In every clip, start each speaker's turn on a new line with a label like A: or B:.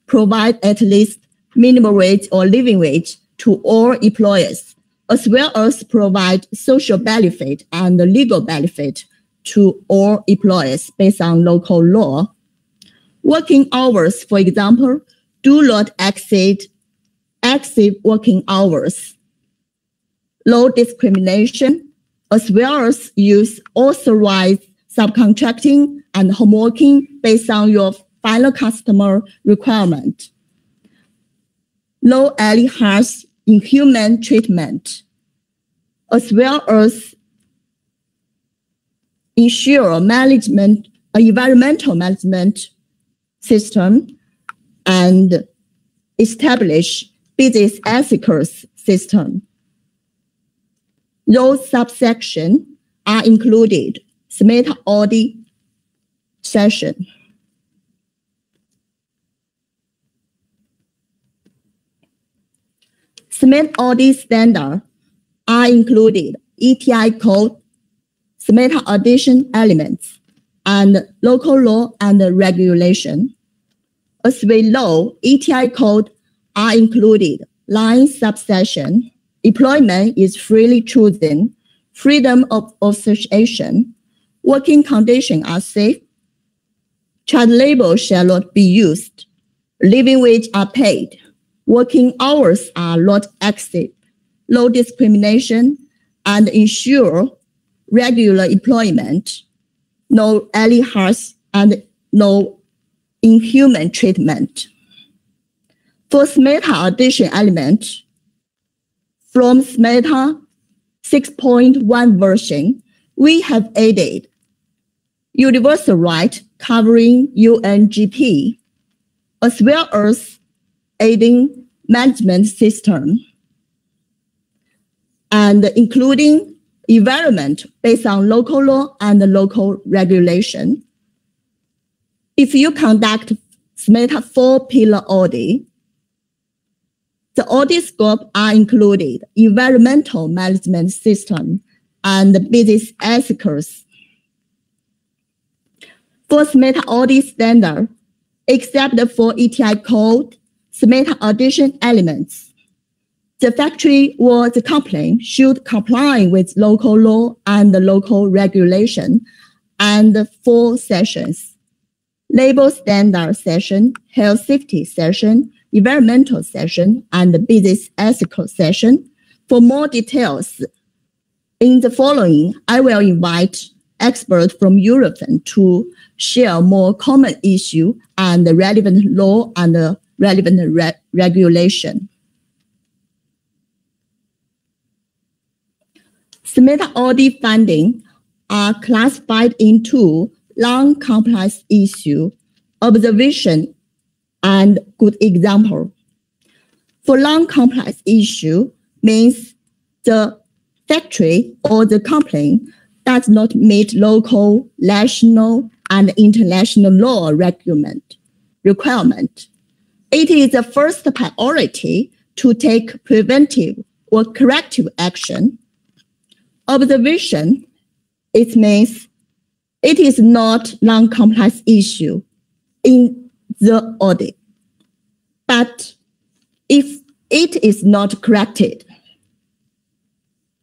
A: provide at least minimum wage or living wage to all employees, as well as provide social benefit and legal benefit to all employees based on local law. Working hours, for example, do not exceed working hours. No discrimination, as well as use authorized subcontracting and homeworking based on your final customer requirement. No any harsh, inhuman treatment, as well as ensure environmental management system and establish business ethics system. Those subsections are included SMETA audit session. SMETA audit standards are included ETI code, SMETA addition elements, and local law and regulation. As we know, ETI code are included line subsection, employment is freely chosen, freedom of association, working conditions are safe, child labor shall not be used, living wage are paid, working hours are not exceeded, no discrimination, and ensure regular employment, no early harsh, and no inhuman treatment. For SMETA addition element, from SMETA 6.1 version, we have added universal right covering UNGP, as well as aiding management system, and including environment based on local law and local regulation. If you conduct SMETA 4-pillar audit, the audit scope are included environmental management system and business ethics. For SMETA audit standard, except for ETI code, SMETA addition elements, the factory or the company should comply with local law and local regulation and 4 sessions: labor standard session, health safety session, environmental session, and business ethical session. For more details, in the following, I will invite experts from Europe to share more common issue and relevant law and relevant regulation. SMETA audit findings are classified into non-compliance issue, observation, and good example. For non-compliance issue means the factory or the company does not meet local, national, and international law requirement. It is the first priority to take preventive or corrective action. Observation, it means it is not non-compliance issue in the audit, but if it is not corrected,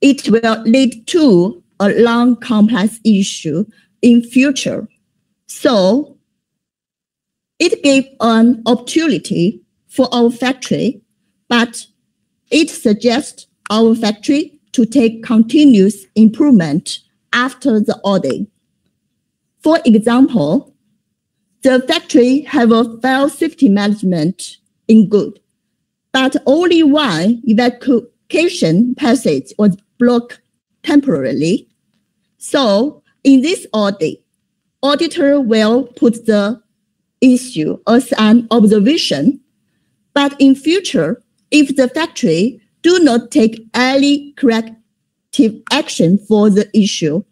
A: it will lead to a non-compliance issue in future. So it gives an opportunity for our factory, but it suggests our factory to take continuous improvement after the audit. For example, the factory have a fire safety management in good, but only one evacuation passage was blocked temporarily. So in this audit, auditor will put the issue as an observation, but in future, if the factory do not take any corrective action for the issue,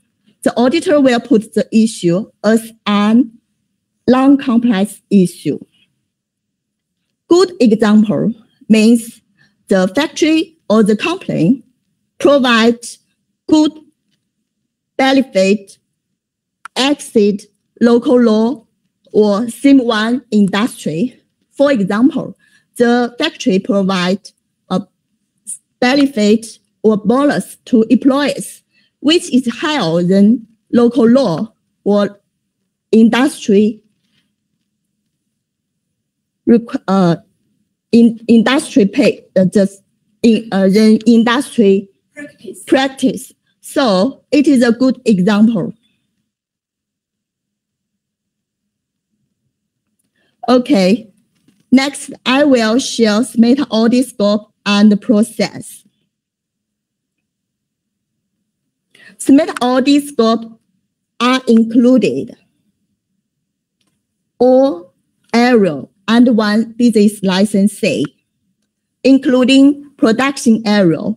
A: the auditor will put the issue as an non-compliance issue. Good example means the factory or the company provides good benefit, exceed local law or SIM1 industry. For example, the factory provides a benefit or bonus to employees, which is higher than local law or industry industry practice. So it is a good example. Okay, next I will share SMETA audit scope and process. SMETA audit scope are included all area and one business licensee, including production area,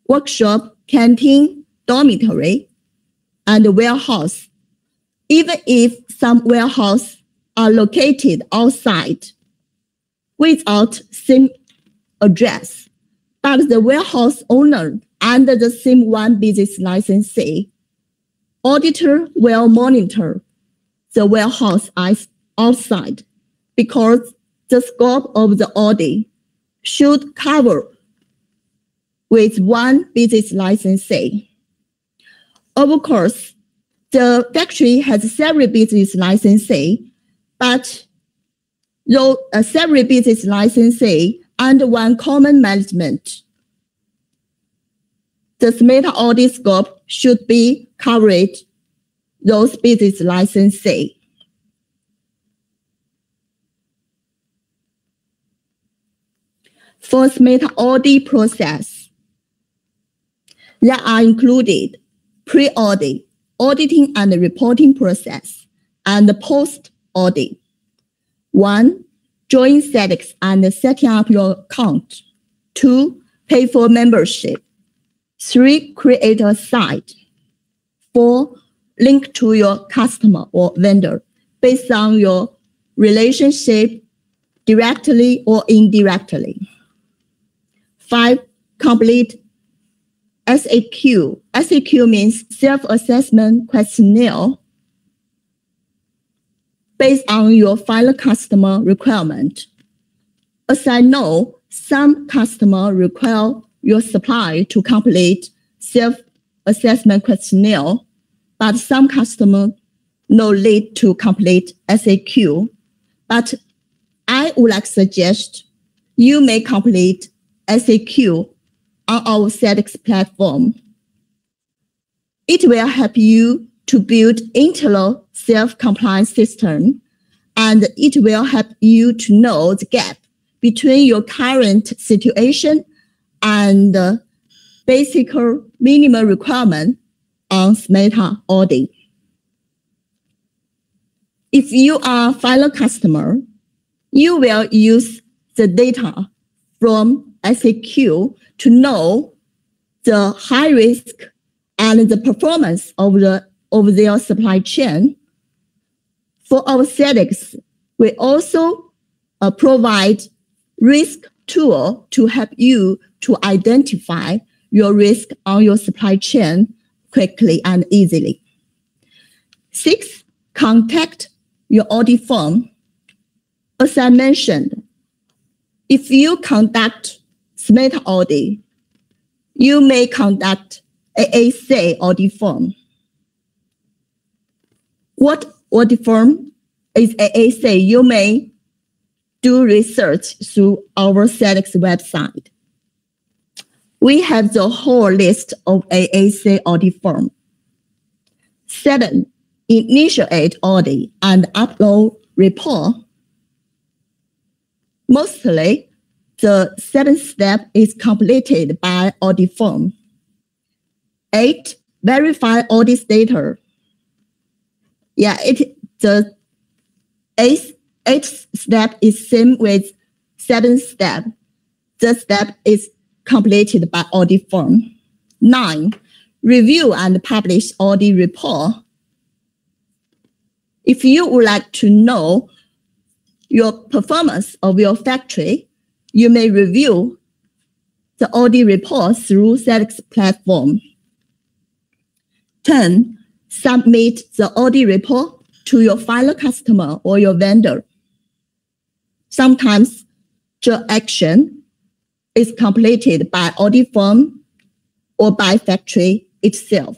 A: workshop, canteen, dormitory, and warehouse, even if some warehouses are located outside without same address, but the warehouse owner under the same one business licensee, auditor will monitor the warehouse outside because the scope of the audit should cover with one business licensee. Of course, the factory has several business licensees, but though several business licensees under one common management, the SMETA audit scope should be covered those business licensees. For SMETA audit process, there are included pre-audit, auditing and reporting process, and post-audit. 1. Join Sedex and setting up your account. 2. Pay for membership. 3. Create a site. 4. Link to your customer or vendor based on your relationship directly or indirectly. 5. Complete SAQ. SAQ means self-assessment questionnaire based on your final customer requirement. As I know, some customers require your supplier to complete self-assessment questionnaire, but some customers no need to complete SAQ. But I would like to suggest you may complete SAQ on our Sedex platform. It will help you to build internal self-compliance system, and it will help you to know the gap between your current situation and basic minimum requirement on SMETA audit. If you are a final customer, you will use the data from SAQ to know the high risk and the performance of their supply chain. For our Sedex, we also provide risk tool to help you to identify your risk on your supply chain quickly and easily. 6. Contact your audit firm. As I mentioned, if you conduct SMETA audit, you may conduct AAC audit firm. What audit firm is AAC? You may do research through our Sedex website. We have the whole list of AAC audit firm. 7. Initiate audit and upload report. Mostly, the 7th step is completed by audit firm. 8. Verify audit data. The 8th step is same with 7th step. The step is completed by audit firm. 9. Review and publish audit report. If you would like to know your performance of your factory, you may review the audit report through Sedex platform. 10. Submit the audit report to your final customer or your vendor. Sometimes the action is completed by audit firm or by factory itself.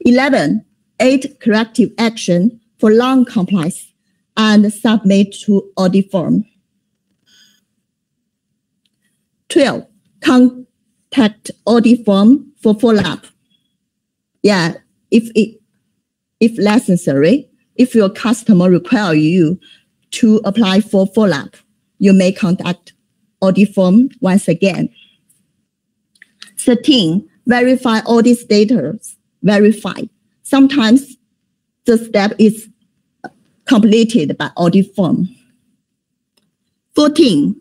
A: 11. Aid corrective action for non-compliance and submit to audit firm. 12. Contact audit firm for follow-up. Yeah, if necessary, if your customer require you to apply for follow-up, you may contact audit firm once again. 13. Verify audit status. Verify. Sometimes the step is completed by audit firm. 14.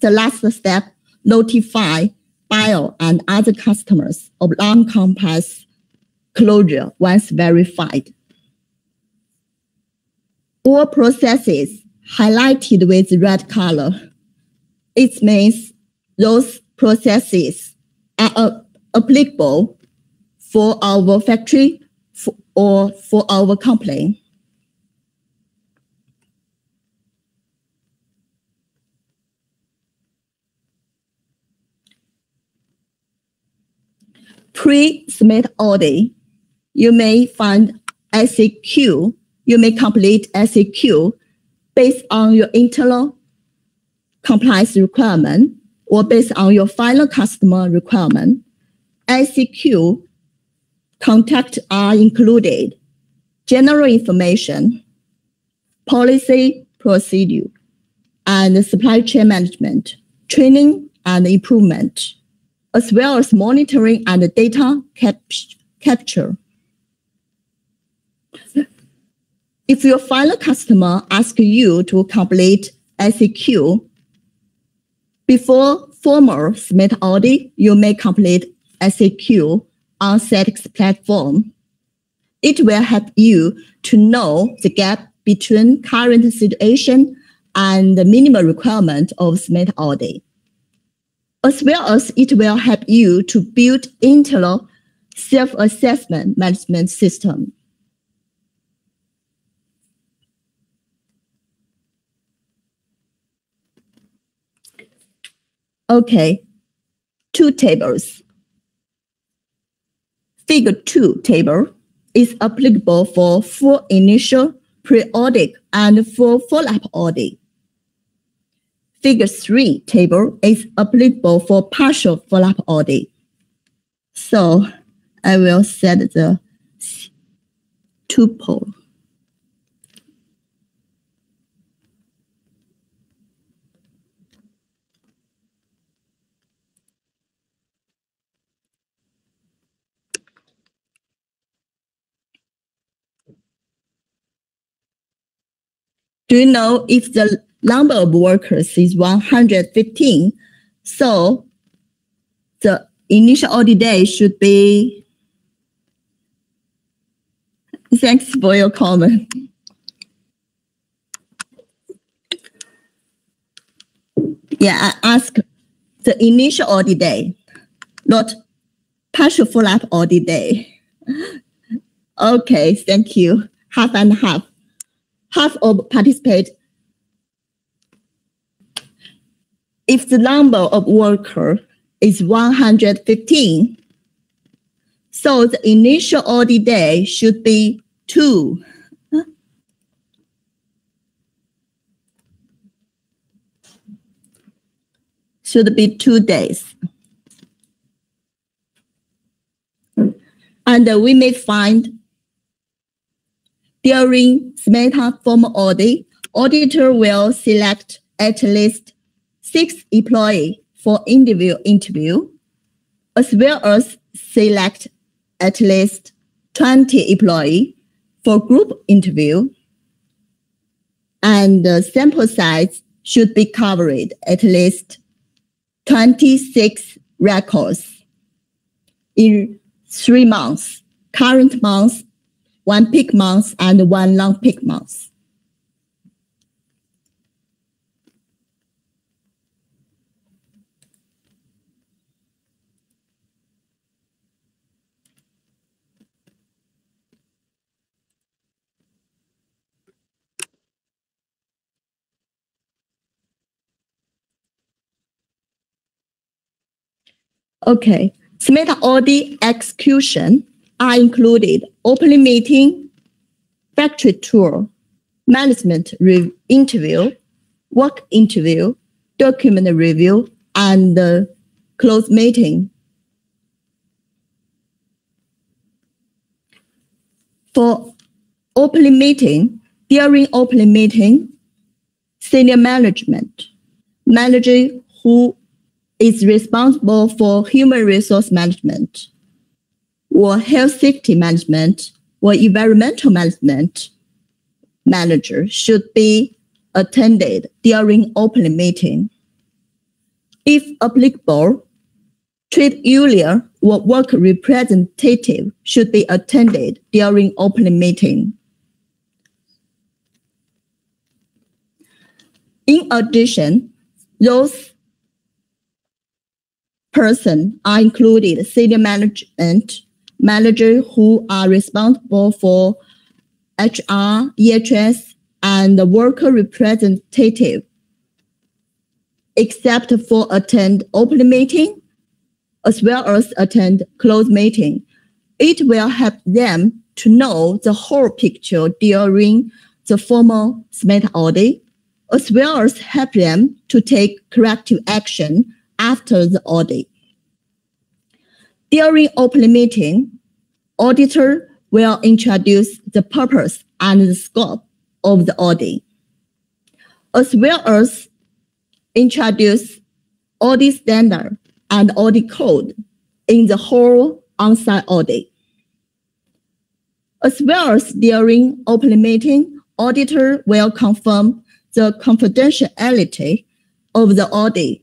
A: The last step, notify buyer and other customers of non-compliance closure once verified. All processes highlighted with red color. It means those processes are applicable for our factory or for our company. Pre-SMETA audit, you may find SAQ. You may complete SAQ based on your internal compliance requirement or based on your final customer requirement. SAQ contact are included: general information, policy procedure, and supply chain management, training and improvement, as well as monitoring and data capture. If your final customer asks you to complete SAQ before formal SMETA audit, you may complete SAQ on Sedex platform. It will help you to know the gap between current situation and the minimum requirement of SMETA audit, as well as it will help you to build internal self-assessment management system. Okay, two tables. Figure 2 table is applicable for full initial pre-audit and for follow-up audit. Figure 3 table is applicable for partial follow-up audit. So I will set the tuple. Do you know if the number of workers is 115? So the initial audit day should be. Thanks for your comment. Yeah, I asked the initial audit day, not partial follow-up audit day. Okay, thank you. Half and half. Half of participate. If the number of workers is 115, so the initial audit day should be 2. Should be 2 days. And we may find during SMETA formal audit, auditor will select at least 6 employees for individual interview, as well as select at least 20 employees for group interview. And the sample size should be covered at least 26 records in 3 months, current month, 1 peak month, and 1 non-peak month. Okay, SMETA audit execution are included opening meeting, factory tour, management interview, work interview, document review, and closed meeting. For opening meeting, during opening meeting, senior management, manager who is responsible for human resource management, or health safety management, or environmental management manager should be attended during opening meeting. If applicable, trade union or work representative should be attended during opening meeting. In addition, those persons are included senior management, managers who are responsible for HR, EHS, and the worker representative, except for attend open meeting, as well as attend closed meeting. It will help them to know the whole picture during the formal SMETA audit, as well as help them to take corrective action after the audit. During open meeting, auditor will introduce the purpose and the scope of the audit, as well as introduce audit standard and audit code in the whole on-site audit. As well as during open meeting, auditor will confirm the confidentiality of the audit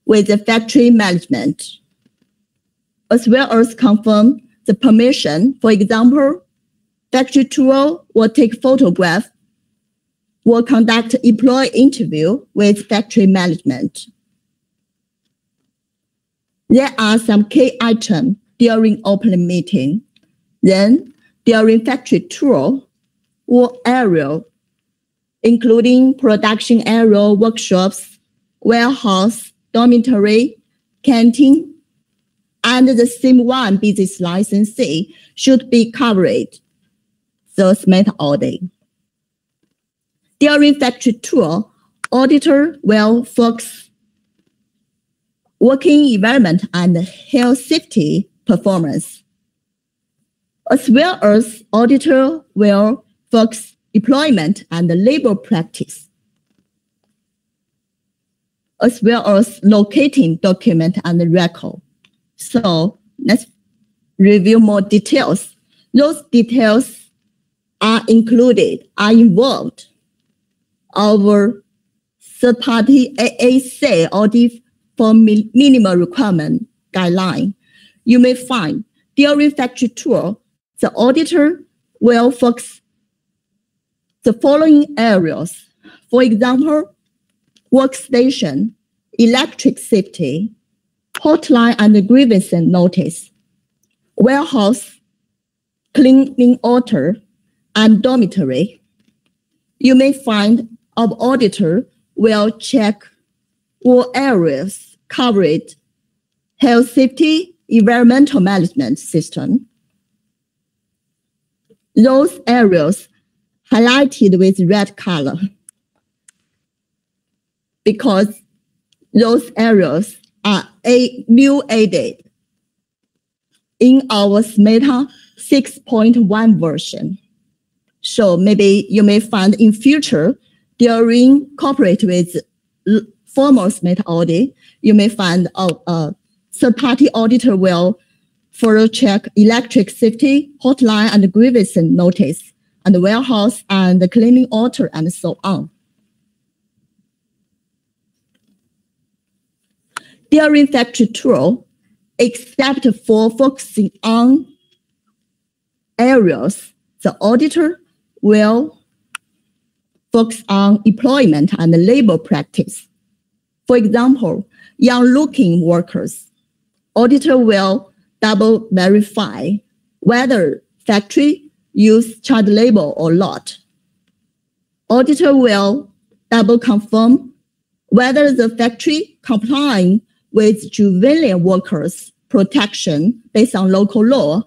A: with the factory management, as well as confirm the permission. For example, factory tour will take photograph, will conduct employee interview with factory management. There are some key items during open meeting. Then, during factory tour or area, including production area, workshops, warehouse, dormitory, canteen, and the same one business licensee should be covered. The SMETA audit. During factory tour, auditor will focus working environment and health safety performance, as well as auditor will focus employment and labor practice, as well as locating document and record. So let's review more details. Those details are involved our third-party AAC audit for minimal requirement guideline. You may find during factory tour, the auditor will focus the following areas. For example, workstation, electric safety, hotline and grievance notice, warehouse, cleaning order, and dormitory. You may find our auditor will check all areas covered: health safety, environmental management system. Those areas highlighted with red color because those areas are new added in our SMETA 6.1 version. So maybe you may find in future during cooperate with formal SMETA audit, you may find a third-party auditor will further check electric safety, hotline and grievance notice, and the warehouse and the cleaning order and so on. During factory tour, except for focusing on areas, the auditor will focus on employment and labor practice. For example, young-looking workers, auditor will double verify whether factory use child labor or not. Auditor will double confirm whether the factory complying with juvenile workers protection based on local law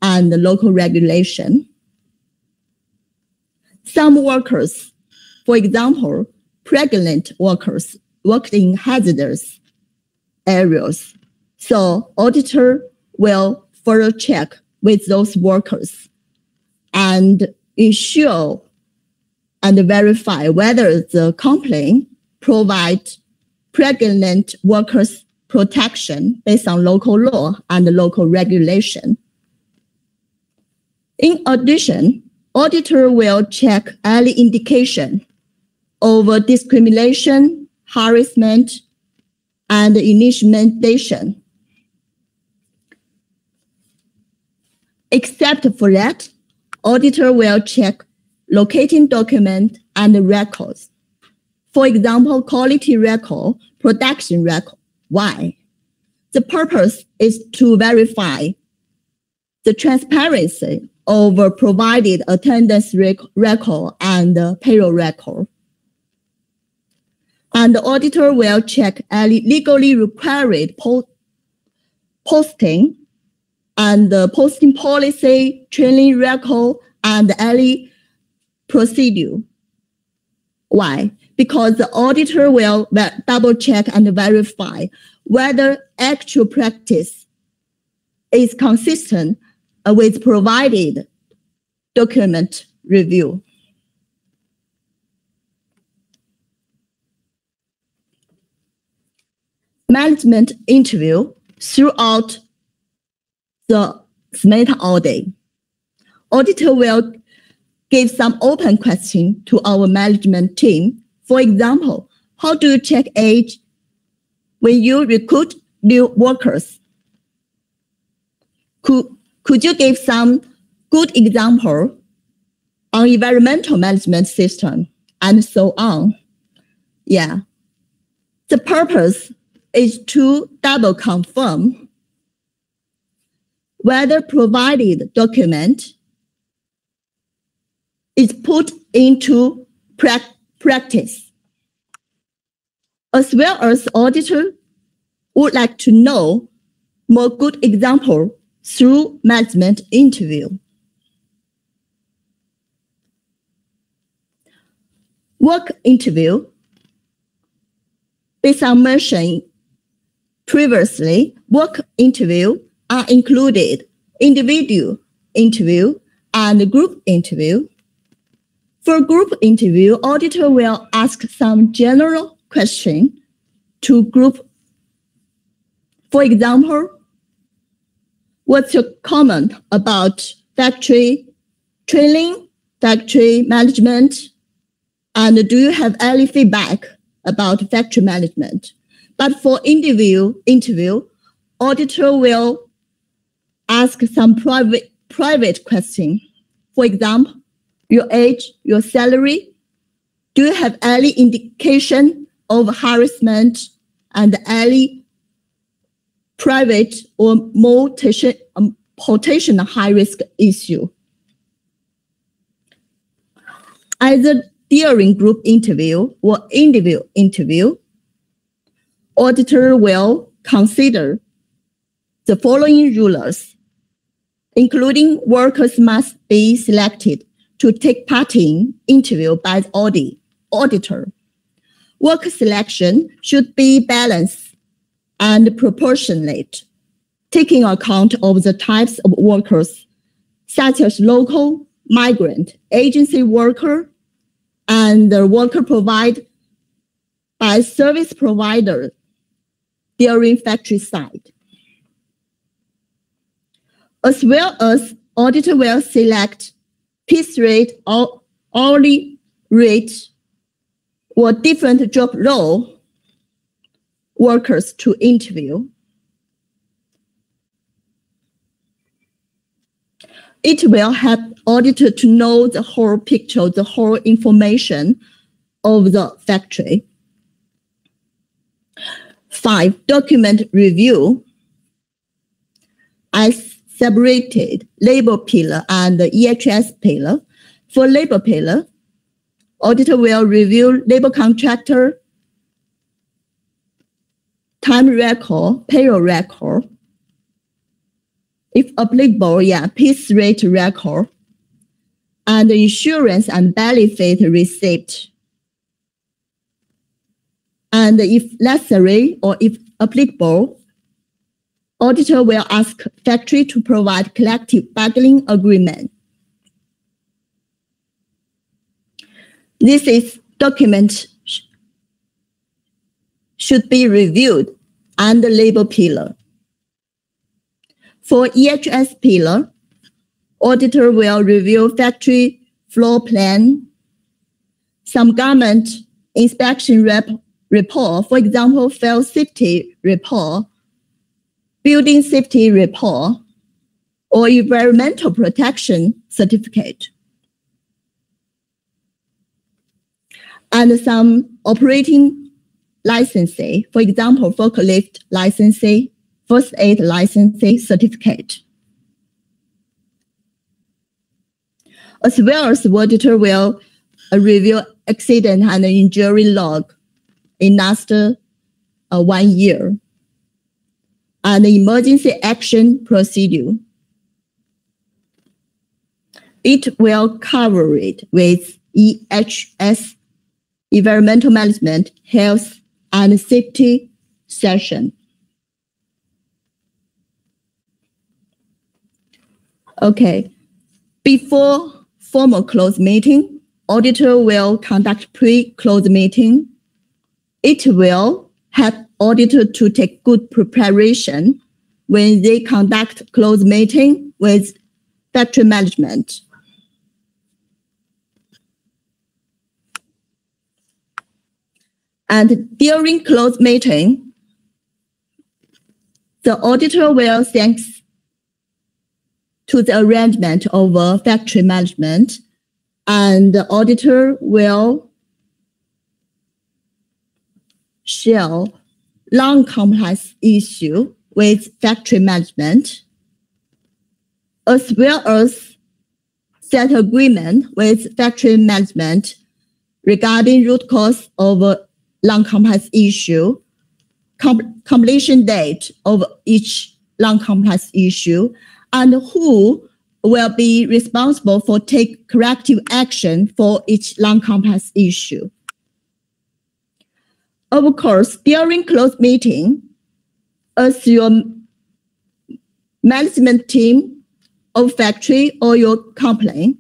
A: and local regulation. Some workers, for example, pregnant workers, work in hazardous areas. So auditor will further check with those workers and ensure and verify whether the complaint provides pregnant workers protection based on local law and local regulation. In addition, auditor will check any indication of discrimination, harassment, and intimidation. Except for that, auditor will check locating document and records. For example, quality record, production record. Why? The purpose is to verify the transparency of provided attendance record and payroll record. And the auditor will check any legally required posting and posting policy, training record, and any procedure. Why? Because the auditor will double check and verify whether actual practice is consistent with provided document review. Management interview throughout the SMETA audit. Auditor will give some open questions to our management team. For example, how do you check age when you recruit new workers? Could you give some good example on environmental management system and so on? Yeah. The purpose is to double confirm whether provided document is put into practice. As well as auditor would like to know more good example through management interview. Work interview. Based on mentioned previously, work interview are included individual interview and group interview. For group interview, auditor will ask some general question to group. For example, what's your comment about factory training, factory management, and do you have any feedback about factory management? But for interview, auditor will ask some private question. For example, your age, your salary. Do you have any indication of harassment and any private or more potential high-risk issue? Either during group interview or individual interview, auditor will consider the following rules, including workers must be selected to take part in interview by the auditor. Work selection should be balanced and proportionate, taking account of the types of workers, such as local, migrant, agency worker, and the worker provided by service provider during factory site. As well as auditor will select piece rate or hourly rate or different job role workers to interview. It will help auditor to know the whole picture, the whole information of the factory. 5, document review. I separated labor pillar and the EHS pillar. For labor pillar, auditor will review labor contractor, time record, payroll record, if applicable, piece rate record, and insurance and benefit receipt. And if necessary or if applicable, auditor will ask factory to provide collective bargaining agreement. This is document should be reviewed under labor pillar. For EHS pillar, auditor will review factory floor plan, some government inspection report, for example, fire safety report, building safety report, or environmental protection certificate. And some operating licensing, for example, forklift licensing, first aid licensing certificate. As well as the auditor will review accident and injury log in last 1 year, and the emergency action procedure. It will cover it with EHS, environmental management, health, and safety session. Okay, before formal close meeting, auditor will conduct pre-close meeting. It will help auditor to take good preparation when they conduct close meeting with factory management. And during close meeting, the auditor will thanks to the arrangement of factory management, and the auditor will share non-compliance issue with factory management, as well as set agreement with factory management regarding root cause of non-compliance issue, completion date of each non-compliance issue, and who will be responsible for take corrective action for each non-compliance issue. Of course, during closed meeting, as your management team of factory or your company,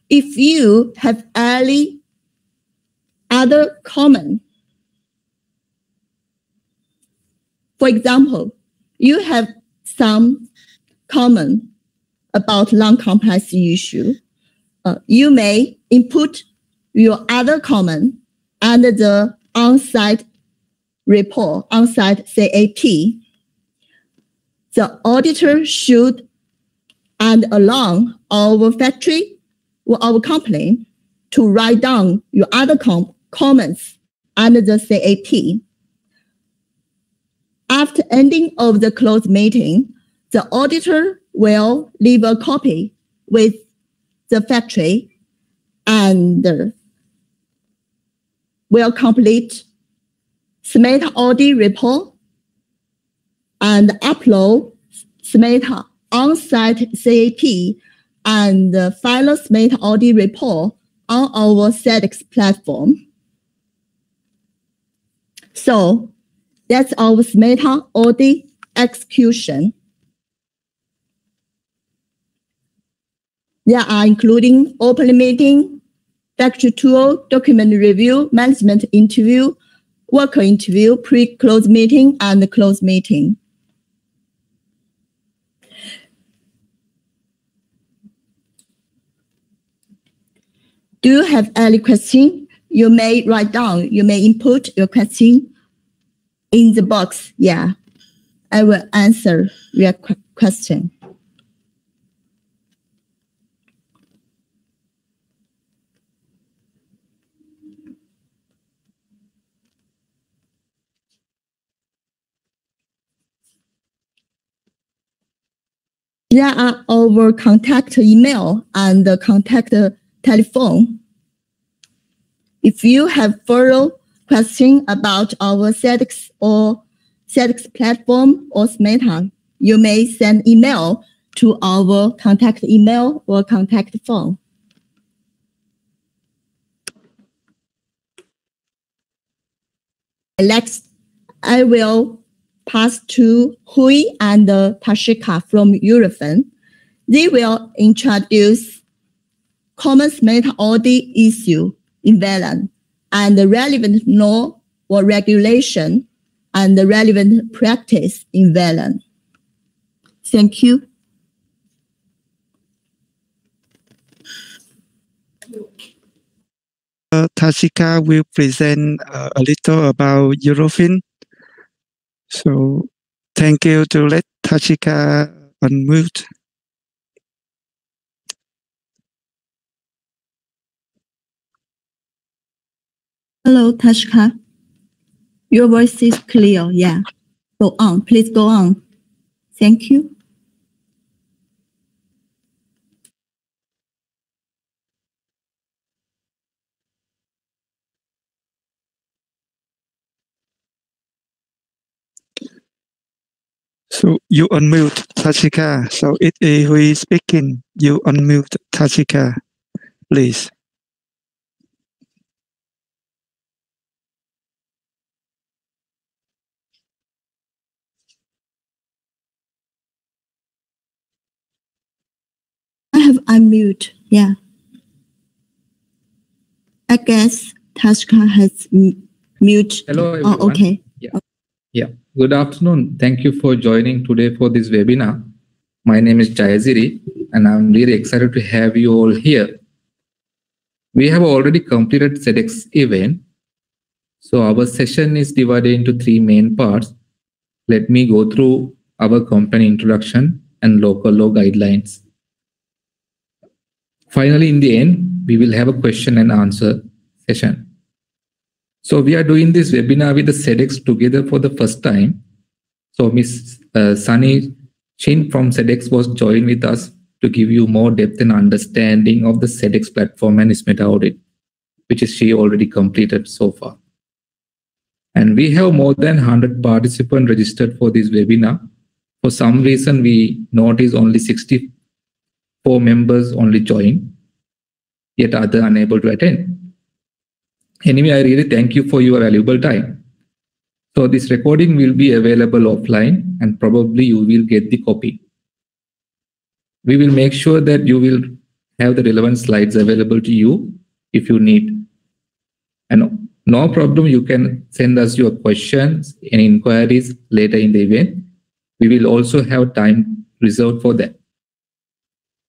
A: if you have any other comment, for example, you have some comment about non-compliance issue, you may input your other comment under the on-site report, on-site CAP. The auditor should and allow our factory or our company to write down your other comments under the CAP. After ending of the closed meeting, the auditor will leave a copy with the factory and will complete SMETA audit report and upload SMETA on-site CAP and final SMETA audit report on our Sedex platform. So that's our SMETA audit execution. There are including open meeting, factory tour, document review, management interview, worker interview, pre-close meeting, and close meeting. Do you have any question? You may write down, you may input your question in the box. Yeah, I will answer your question. There are our contact email and contact telephone. If you have further questions about our Sedex or Sedex platform or SMETA, you may send email to our contact email or contact phone. Next, I will pass to Hui and Tashika from Eurofin. They will introduce common SMETA audit issue in VLAN and the relevant law or regulation and the relevant practice in VLAN. Thank you.
B: Tashika will present a little about Eurofin. So thank you to let Tashika unmute.
A: Hello, Tashika. Your voice is clear. Yeah. Go on. Please go on. Thank you.
B: So you unmute Tashika. So it is who is speaking. You unmute Tashika, please.
A: I have unmute. Yeah. I guess Tashika has mute.
C: Hello, everyone.
A: Oh, okay.
C: Yeah. Good afternoon. Thank you for joining today for this webinar. My name is Jayaziri, and I'm really excited to have you all here. We have already completed Sedex event. So our session is divided into 3 main parts. Let me go through our company introduction and local law guidelines. Finally, in the end, we will have a question and answer session. So we are doing this webinar with the Sedex together for the first time. So Ms. Sunny Chin from Sedex was joined with us to give you more depth and understanding of the Sedex platform and SMETA audit, which is she already completed so far. And we have more than 100 participants registered for this webinar. For some reason, we noticed only 64 members only joined, yet other unable to attend. Anyway, I really thank you for your valuable time. So this recording will be available offline and probably you will get the copy. We will make sure that you will have the relevant slides available to you if you need. And no problem, you can send us your questions and inquiries later in the event. We will also have time reserved for that.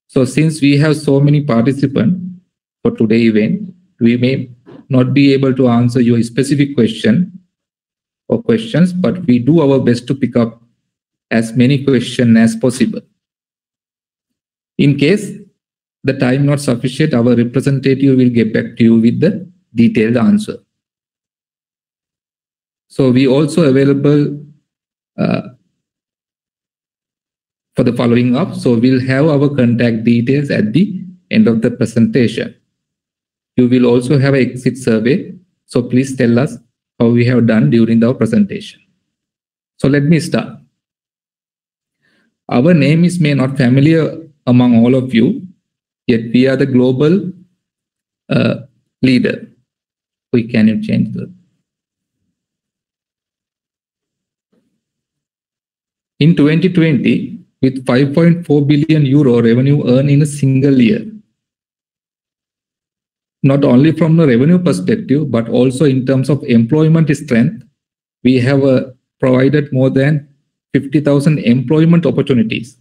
C: So since we have so many participants for today's event, we may not be able to answer your specific question or questions, but we do our best to pick up as many questions as possible. In case the time not sufficient, our representative will get back to you with the detailed answer. So we also available for the following up. So we'll have our contact details at the end of the presentation. You will also have an exit survey. So please tell us how we have done during our presentation. So let me start. Our name is may not familiar among all of you, yet we are the global leader. Can you change the... In 2020, with 5.4 billion euro revenue earned in a single year, not only from the revenue perspective, but also in terms of employment strength, we have provided more than 50,000 employment opportunities.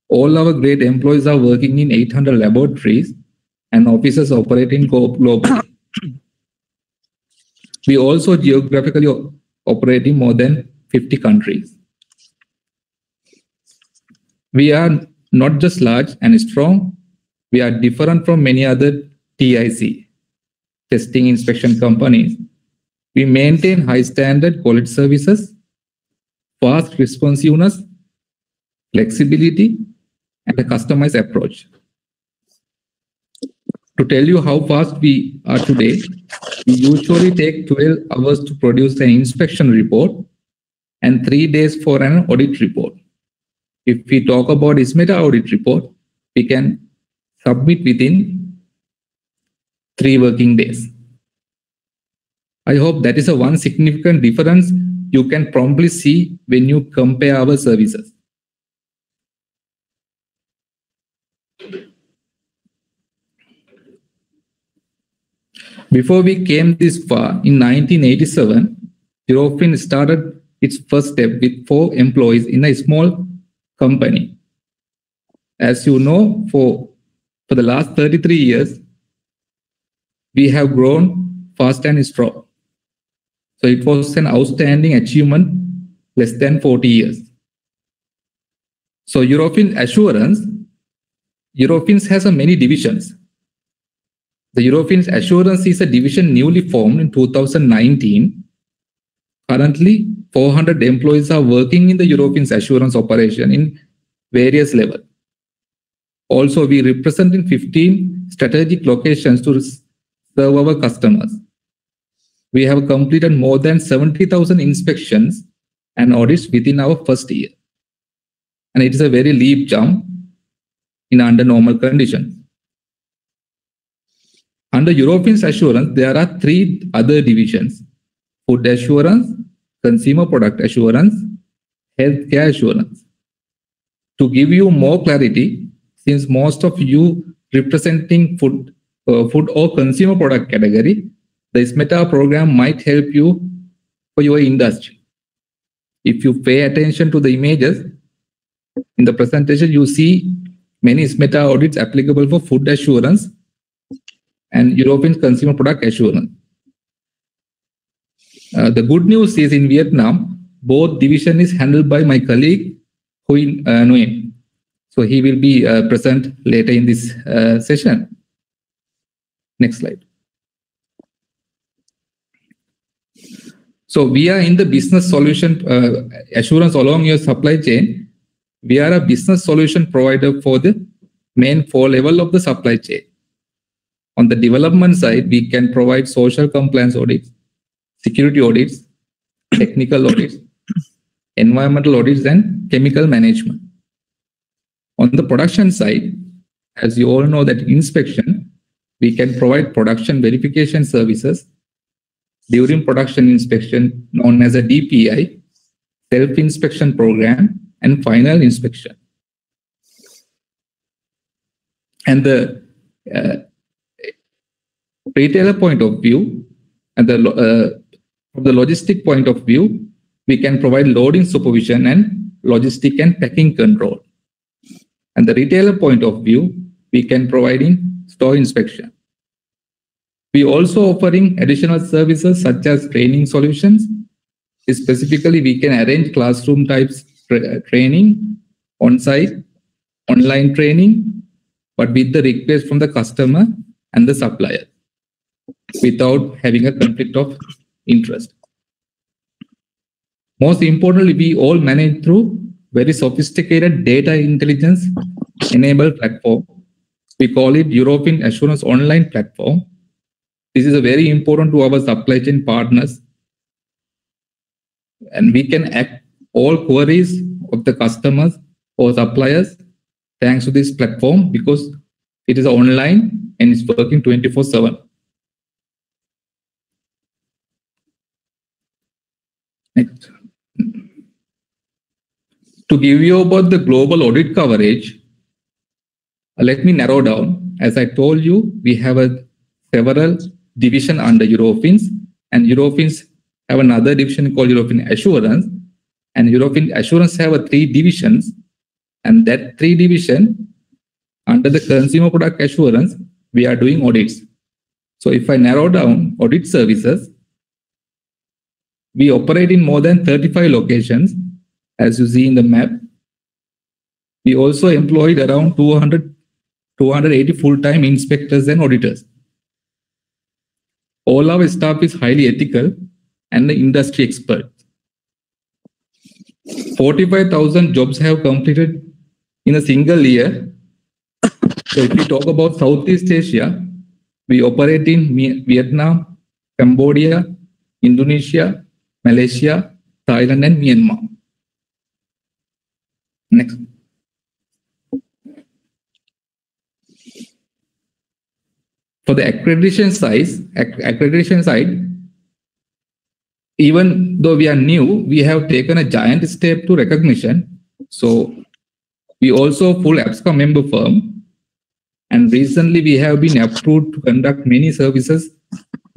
C: All our great employees are working in 800 laboratories and offices operating globally. We also geographically operate in more than 50 countries. We are not just large and strong, we are different from many other TIC, testing inspection companies. We maintain high standard quality services, fast responsiveness, flexibility, and a customized approach. To tell you how fast we are today, we usually take 12 hours to produce an inspection report and 3 days for an audit report. if we talk about SMETA audit report, we can submit within 3 working days. I hope that is a one significant difference you can promptly see when you compare our services. Before we came this far, in 1987, Eurofins started its first step with 4 employees in a small company. As you know, for the last 33 years, we have grown fast and strong. So it was an outstanding achievement less than 40 years. So Eurofins has many divisions. The Eurofins Assurance is a division newly formed in 2019. Currently, 400 employees are working in the Eurofins Assurance operation in various levels. Also, we represent in 15 strategic locations to serve our customers. We have completed more than 70,000 inspections and audits within our first year. And it is a very leap jump under normal conditions. Under Eurofins Assurance, there are 3 other divisions: Food Assurance, Consumer Product Assurance, Healthcare Assurance. To give you more clarity, since most of you representing food or consumer product category, the SMETA program might help you for your industry. If you pay attention to the images in the presentation, you see many SMETA audits applicable for food assurance and Eurofins Consumer Product Assurance. The good news is in Vietnam, both division is handled by my colleague, Nguyen. So he will be present later in this session. Next slide. So we are in the business solution assurance along your supply chain. We are a business solution provider for the main 4 levels of the supply chain. On the development side, we can provide social compliance audits, security audits, technical audits, environmental audits, and chemical management. On the production side, as you all know that inspection, we can provide production verification services during production inspection known as a DPI, self-inspection program, and final inspection. And the retailer point of view and from the logistic point of view, we can provide loading supervision and logistic and packing control. And the retailer point of view, we can provide in store inspection. We also offering additional services such as training solutions. Specifically, we can arrange classroom types training, on-site, online training, but with the request from the customer and the supplier without having a conflict of interest. Most importantly, we all manage through very sophisticated data intelligence enabled platform. We call it Eurofins Assurance Online Platform. This is a very important to our supply chain partners. And we can act all queries of the customers or suppliers thanks to this platform because it is online and it's working 24/7. Next. To give you about the global audit coverage, let me narrow down. As I told you, we have several divisions under Eurofins, and Eurofins have another division called Eurofins Assurance, and Eurofins Assurance have 3 divisions, and that 3 divisions under the Consumer Product Assurance, we are doing audits. So if I narrow down audit services, we operate in more than 35 locations, as you see in the map. We also employed around 280 full-time inspectors and auditors. All our staff is highly ethical and the industry expert. 45,000 jobs have completed in a single year. So if we talk about Southeast Asia, we operate in Vietnam, Cambodia, Indonesia, Malaysia, Thailand, and Myanmar. Next. For the accreditation side, even though we are new, we have taken a giant step to recognition. So we also full APSCA member firm, and recently we have been approved to conduct many services.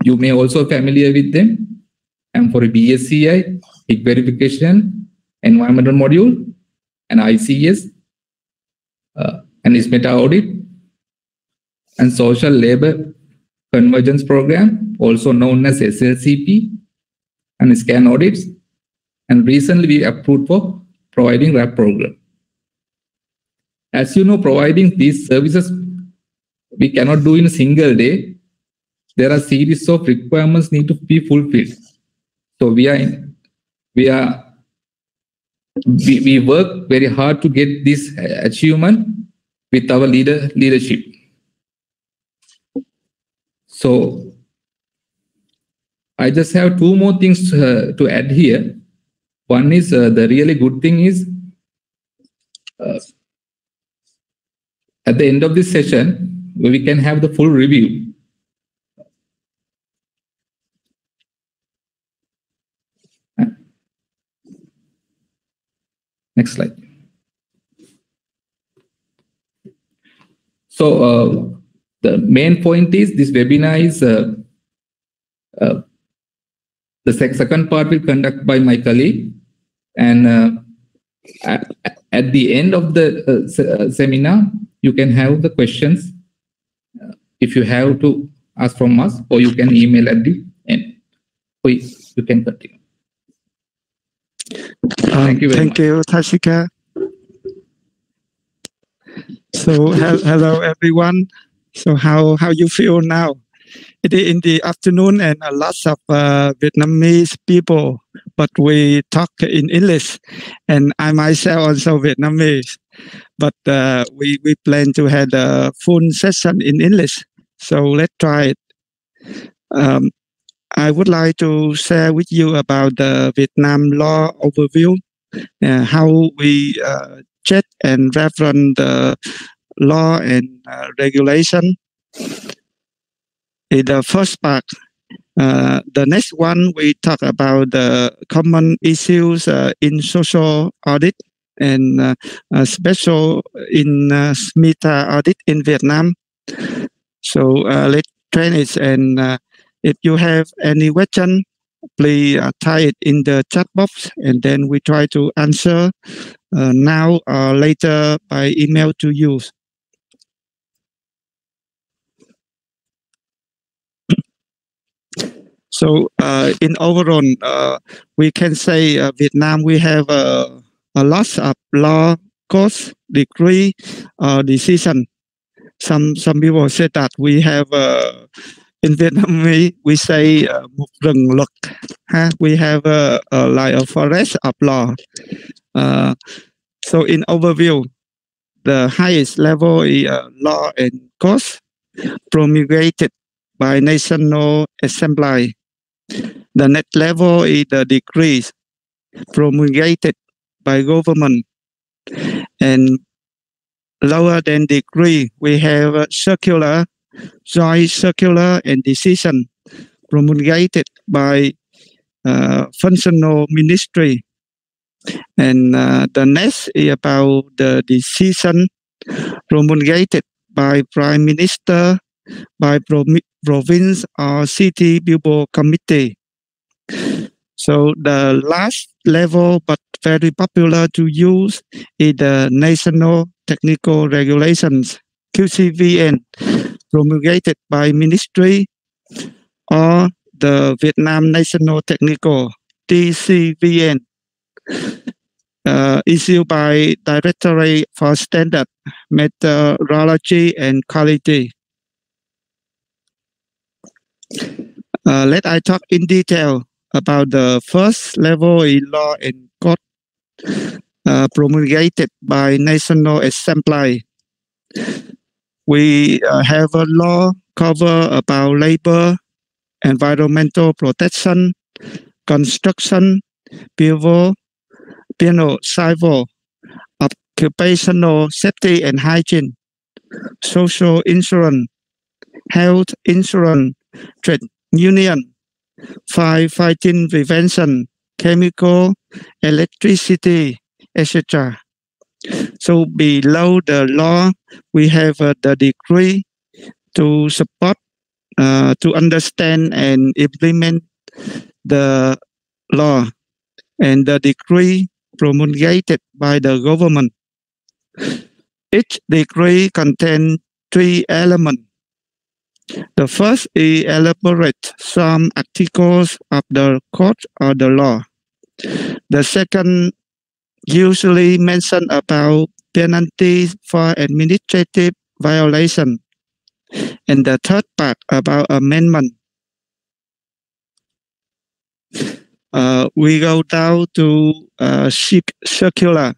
C: You may also familiar with them. And for a BSCI, HIC verification, environmental module, and ICS, and SMETA audit, and social labor convergence program, also known as SLCP, and scan audits. And recently we approved for providing RAP program. As you know, providing these services, we cannot do in a single day. There are series of requirements need to be fulfilled. So we work very hard to get this achievement with our leadership. So I just have two more things to add here. One is the really good thing is at the end of this session, we can have the full review. Next slide. So the main point is this webinar is the second part will conduct by my colleague, and at the end of the seminar, you can have the questions if you have to ask from us, or you can email at the end. Please, you can continue. Thank you very much.
B: Thank you, Tashika. So hello everyone. So how you feel now? It is in the afternoon, and lots of Vietnamese people, but we talk in English, and I myself also Vietnamese. But we plan to have a full session in English. So let's try it. I would like to share with you about the Vietnam law overview, how we check and reference the law and regulation. In the first part, the next one we talk about the common issues in social audit and special in SMETA audit in Vietnam. So let's train it, and if you have any question, please type it in the chat box, and then we try to answer now or later by email to you. So in overall, we can say Vietnam, we have a lot of law course, degree, decision. Some people say that we have in Vietnam we say một rừng luật. We have like a forest of law. So in overview, the highest level is law and course promulgated by National Assembly. The next level is the decrees promulgated by government, and lower than decree we have circular, joint circular, and decision promulgated by functional ministry. And the next is about the decision promulgated by Prime Minister, by province or city people committee. So the last level, but very popular to use, is the National Technical Regulations, QCVN, promulgated by ministry, or the Vietnam National Technical, TCVN, issued by Directorate for Standard Methodology and Quality. Let I talk in detail about the first level in law and court promulgated by National Assembly. We have a law cover about labor, environmental protection, construction, penal, civil, occupational safety and hygiene, social insurance, health insurance, trade union, firefighting prevention, chemical, electricity, etc. So below the law, we have the degree to support, to understand and implement the law, and the degree promulgated by the government. Each degree contains 3 elements. The first is elaborate some articles of the code or the law. The second usually mention about penalties for administrative violation. And the third part about amendment. We go down to circular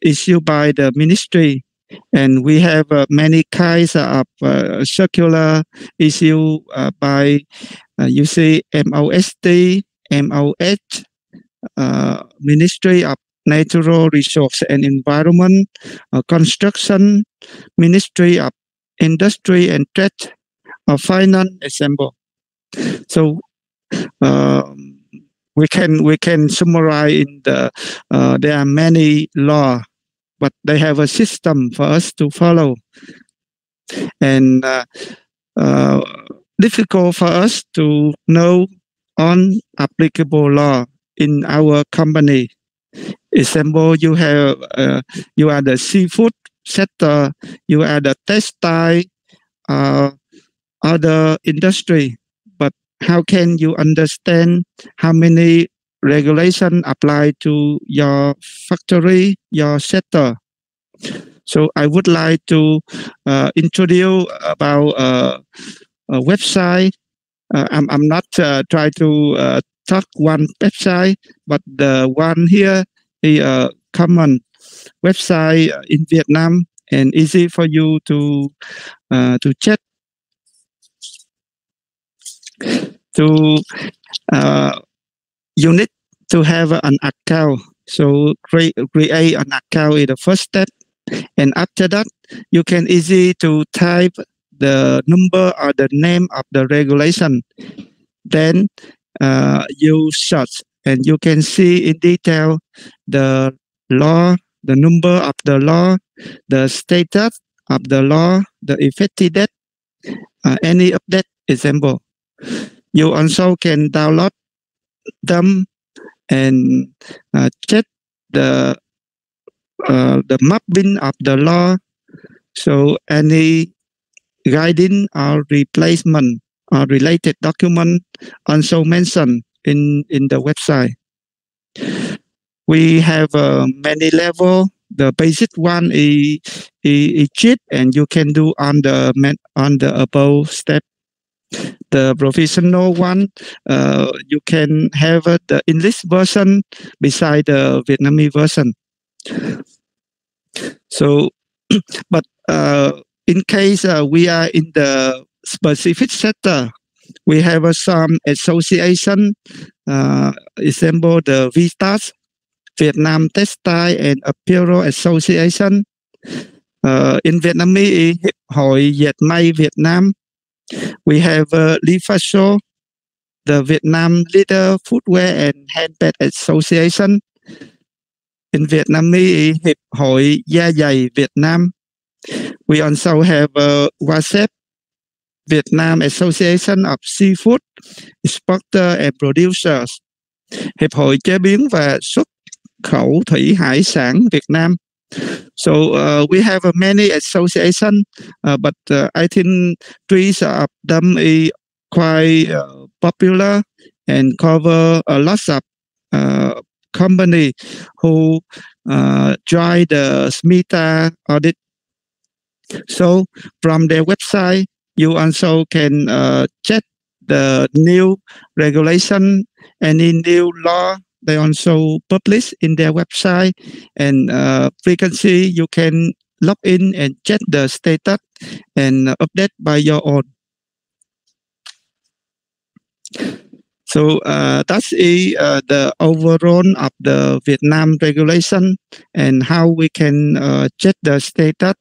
B: issued by the ministry, and we have many kinds of circular issued by you see MOST, MOH, Ministry of Natural Resources and Environment, Construction, Ministry of Industry and Trade, Finance, example. So we can summarize in the there are many laws, but they have a system for us to follow, and difficult for us to know on applicable law in our company. Example, you have you are the seafood sector, you are the textile, other industry, but how can you understand how many regulations apply to your factory, your sector? So I would like to introduce about a website. I'm not trying to talk one website, but the one here is a common website in Vietnam and easy for you to check. To you need to have an account. So create an account is the first step, and after that you can easy to type the number or the name of the regulation. Then you search and you can see in detail the law, the number of the law, the status of the law, the effective date, any update example. You also can download them and check the mapping of the law. So any guiding or replacement or related document also mentioned in the website. We have many levels. The basic one is cheap, and you can do on the above step. The professional one, you can have the English version beside the Vietnamese version. So, but in case we are in the specific sector, we have some association, example the VTAS, Vietnam Textile and Apparel Association. In Vietnamese, Hiệp hội Dệt may Việt Nam. We have LIFASO, the Vietnam Leather Footwear and Handbag Association. In Vietnamese, Hiệp hội Da giày Việt Nam. We also have WASEP, Vietnam Association of Seafood Exporters and Producers, Hiệp hội chế biến và xuất khẩu thủy hải sản Việt Nam. So we have many associations, but I think 3 of them is quite popular and cover a lot of company who join the SMETA audit. So from their website, you also can check the new regulation, any new law. They also publish in their website, and frequently you can log in and check the status and update by your own. So that's the overall of the Vietnam regulation and how we can check the status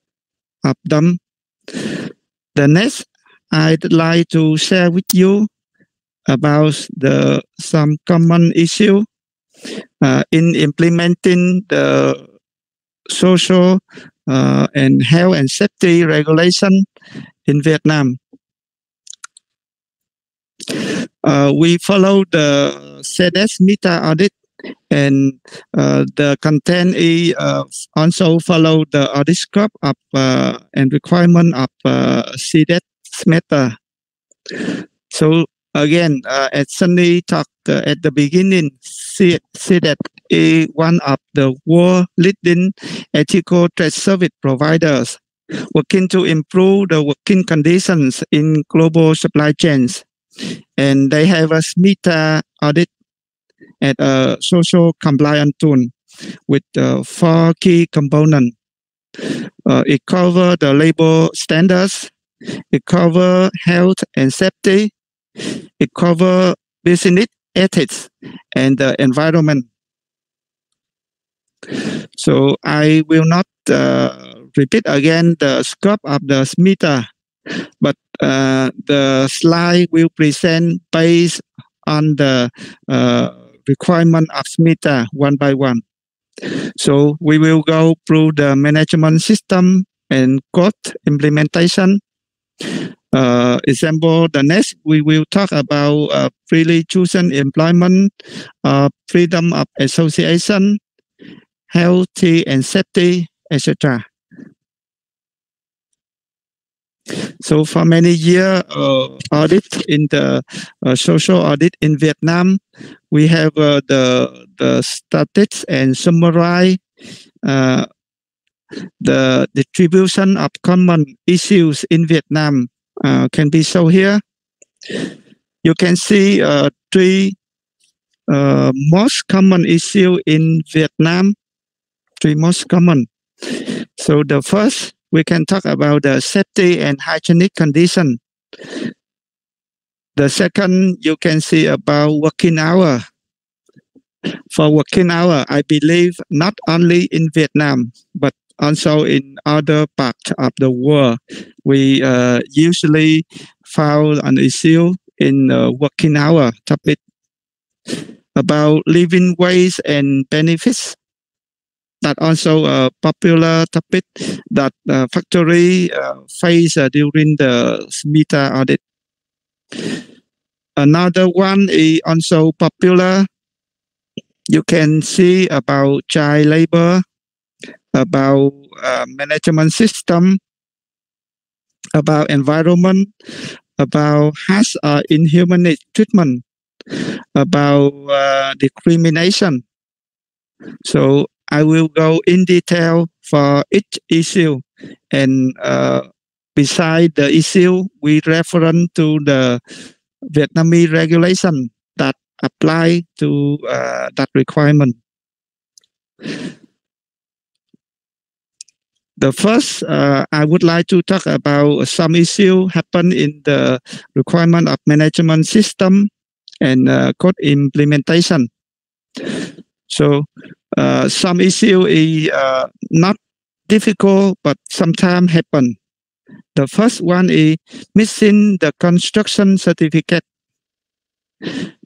B: of them. The next, I'd like to share with you about some common issue in implementing the social and health and safety regulation in Vietnam. We follow the SMETA audit, and the content is also follow the audit scope of and requirement of SMETA. So again, as Sunny talked at the beginning, SEDET is one of the world leading ethical trade service providers working to improve the working conditions in global supply chains. And they have a SMETA audit at a social compliance tool with 4 key components. It covers the labor standards, it covers health and safety, it covers business ethics and the environment. So I will not repeat again the scope of the SMETA, but the slide will present based on the requirement of SMETA one by one. So we will go through the management system and code implementation. Example, the next we will talk about freely chosen employment, freedom of association, healthy and safety, etc. So for many years, audit in the social audit in Vietnam, we have the statistics and summarize the distribution of common issues in Vietnam can be shown here. You can see 3 most common issues in Vietnam, 3 most common. So the first, we can talk about the safety and hygienic condition. The second, you can see about working hour. For working hour, I believe not only in Vietnam, but also in other parts of the world, we usually found an issue in working hour topic about living wage and benefits. That also a popular topic that factory face during the SMETA audit. Another one is also popular. You can see about child labor, about management system, about environment, about harsh or inhuman treatment, about discrimination. So I will go in detail for each issue, and beside the issue, we refer to the Vietnamese regulation that apply to that requirement. The first, I would like to talk about some issue happen in the requirement of management system and code implementation. So some issue is not difficult, but sometimes happen. The first one is missing the construction certificate.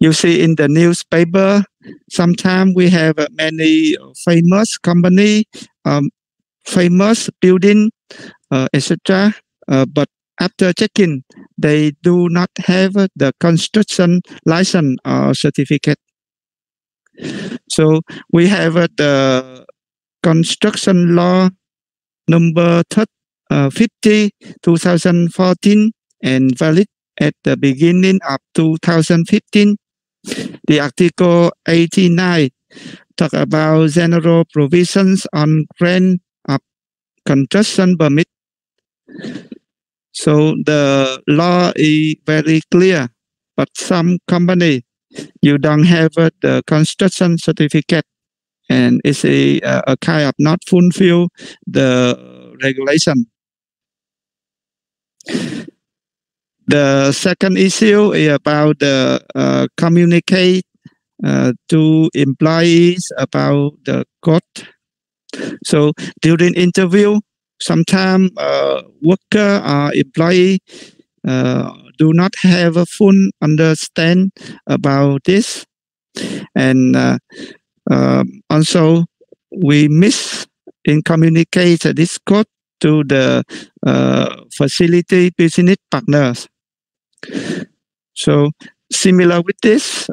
B: You see in the newspaper, sometimes we have many famous company, famous building, etc. But after checking, they do not have the construction license or certificate. So we have the construction law number 50, 2014, and valid at the beginning of 2015. The Article 89 talk about general provisions on grant of construction permit. So the law is very clear, but some company, you don't have the construction certificate, and it's a kind of not fulfill the regulation. The second issue is about the communicate to employees about the code. So during interview, sometimes worker or employee do not have a full understand about this, and also we miss in communicate this code to the facility business partners. So similar with this,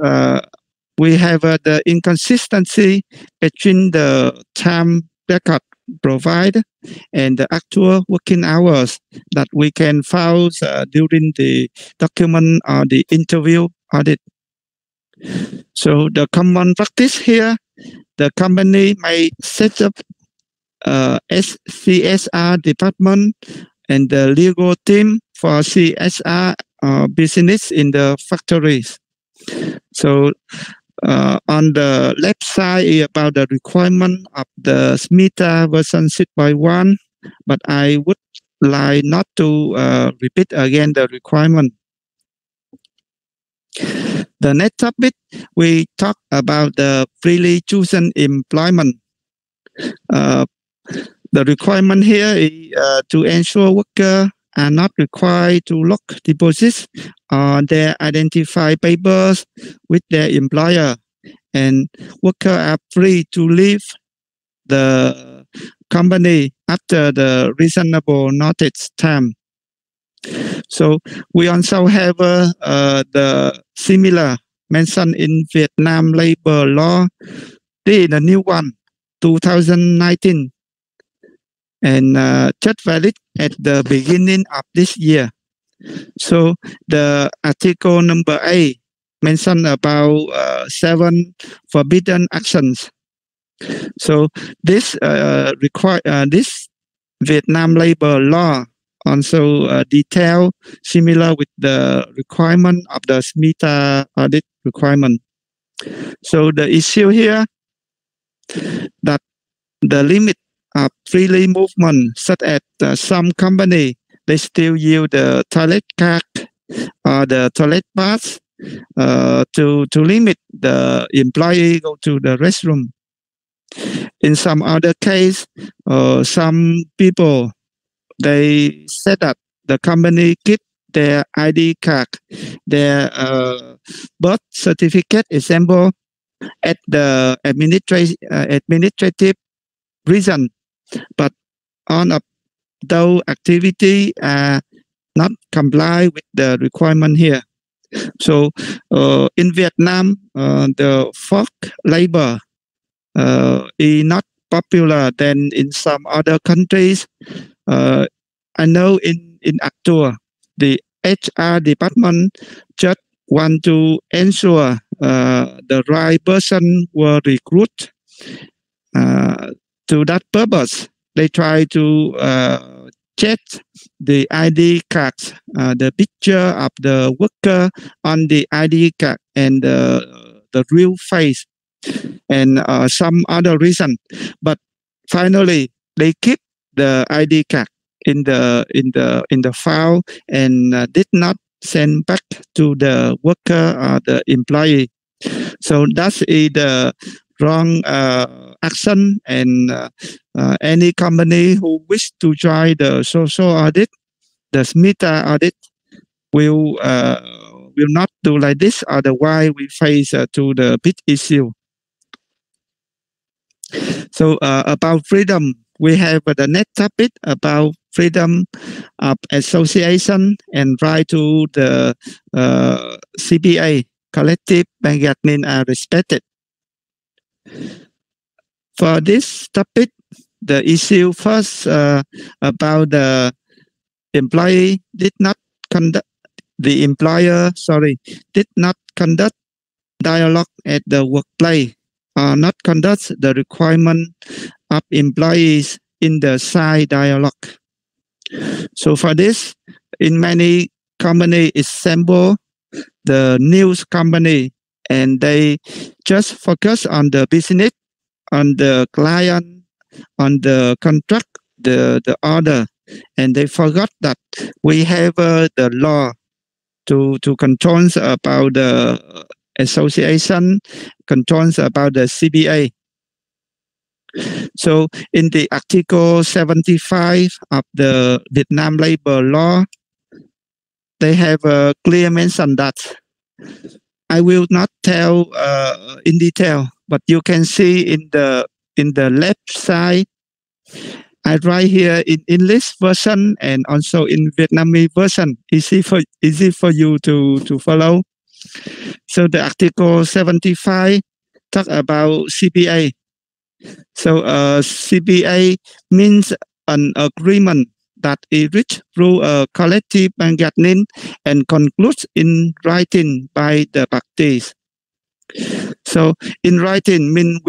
B: we have the inconsistency between the time record provided and the actual working hours that we can find during the document or the interview audit. So the common practice here, the company may set up CSR department and the legal team for CSR business in the factories. So on the left side is about the requirement of the SMETA version 6.1, but I would like not to repeat again the requirement. The next topic, we talk about the freely chosen employment. The requirement here is to ensure workers are not required to lock deposits on their identified papers with their employer, and workers are free to leave the company after the reasonable notice time. So we also have the similar mentioned in Vietnam labor law. This is the new one, 2019, and just valid at the beginning of this year. So the article number 8 mentioned about 7 forbidden actions. So this this Vietnam labor law also detail similar with the requirement of the SMETA audit requirement. So the issue here that the limit of freely movement, such as some company, they still use the toilet cart or the toilet pass to limit the employee go to the restroom. In some other case, some people, they said that the company keep their ID card, their birth certificate example at the administrative reason, but on of those activity not comply with the requirement here. So in Vietnam, the forced labor is not popular than in some other countries. I know in Actua, the HR department just want to ensure the right person will recruit. To that purpose, they try to check the ID cards, the picture of the worker on the ID card and the real face, and some other reason. But finally, they keep the ID card in the file and did not send back to the worker or the employee. So that's the wrong action, and any company who wish to join the social audit, the SMETA audit, will not do like this. Otherwise, we face to the big issue. So about freedom, we have the next topic about freedom of association and right to the CBA, collective bargaining, are respected. For this topic, the issue first about the employee did not conduct, the employer, did not conduct dialogue at the workplace, or not conduct the requirement of employees in the side dialogue. So for this, in many companies, example, the news company, and they just focus on the business, on the client, on the contract, the order, and they forgot that we have the law to control about the association, controls about the CBA. So in the Article 75 of the Vietnam labor law, they have a clear mention that I will not tell in detail, but you can see in the left side, I write here in English version and also in Vietnamese version, easy for you to follow. So the Article 75 talk about CBA. So CBA means an agreement that is reached through a collective bargaining and concludes in writing by the parties. So in writing means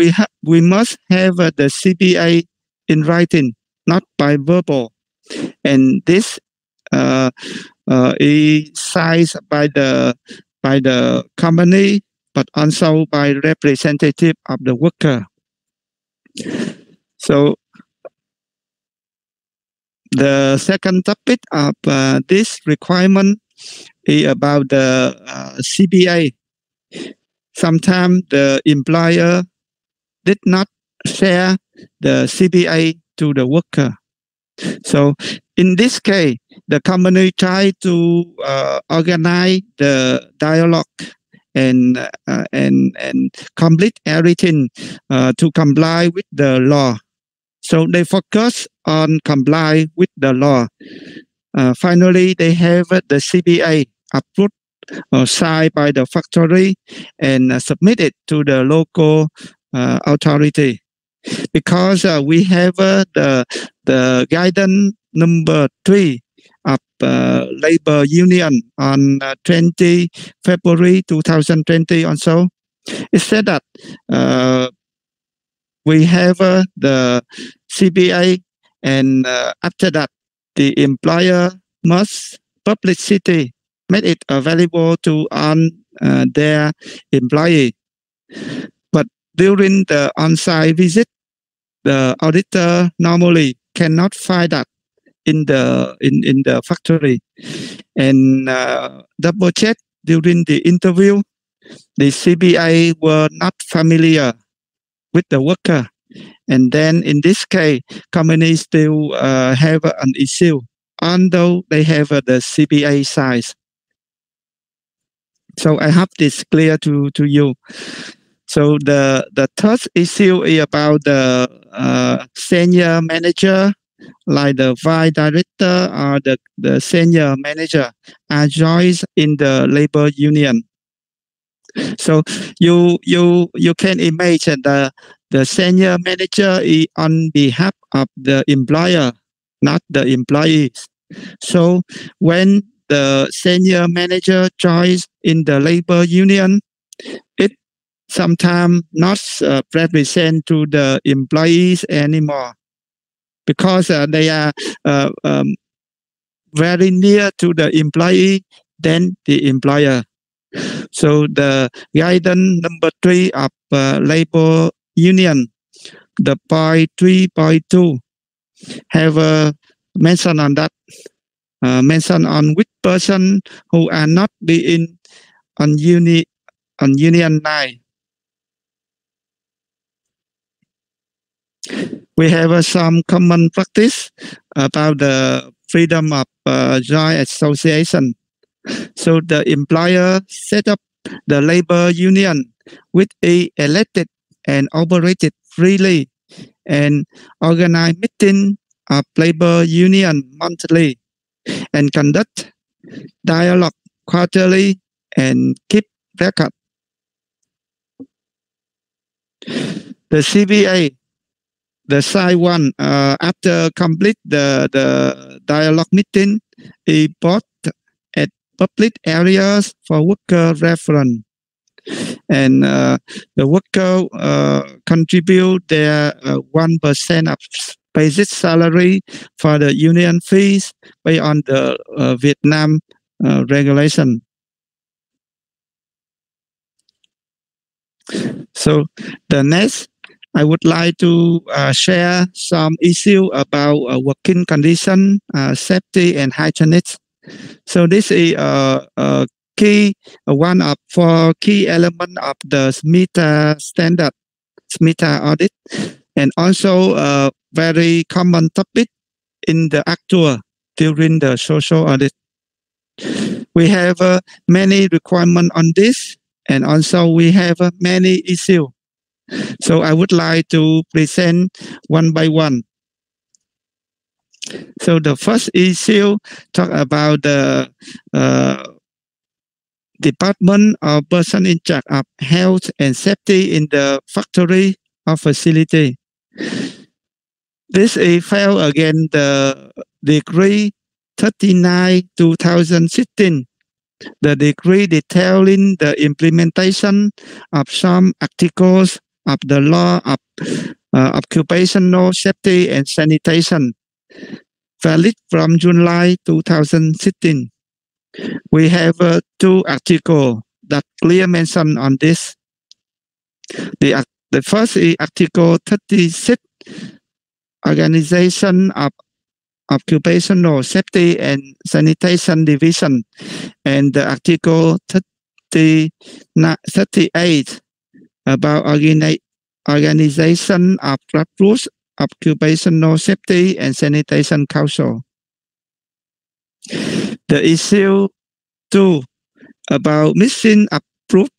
B: we must have the CBA in writing, not by verbal, and this is signed by the company, but also by representative of the worker. So the second topic of this requirement is about the CBA. Sometimes the employer did not share the CBA to the worker. So in this case, the company tried to organize the dialogue and complete everything to comply with the law. So they focus on comply with the law. Finally, they have the CBA approved or signed by the factory and submitted to the local authority. Because we have the guidance number 3 of labor union on 20 February 2020 also. It said that we have the CBA, and after that, the employer must publicity make it available to on their employee. But during the on-site visit, the auditor normally cannot find that in the factory, and double check during the interview. The CBA were not familiar with the worker, and then in this case, companies still have an issue, although they have the CBA size. So I hope this clear to you. So the third issue is about the senior manager, like the vice director or the senior manager are joined in the labor union. So you can imagine the senior manager is on behalf of the employer, not the employees. So when the senior manager joins in the labor union, it sometimes not represent to the employees anymore, because they are very near to the employee than the employer. So the guidance number 3 of labor union, the point 3.2, have a mention on that, mention on which person who are not being on union line. We have some common practice about the freedom of joint association. So the employer set up the labor union, which is elected and operated freely, and organize meeting of labor union monthly, and conduct dialogue quarterly, and keep record. The CBA, the side one, after complete the dialogue meeting, is bought at public areas for worker reference, and the worker contribute their 1% of basic salary for the union fees based on the Vietnam regulation. So the next, I would like to share some issue about working condition, safety, and hygiene. So this is a key, one of 4 key elements of the SMETA standard, SMETA audit. and also a very common topic in the actual during the social audit. We have many requirements on this, and also we have many issues. So I would like to present one by one. So the first issue talk about the Department of Person in charge of health and safety in the factory or facility. This fell against the Decree 39/2016, the decree detailing the implementation of some articles of the law of occupational safety and sanitation, valid from July 2016. We have two articles that clear mention on this. The first is Article 36, Organization of Occupational Safety and Sanitation Division, and the Article 38 about Organization of Grassroots Occupational Safety and Sanitation Council. The issue 2 about missing approved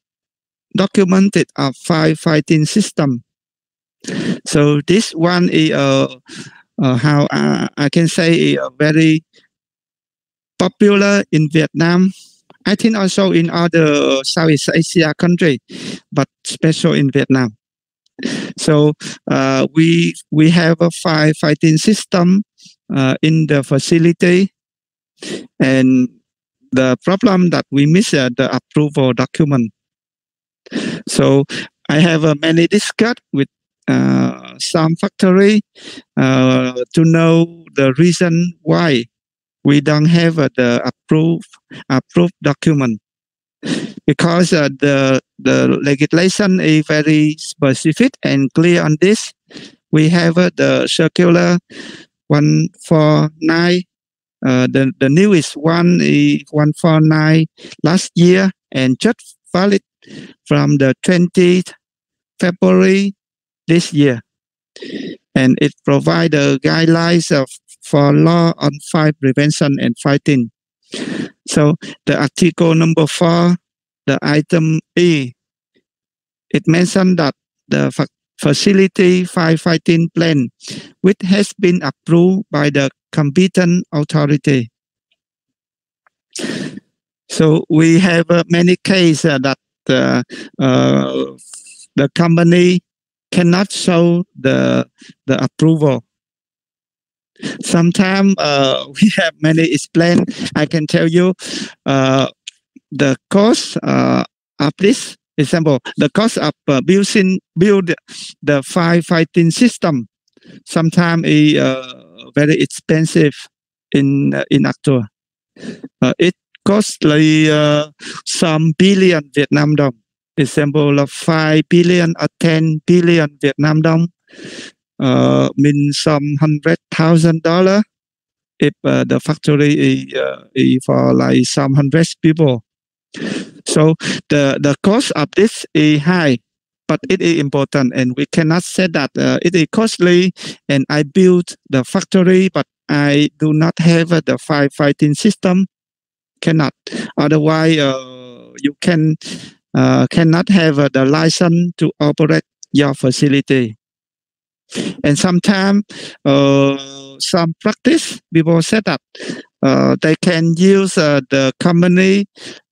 B: documented of firefighting system. So this one is how I can say very popular in Vietnam. I think also in other Southeast Asia country, but special in Vietnam. So we have a firefighting system in the facility, and the problem that we miss the approval document. So I have many discussed with some factory to know the reason why we don't have the approved document, because the legislation is very specific and clear on this. We have the circular 149. The newest one is 149 last year and just valid from the 20th February this year, and it provides the guidelines for law on fire prevention and fighting. So the article number 4, the item E, it mentioned that the facility firefighting plan, which has been approved by the competent authority. So we have many cases that the company cannot show the approval. Sometimes we have many explain. I can tell you the cost of this. Example, the cost of build the firefighting system sometimes is very expensive in actual. It costs like some billion Vietnam dong. Example of 5 billion or 10 billion Vietnam dong, means some $100,000 if the factory is for like some hundreds people. So the cost of this is high, but it is important, and we cannot say that it is costly and I built the factory, but I do not have the firefighting system. Cannot. Otherwise, you cannot have the license to operate your facility. And sometimes some practice people say that they can use the company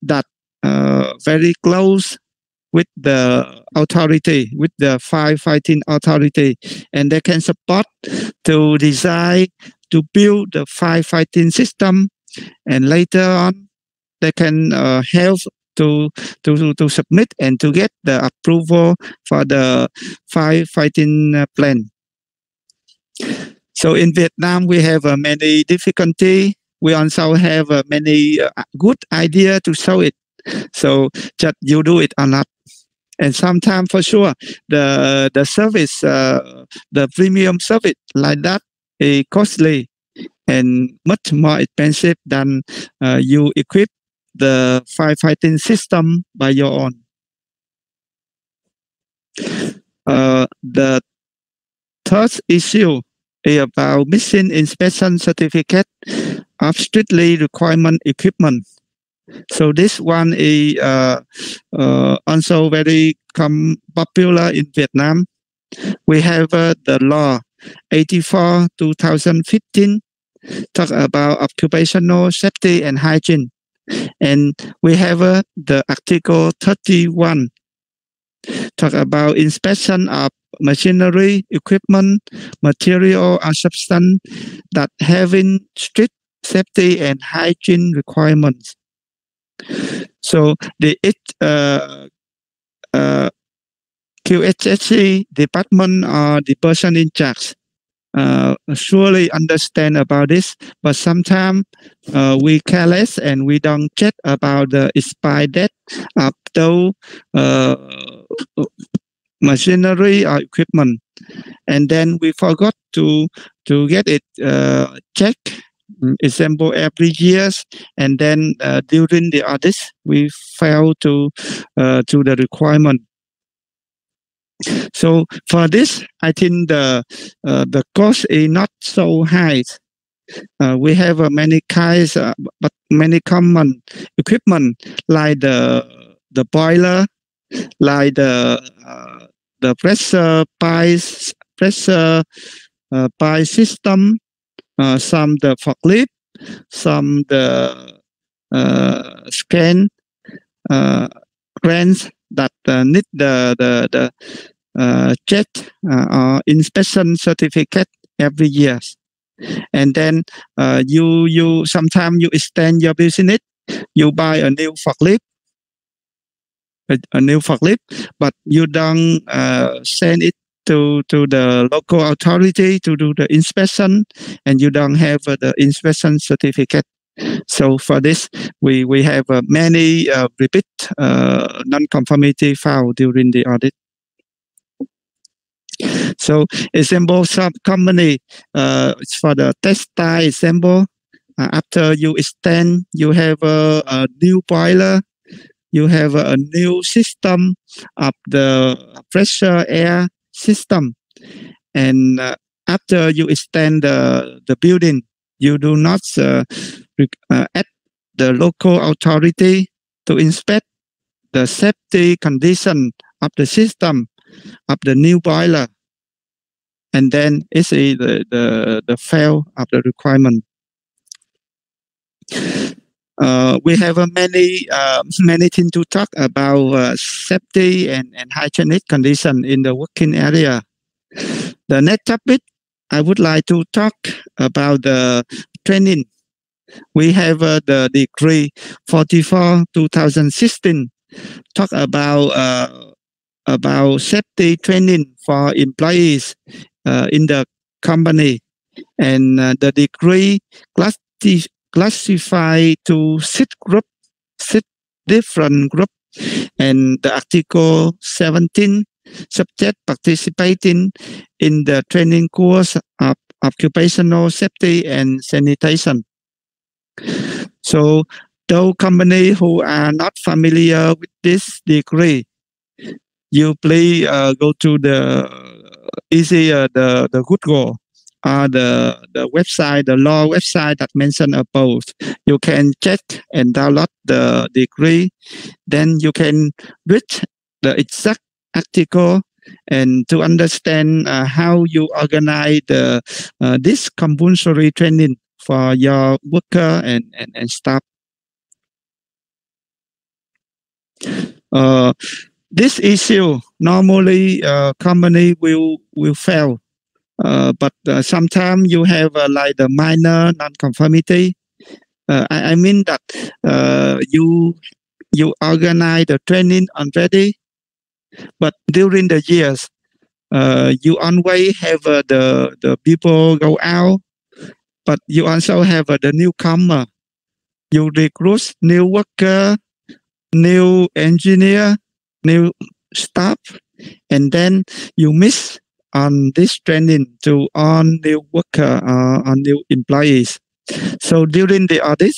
B: that very close with the authority, with the firefighting authority, and they can support to design, to build the firefighting system, and later on they can help to submit and to get the approval for the firefighting plan. So in Vietnam, we have many difficulty. We also have many good idea to show it. So just you do it or not. And sometimes for sure, the service, the premium service like that is costly and much more expensive than you equip the firefighting system by your own. The third issue is about missing inspection certificate of strictly requirement equipment. So this one is also very popular in Vietnam. We have the law 84/2015 talk about occupational safety and hygiene, and we have the Article 31 talk about inspection of machinery, equipment, material, or substance that having strict safety and hygiene requirements. So the QHSE department or the person in charge surely understand about this, but sometimes we careless and we don't check about the expiry date of those machinery or equipment, and then we forgot to get it checked. Example, every years, and then during the audit we fail to the requirement. So for this, I think the cost is not so high. We have many kinds, but many common equipment like the boiler, like the pressure pipe system, some the forklift, some the scan cranes that need the check or inspection certificate every year. And then you sometimes you extend your business, you buy a new forklift, but you don't send it to the local authority to do the inspection, and you don't have the inspection certificate. So for this, we have many repeat non-conformity found during the audit. So example, some company for the textile example, after you extend, you have a new boiler, you have a new system of the pressure air system, and after you extend the building, you do not ask the local authority to inspect the safety condition of the system of the new boiler, and then it's the fail of the requirement. We have many things to talk about safety and hygienic condition in the working area. The next topic, I would like to talk about the training. We have the decree 44/2016 talk about safety training for employees in the company, and the decree classified to six different groups, and the Article 17 subject participating in the training course of occupational safety and sanitation. So those companies who are not familiar with this decree, you please go to the Google or the website, the law website that mentioned above. You can check and download the decree. Then you can read the exact article and to understand how you organize this compulsory training for your worker and staff. This issue normally company will fail, but sometimes you have like the minor non-conformity. I mean that you organize the training already, but during the years you always have the people go out, but you also have the newcomer. You recruit new worker, new engineer, new staff, and then you miss on this training to all new worker or new employees. So during the audit,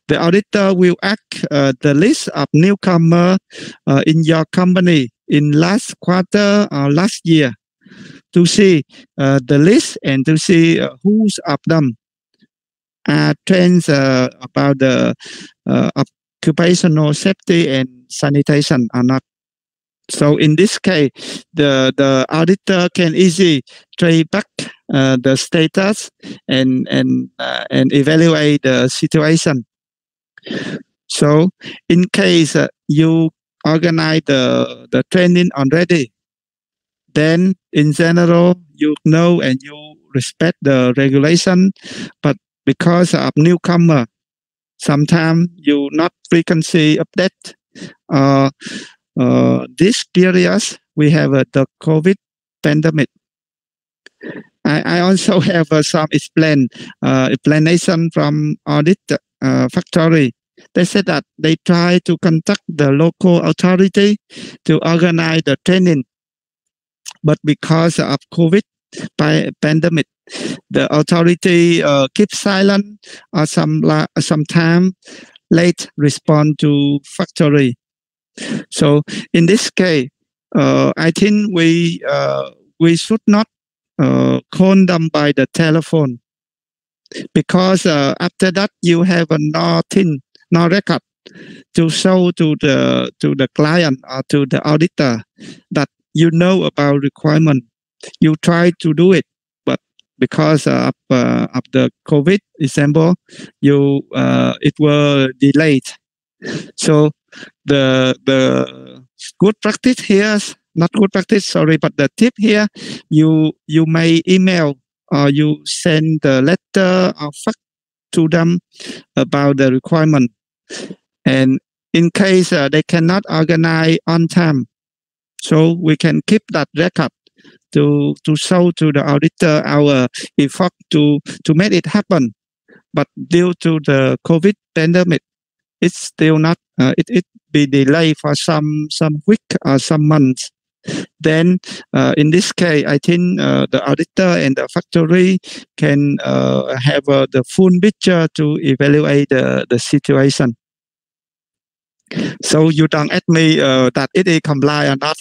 B: the auditor will ask the list of newcomer in your company in last quarter or last year. to see the list and to see who's of them are trained about the occupational safety and sanitation or not. So in this case, the auditor can easily trace back the status and evaluate the situation. So in case you organize the training already, then in general you know and you respect the regulation, but because of newcomer, sometimes you not frequently update. This period we have the COVID pandemic. I also have some explanation from audit factory. They said that they try to contact the local authority to organize the training, but because of COVID pandemic, the authority keep silent or sometime late respond to factory. So in this case, I think we should not call them by the telephone, because after that you have no record to show to the client or to the auditor that you know about requirement. You try to do it, but because of the COVID example, it was delayed. So the good practice here, not good practice, sorry, but the tip here, you may email or you send the letter or fax to them about the requirement. And in case they cannot organize on time, so we can keep that record to show to the auditor our effort to make it happen. But due to the COVID pandemic, it's still not, it be delayed for some week or some months. Then in this case, I think the auditor and the factory can have the full picture to evaluate the situation. So you don't ask me that it is compliant or not.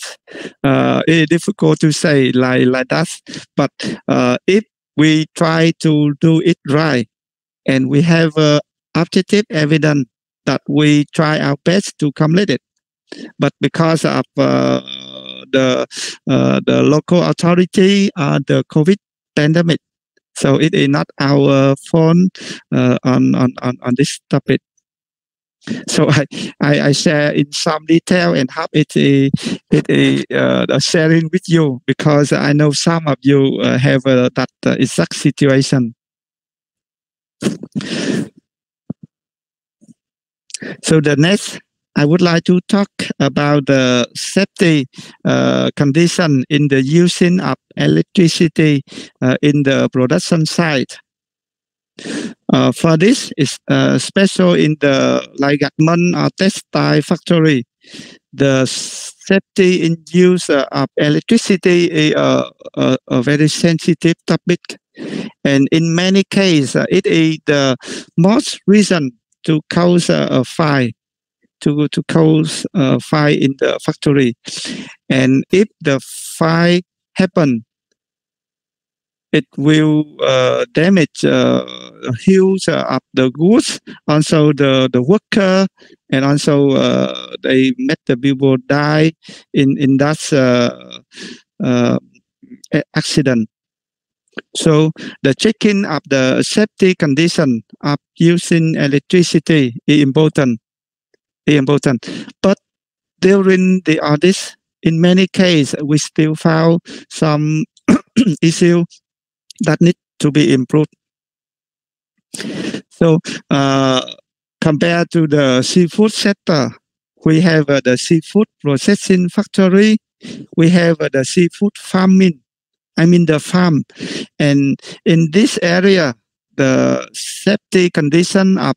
B: It is difficult to say like that. But if we try to do it right and we have objective evidence that we try our best to complete it, but because of the local authority or the COVID pandemic, so it is not our fault on this topic. So I share in some detail and hope it is sharing with you, because I know some of you have that exact situation. So the next, I would like to talk about the safety condition in the using of electricity in the production site. For this, is special in the garment or textile factory. The safety in use of electricity is a very sensitive topic, and in many cases, it is the most reason to cause a fire, to cause a fire in the factory. And if the fire happens, it will damage huge of the goods, also the worker, and also they make the people die in that accident. So the checking of the safety condition of using electricity is important. But during the audit, in many cases, we still found some issue that need to be improved. So compared to the seafood sector, we have the seafood processing factory, we have the seafood farming, the farm. And in this area, the safety condition of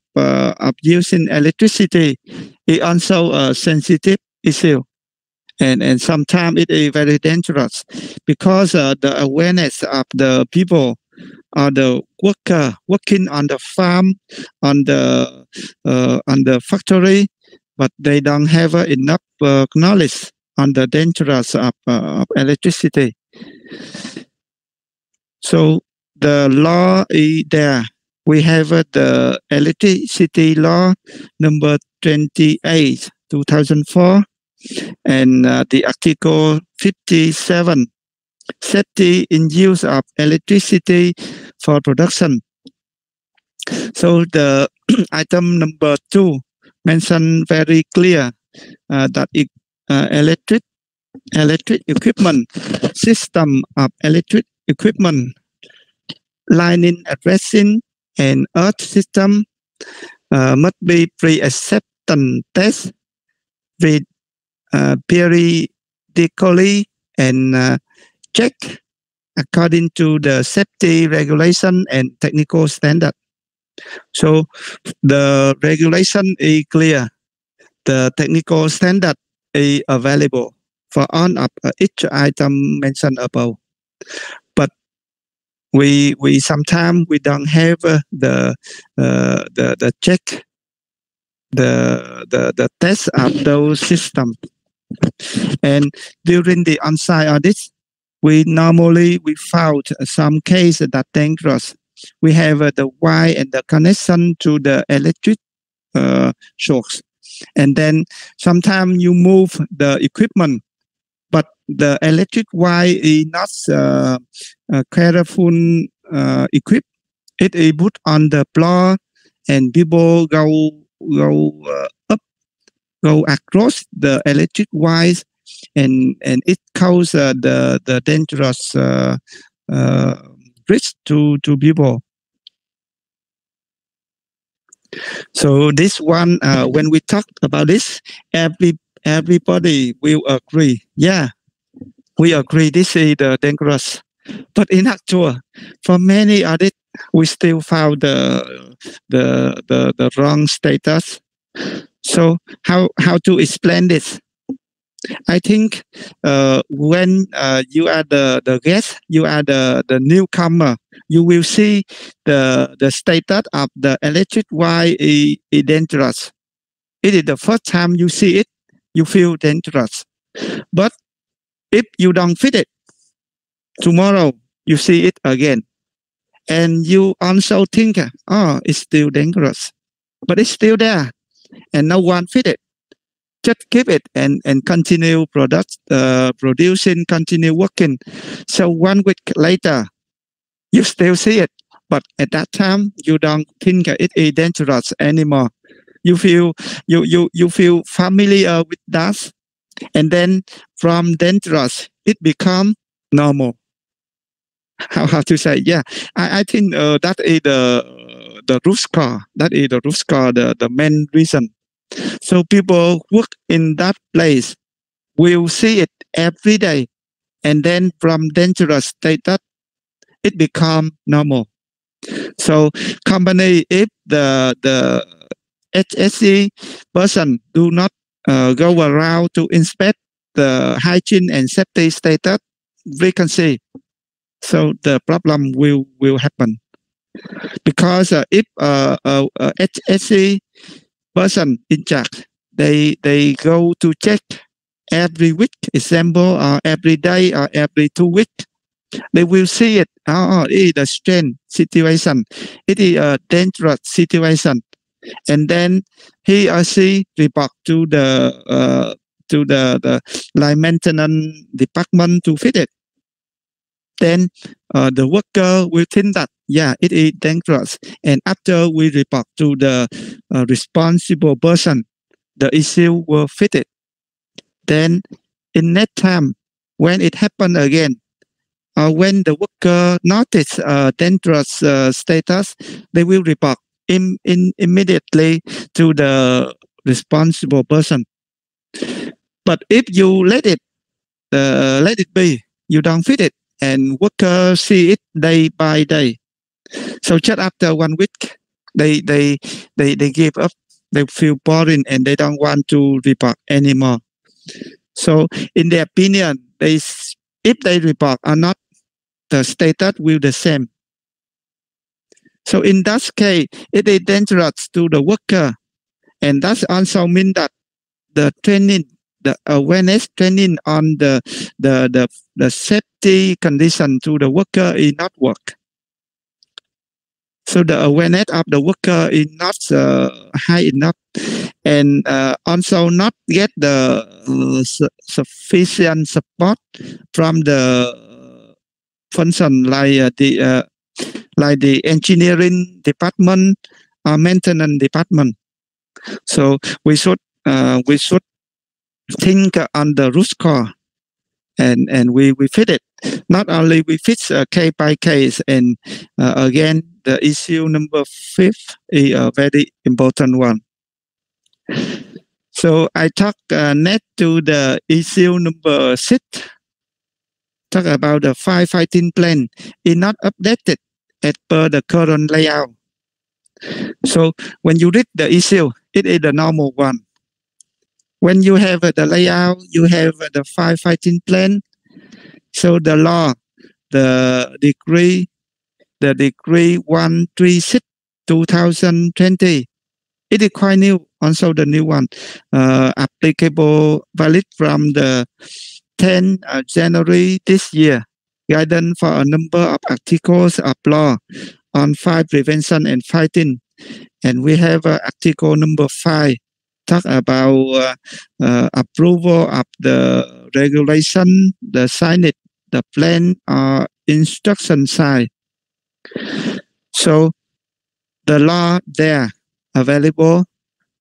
B: using electricity is also a sensitive issue. And sometimes it is very dangerous, because the awareness of the people or the worker working on the farm, on the factory, but they don't have enough knowledge on the dangers of electricity. So the law is there. We have the electricity law number 28, 2004, and the article 57, safety in use of electricity for production. So the item number 2 mentioned very clear that electric equipment, system of electric equipment, lining, addressing, and earth system must be pre-acceptance test with periodically and check according to the safety regulation and technical standard. So the regulation is clear. The technical standard is available for all of each item mentioned above. But we sometimes we don't have the check the test of those systems. And during the on-site audits, we found some cases that dangerous. We have the wire and the connection to the electric source. And then sometimes you move the equipment, but the electric wire is not careful equipped. It is put on the floor, and people go across the electric wires, and it causes the dangerous risk to people. So this one, when we talk about this, everybody will agree. Yeah, we agree this is dangerous. But in actual, for many audits, we still found the wrong status. So how to explain this? I think when you are the guest, you are the newcomer, you will see the status of the electric wire is dangerous. It is the first time you see it, you feel dangerous. But if you don't fit it, tomorrow you see it again, and you also think, oh, it's still dangerous, but it's still there, and no one fit it. Just keep it and continue producing, continue working. So 1 week later, you still see it, but at that time you don't think it is dangerous anymore. You feel familiar with that, and then from dangerous it become normal. How to say? Yeah, I think that is the root cause. That is the root cause, the main reason. So people work in that place will see it every day, and then from dangerous status, it become normal. So company, if the HSE person do not go around to inspect the hygiene and safety status frequency, so the problem will happen. Because if HSE person in charge, they go to check every week, example, or every day or every 2 weeks, they will see it. Oh, it is a strange situation. It is a dangerous situation, and then he or she report to the line maintenance department to fix it. Then the worker will think that, yeah, it is dangerous. And after we report to the responsible person, the issue will fit it. Then in that time, when it happens again, or when the worker notice dangerous status, they will report immediately to the responsible person. But if you let it be, you don't fit it, and workers see it day by day. So just after 1 week, they give up. They feel boring and they don't want to report anymore. So in their opinion, if they report or not, the status will the same. So in that case, it is dangerous to the worker, and that also means that the training the awareness training on the safety condition to the worker is not work. So the awareness of the worker is not high enough, and also not get the sufficient support from the function like the engineering department or maintenance department. So we should think on the root cause, and we fit it. Not only we fix case by case, and again the issue number 5 is a very important one. So I talk next to the issue number 6. Talk about the firefighting plan is not updated as per the current layout. So when you read the issue, it is the normal one. When you have the layout, you have the firefighting plan. So the law, the decree 136/2020, it is quite new. Also the new one, applicable, valid from the 10th January this year. Guidance for a number of articles of law on fire prevention and fighting. And we have article number 5, talk about approval of the regulation, the signage, the plan or instruction side. So the law there available,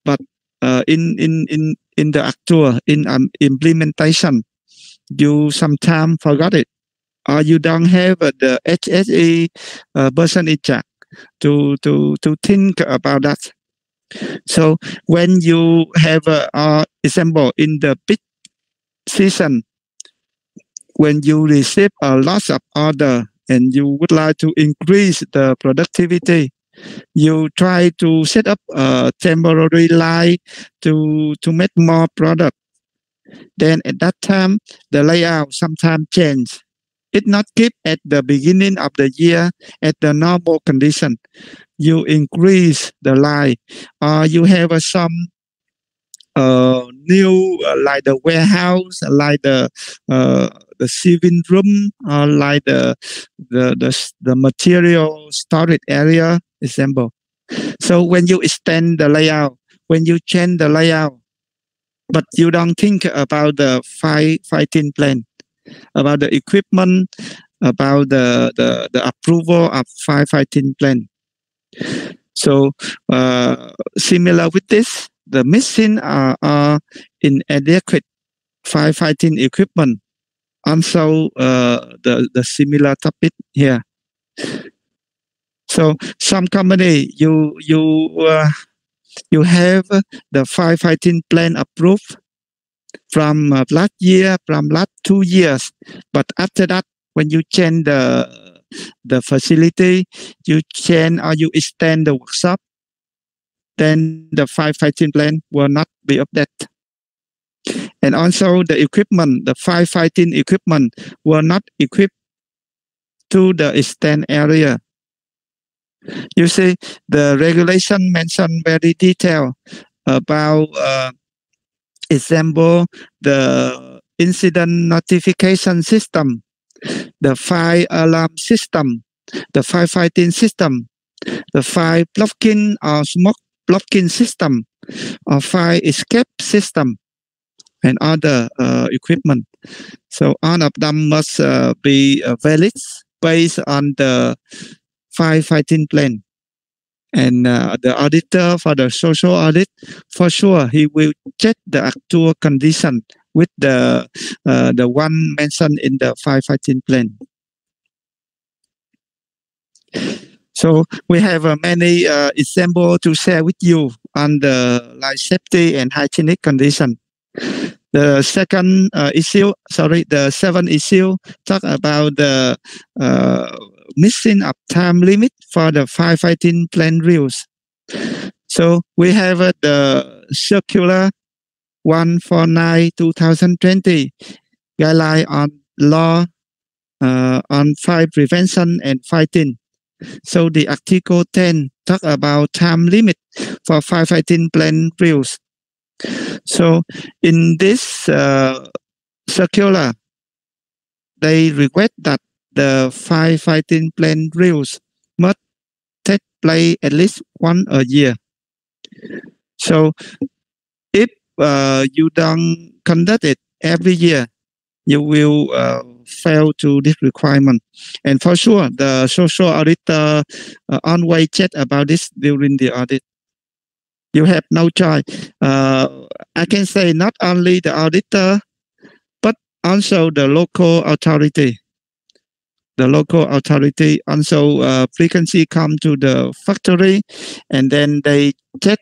B: but in the actual implementation, you sometimes forgot it, or you don't have the HSE person in charge to think about that. So when you have example in the peak season, when you receive a lot of order and you would like to increase the productivity, you try to set up a temporary line to make more product. Then at that time, the layout sometimes change. It not keep at the beginning of the year at the normal condition. You increase the line, or you have some new like the warehouse, like the receiving room, or like the material storage area, example. So when you extend the layout, when you change the layout, but you don't think about the firefighting plan, about the equipment, about the approval of firefighting plan. So similar with this, the missing are inadequate firefighting equipment. Also the similar topic here. So some company you have the firefighting plan approved from last year, from last 2 years, but after that, when you change the facility, you change or you extend the workshop, then the firefighting plan will not be updated. And also the equipment, the firefighting equipment will not equipped to the extend area. You see, the regulation mentioned very detailed about example, the incident notification system, the fire alarm system, the firefighting system, the fire blocking or smoke blocking system, or fire escape system, and other equipment. So all of them must be valid based on the firefighting plan. And the auditor for the social audit, for sure, he will check the actual condition with the one mentioned in the firefighting plan. So we have many examples to share with you on the life safety and hygienic condition. The second issue, the 7th issue, talk about the missing of time limit for the firefighting plan rules. So we have the circular 149/2020 guideline on law on fire prevention and fighting. So the article 10 talk about time limit for firefighting plan rules. So in this circular, they request that the firefighting plan rules must take place at least once a year. So if you don't conduct it every year, you will fail to this requirement. And for sure, the social auditor always check about this during the audit. You have no choice. I can say not only the auditor, but also the local authority. The local authority also frequently come to the factory, and then they check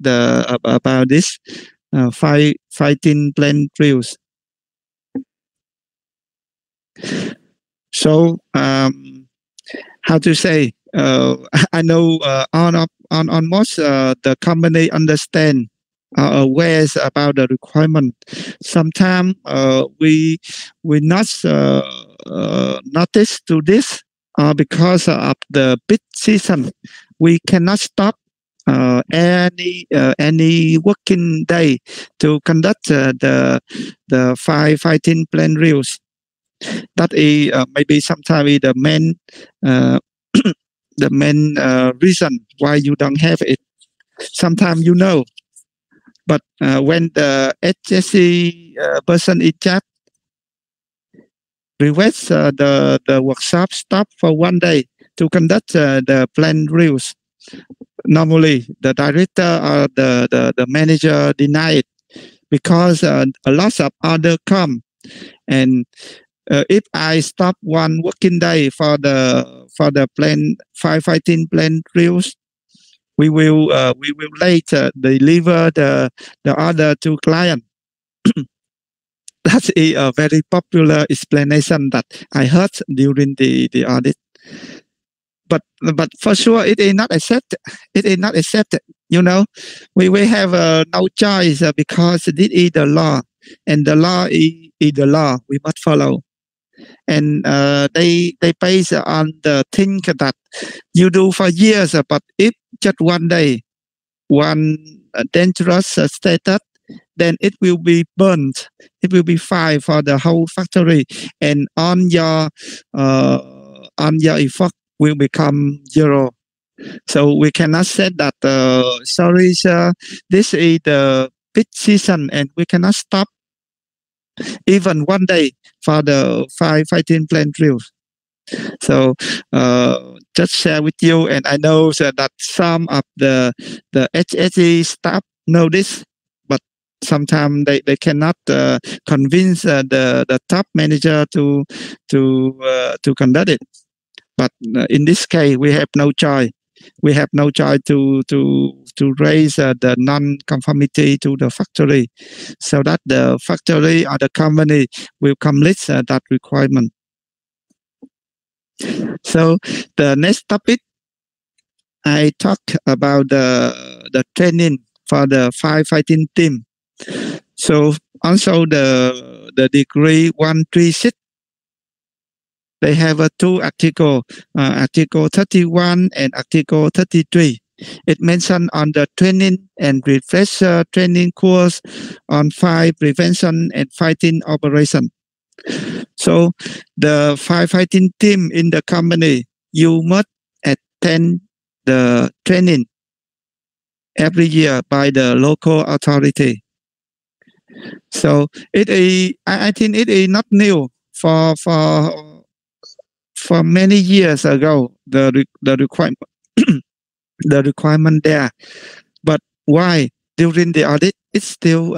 B: about this firefighting plan rules. So how to say? I know on most the company understand aware about the requirement. Sometimes we not notice to this because of the bid season. We cannot stop any working day to conduct the firefighting plan rules. That is maybe sometimes the main the main reason why you don't have it. Sometimes you know, but when the HSE person in charge requests the workshop stop for one day to conduct the plan rules, normally the director or the manager deny it because a lot of other come. And if I stop one working day for the plan firefighting plan rules, we will later deliver the order to client. That's a very popular explanation that I heard during the audit. But for sure it is not accepted. It is not accepted. You know, we have no choice because this is the law, and the law is the law. We must follow. And they base on the thing that you do for years, but if just one day, one dangerous status, then it will be burnt. It will be fine for the whole factory, and on your effort will become zero. So we cannot say that sorry, sir, this is the bid season, and we cannot stop even one day for the firefighting plan rules. So just share with you, and I know that some of the HSE staff know this, but sometimes they cannot convince the top manager to conduct it. But in this case, we have no choice. We have no choice to raise the non-conformity to the factory, so that the factory or the company will complete that requirement. So the next topic, I talk about the training for the firefighting team. So also the degree 136, they have two articles, Article 31 and Article 33. It mentioned on the training and refresher training course on fire prevention and fighting operation. So the firefighting team in the company, you must attend the training every year by the local authority. So it is, I think it is not new for many years ago, the requirement the requirement there. But why during the audit it's still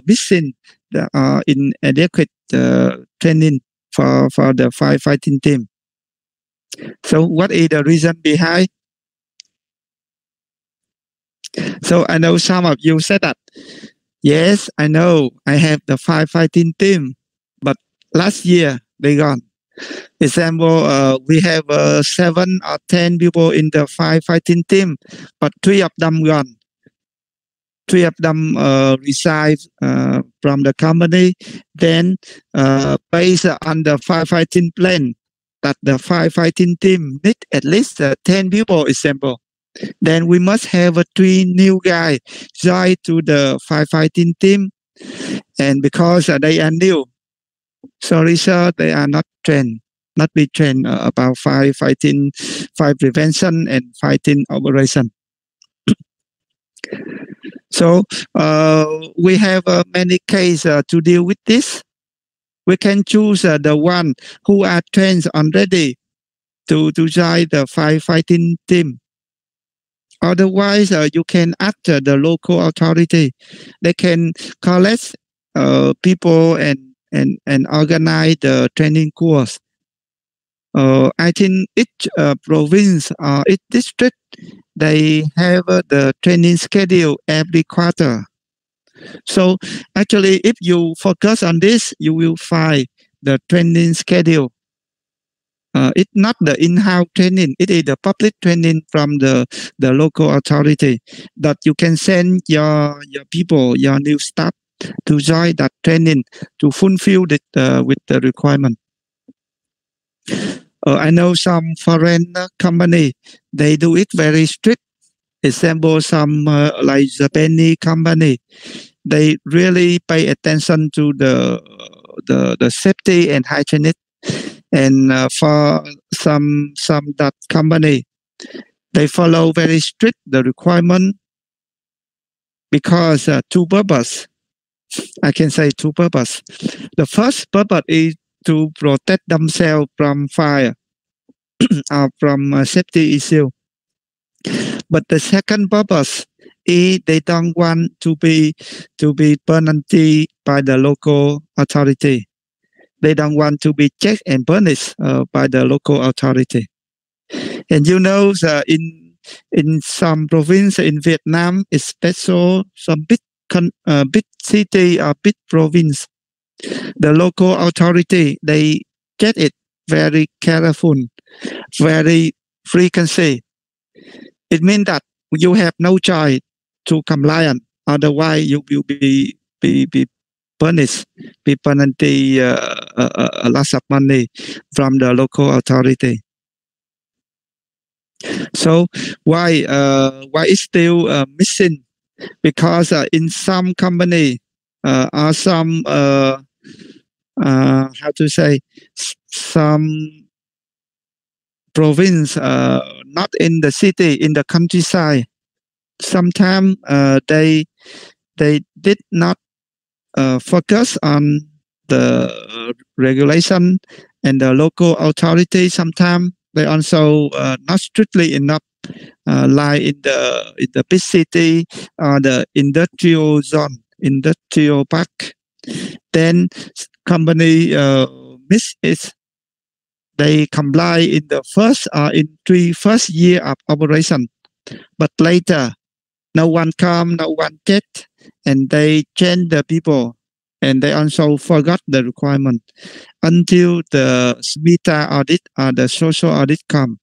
B: missing the inadequate training for the firefighting team? So what is the reason behind? So I know some of you said that, yes, I know I have the firefighting team, but last year they gone. Example, we have 7 or 10 people in the firefighting team, but 3 of them gone. 3 of them resigned from the company. Then, based on the firefighting plan, that the firefighting team need at least 10 people, example. Then we must have a 3 new guys join to the firefighting team. And because they are new, sorry sir, they are not trained, not be trained about firefighting, fire prevention and fighting operation. So we have many cases to deal with this. We can choose the one who are trained already to join the firefighting team. Otherwise, you can ask the local authority. They can collect people and organize the training course. I think each province or each district, they have the training schedule every quarter. So actually, if you focus on this, you will find the training schedule. It's not the in-house training. It is the public training from the local authority that you can send your people, your new staff to join that training to fulfill it with the requirement. I know some foreign company, they do it very strict. Example, some like Japanese company, they really pay attention to the safety and hygiene. And for some that company, they follow very strict the requirement because two purpose. I can say two purpose. The first purpose is to protect themselves from fire or from safety issue. But the second purpose is they don't want to be penalty by the local authority. They don't want to be checked and punished by the local authority. And you know, in some province in Vietnam, especially some big city or big province, the local authority, they get it very careful, very frequency. It means that you have no choice to comply, otherwise you will be punished, be penalty a loss of money from the local authority. So why it's still missing? Because in some company or some how to say, some province, not in the city, in the countryside, sometimes they did not focus on the regulation, and the local authority sometimes they also not strictly enough, like in the big city or the industrial zone, industrial park. Then company miss it. They comply in the first year of operation, but later no one come, no one check, and they change the people, and they also forgot the requirement until the SMETA audit or the social audit come,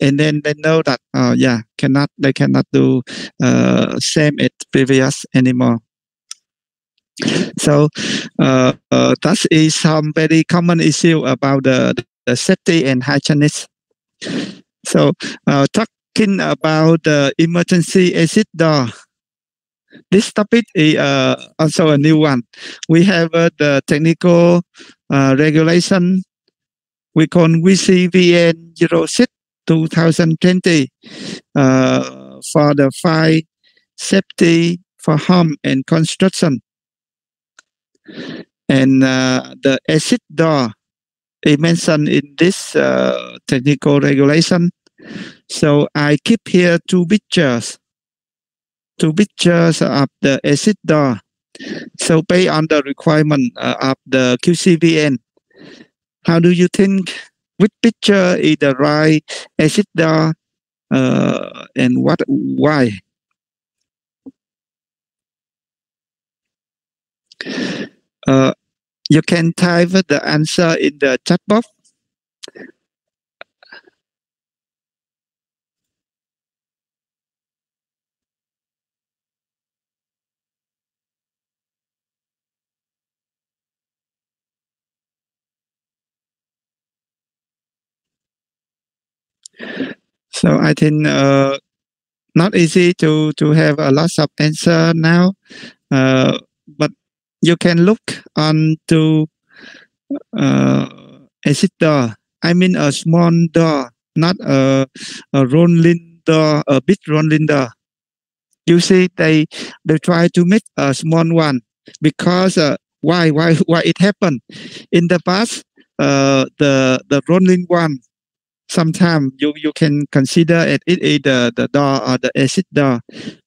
B: and then they know that they cannot do same as previous anymore. So that is some very common issue about the safety and hygiene. So talking about the emergency exit door. This topic is also a new one. We have the technical regulation we call VCVN 06 2020 for the fire safety for home and construction. And the exit door is mentioned in this technical regulation. So I keep here two pictures of the exit door. So based on the requirement of the QCVN, how do you think which picture is the right exit door and why? You can type the answer in the chat box. So I think not easy to have a lot of answer now, but you can look on to exit door. I mean a small door, not a rolling door, a big rolling door. You see, they try to make a small one because why it happened in the past? The rolling one, sometimes you can consider it either the door or the exit door,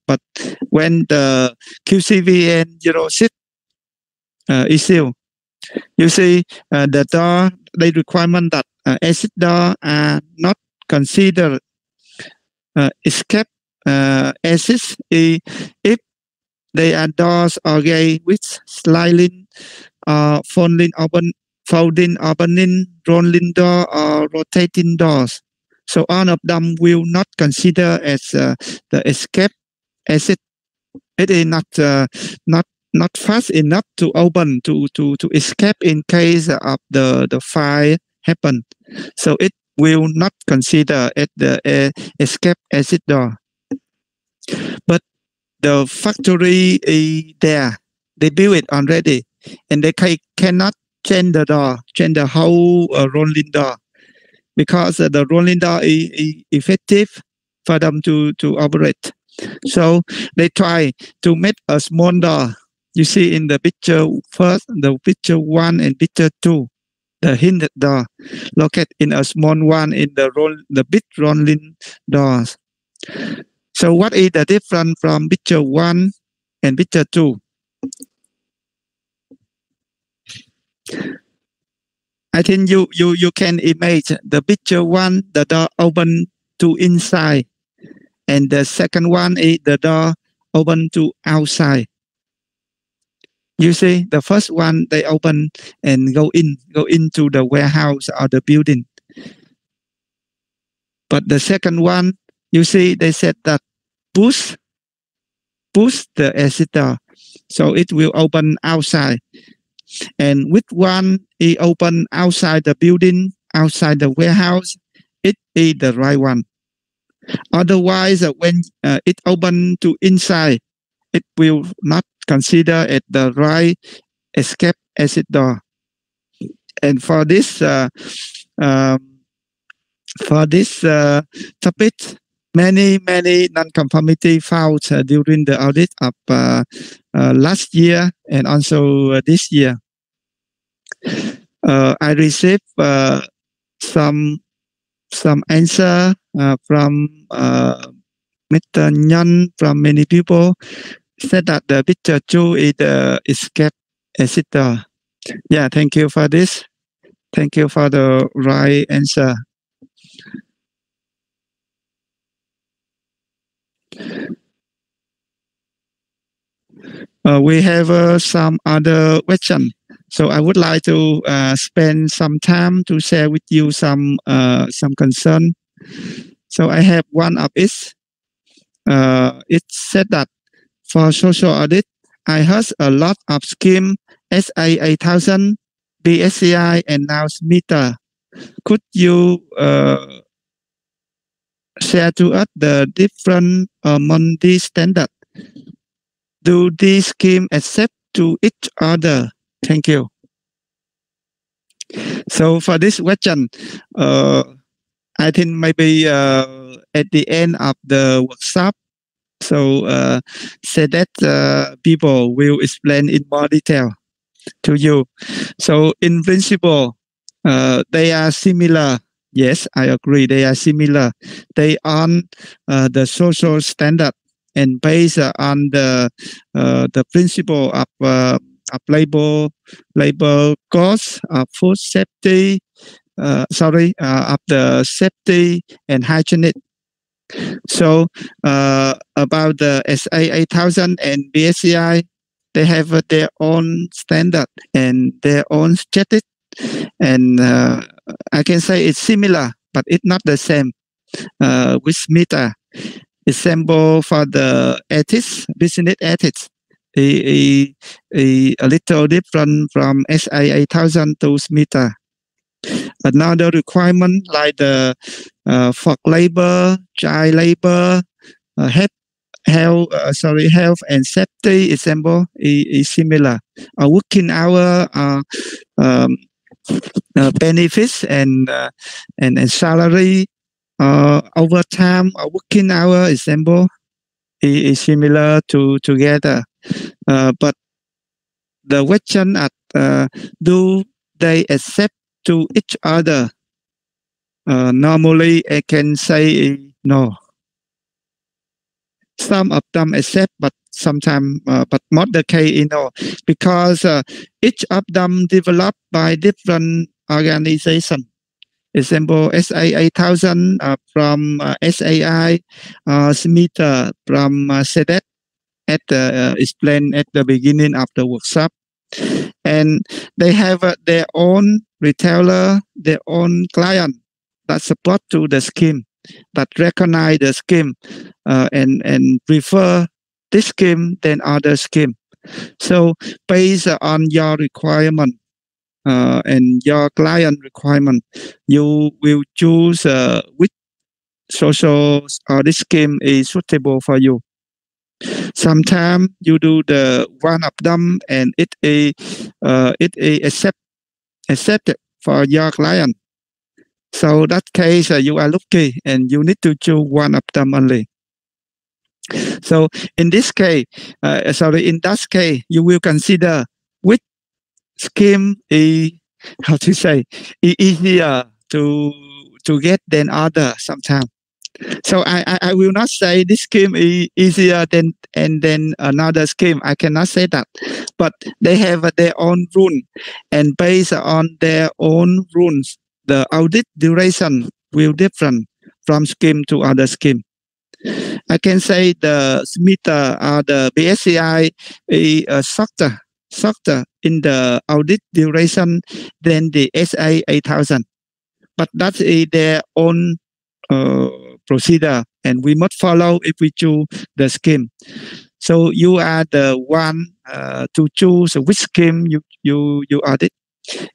B: but when the QCVN 06 issue, you see the door, the requirement that exit door are not considered escape exits if they are doors or gate with sliding or folding opening, rolling door or rotating doors. So all of them will not consider as the escape exit. It is not fast enough to open to escape in case of the fire happen. So it will not consider at the escape exit door. But the factory is there, they build it already, and they cannot change the door, change the whole rolling door, because the rolling door is effective for them to operate. So they try to make a small door. You see in the picture first, the picture 1 and picture 2, the hindered door located in a small one in the big rolling doors. So what is the difference from picture 1 and picture 2? I think you can imagine the picture 1, the door open to inside, and the second one is the door open to outside. You see, the first one they open and go into the warehouse or the building. But the second one, you see, they said that push the exit door, so it will open outside. And which one is open outside the building, outside the warehouse, it is the right one. Otherwise, when it open to inside, it will not consider it the right escape exit door. And for this topic, many non-conformity found during the audit of last year and also this year. I received some answer from Mr. Nyan, from many people, said that the picture 2 is the escape exit door. Yeah, thank you for this. Thank you for the right answer. We have some other question. So I would like to spend some time to share with you some concern. So I have one of it. It said that for social audit, I heard a lot of scheme, SA 8000, BSCI, and now SMETA. Could you share to us the different among these standards? Do these schemes accept to each other? Thank you. So for this question, I think maybe at the end of the workshop, so Sedex people will explain in more detail to you. So in principle, they are similar. Yes, I agree. They are similar. They on the social standard and based on the principle of labor costs, food safety, of the safety and hygienic. So about the SA 8000 and BSCI, they have their own standard and their own status, and I can say it's similar, but it's not the same with SMETA. Example for the ethics, business ethics, a little different from SA 8000 to SMETA. But now the requirement like the forced labor, child labor, health and safety example is similar. Working hour, benefits and salary, overtime, working hour example is similar together. But the question at do they accept to each other? Normally, I can say no. Some of them accept, but sometimes, but not the case, because each of them developed by different organizations. Example, SA 8000 from SAI, SMETA from Sedex, explained at the beginning of the workshop. And they have their own retailer, their own client that support to the scheme, that recognize the scheme and prefer this scheme than other scheme. So based on your requirement and your client requirement, you will choose which social audit scheme is suitable for you. Sometimes you do the one of them and it is accepted for your client. So that case, you are lucky and you need to choose one of them only. So in this case, in that case, you will consider which scheme is, easier to get than other sometimes. So I will not say this scheme is easier than another scheme. I cannot say that. But they have their own rule, and based on their own rules, the audit duration will different from scheme to other scheme. I can say the SMETA or the BSCI is shorter in the audit duration than the SA 8000. But that is their own procedure, and we must follow if we choose the scheme. So you are the one to choose which scheme you audit,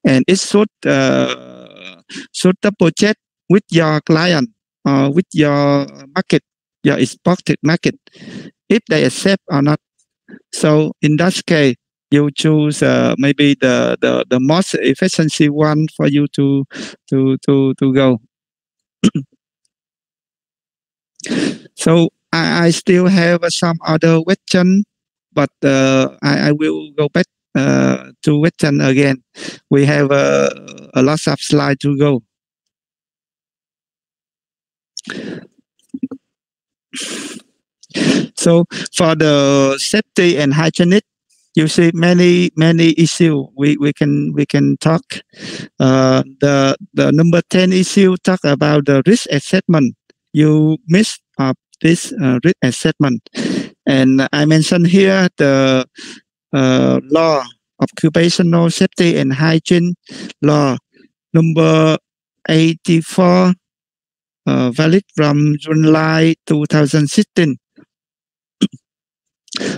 B: and it should the project with your client or with your market, your expected market, if they accept or not. So in that case, you choose maybe the most efficiency one for you to go. So I still have some other question, but I will go back to question again. We have a lot of slides to go. So for the safety and hygienic, you see many issues we can talk. The number 10 issue talk about the risk assessment. You missed this risk assessment, and I mentioned here the law occupational safety and hygiene law number 84, valid from July 2016.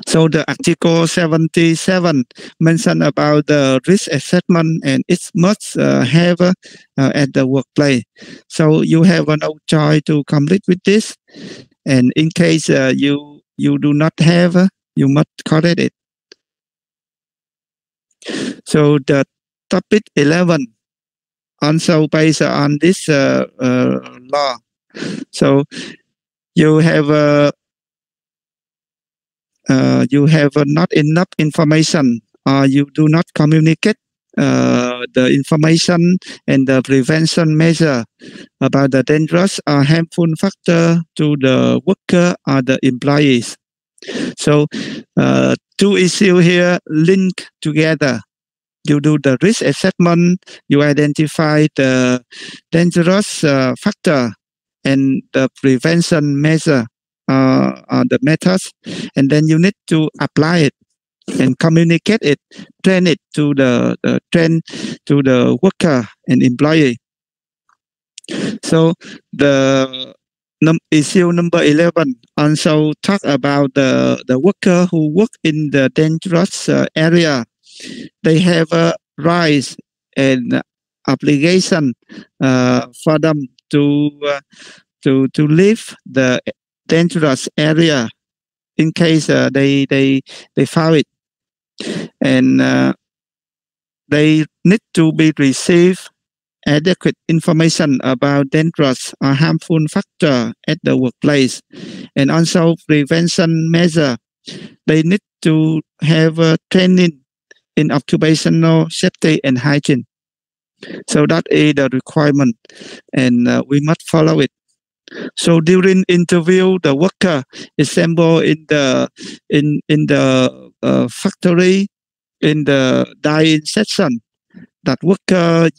B: So the article 77 mentioned about the risk assessment, and it must have at the workplace. So you have no choice to complete with this, and in case you do not have, you must correct it. So the topic 11 also based on this law. So you have not enough information, or you do not communicate the information and the prevention measure about the dangerous or harmful factor to the worker or the employees. So two issues here link together. You do the risk assessment, you identify the dangerous factor and the prevention measure the methods, and then you need to apply it and communicate it, train it to the worker and employee. So the issue number 11 also talk about the worker who work in the dangerous area. They have a right and obligation for them to leave the dangerous area in case they found it, and they need to be received adequate information about dangerous or harmful factor at the workplace, and also prevention measure. They need to have training in occupational safety and hygiene. So that is the requirement, and we must follow it. So during interview, the worker assemble in the factory in the dyeing section. That worker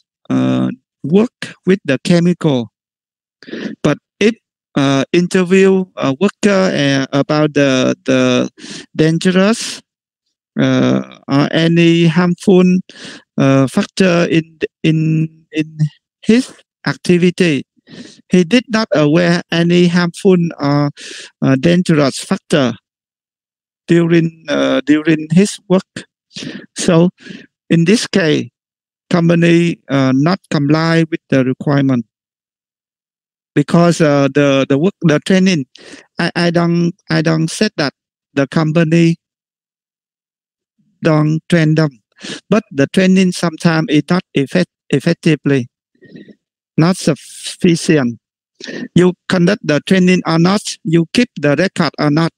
B: work with the chemical, but if interview a worker about the dangerous or any harmful factor in his activity, he did not aware any harmful or dangerous factor during his work. So in this case, company not comply with the requirement, because the training, I don't said that the company don't train them, but the training sometimes is not effectively, not sufficient. You conduct the training or not, you keep the record or not,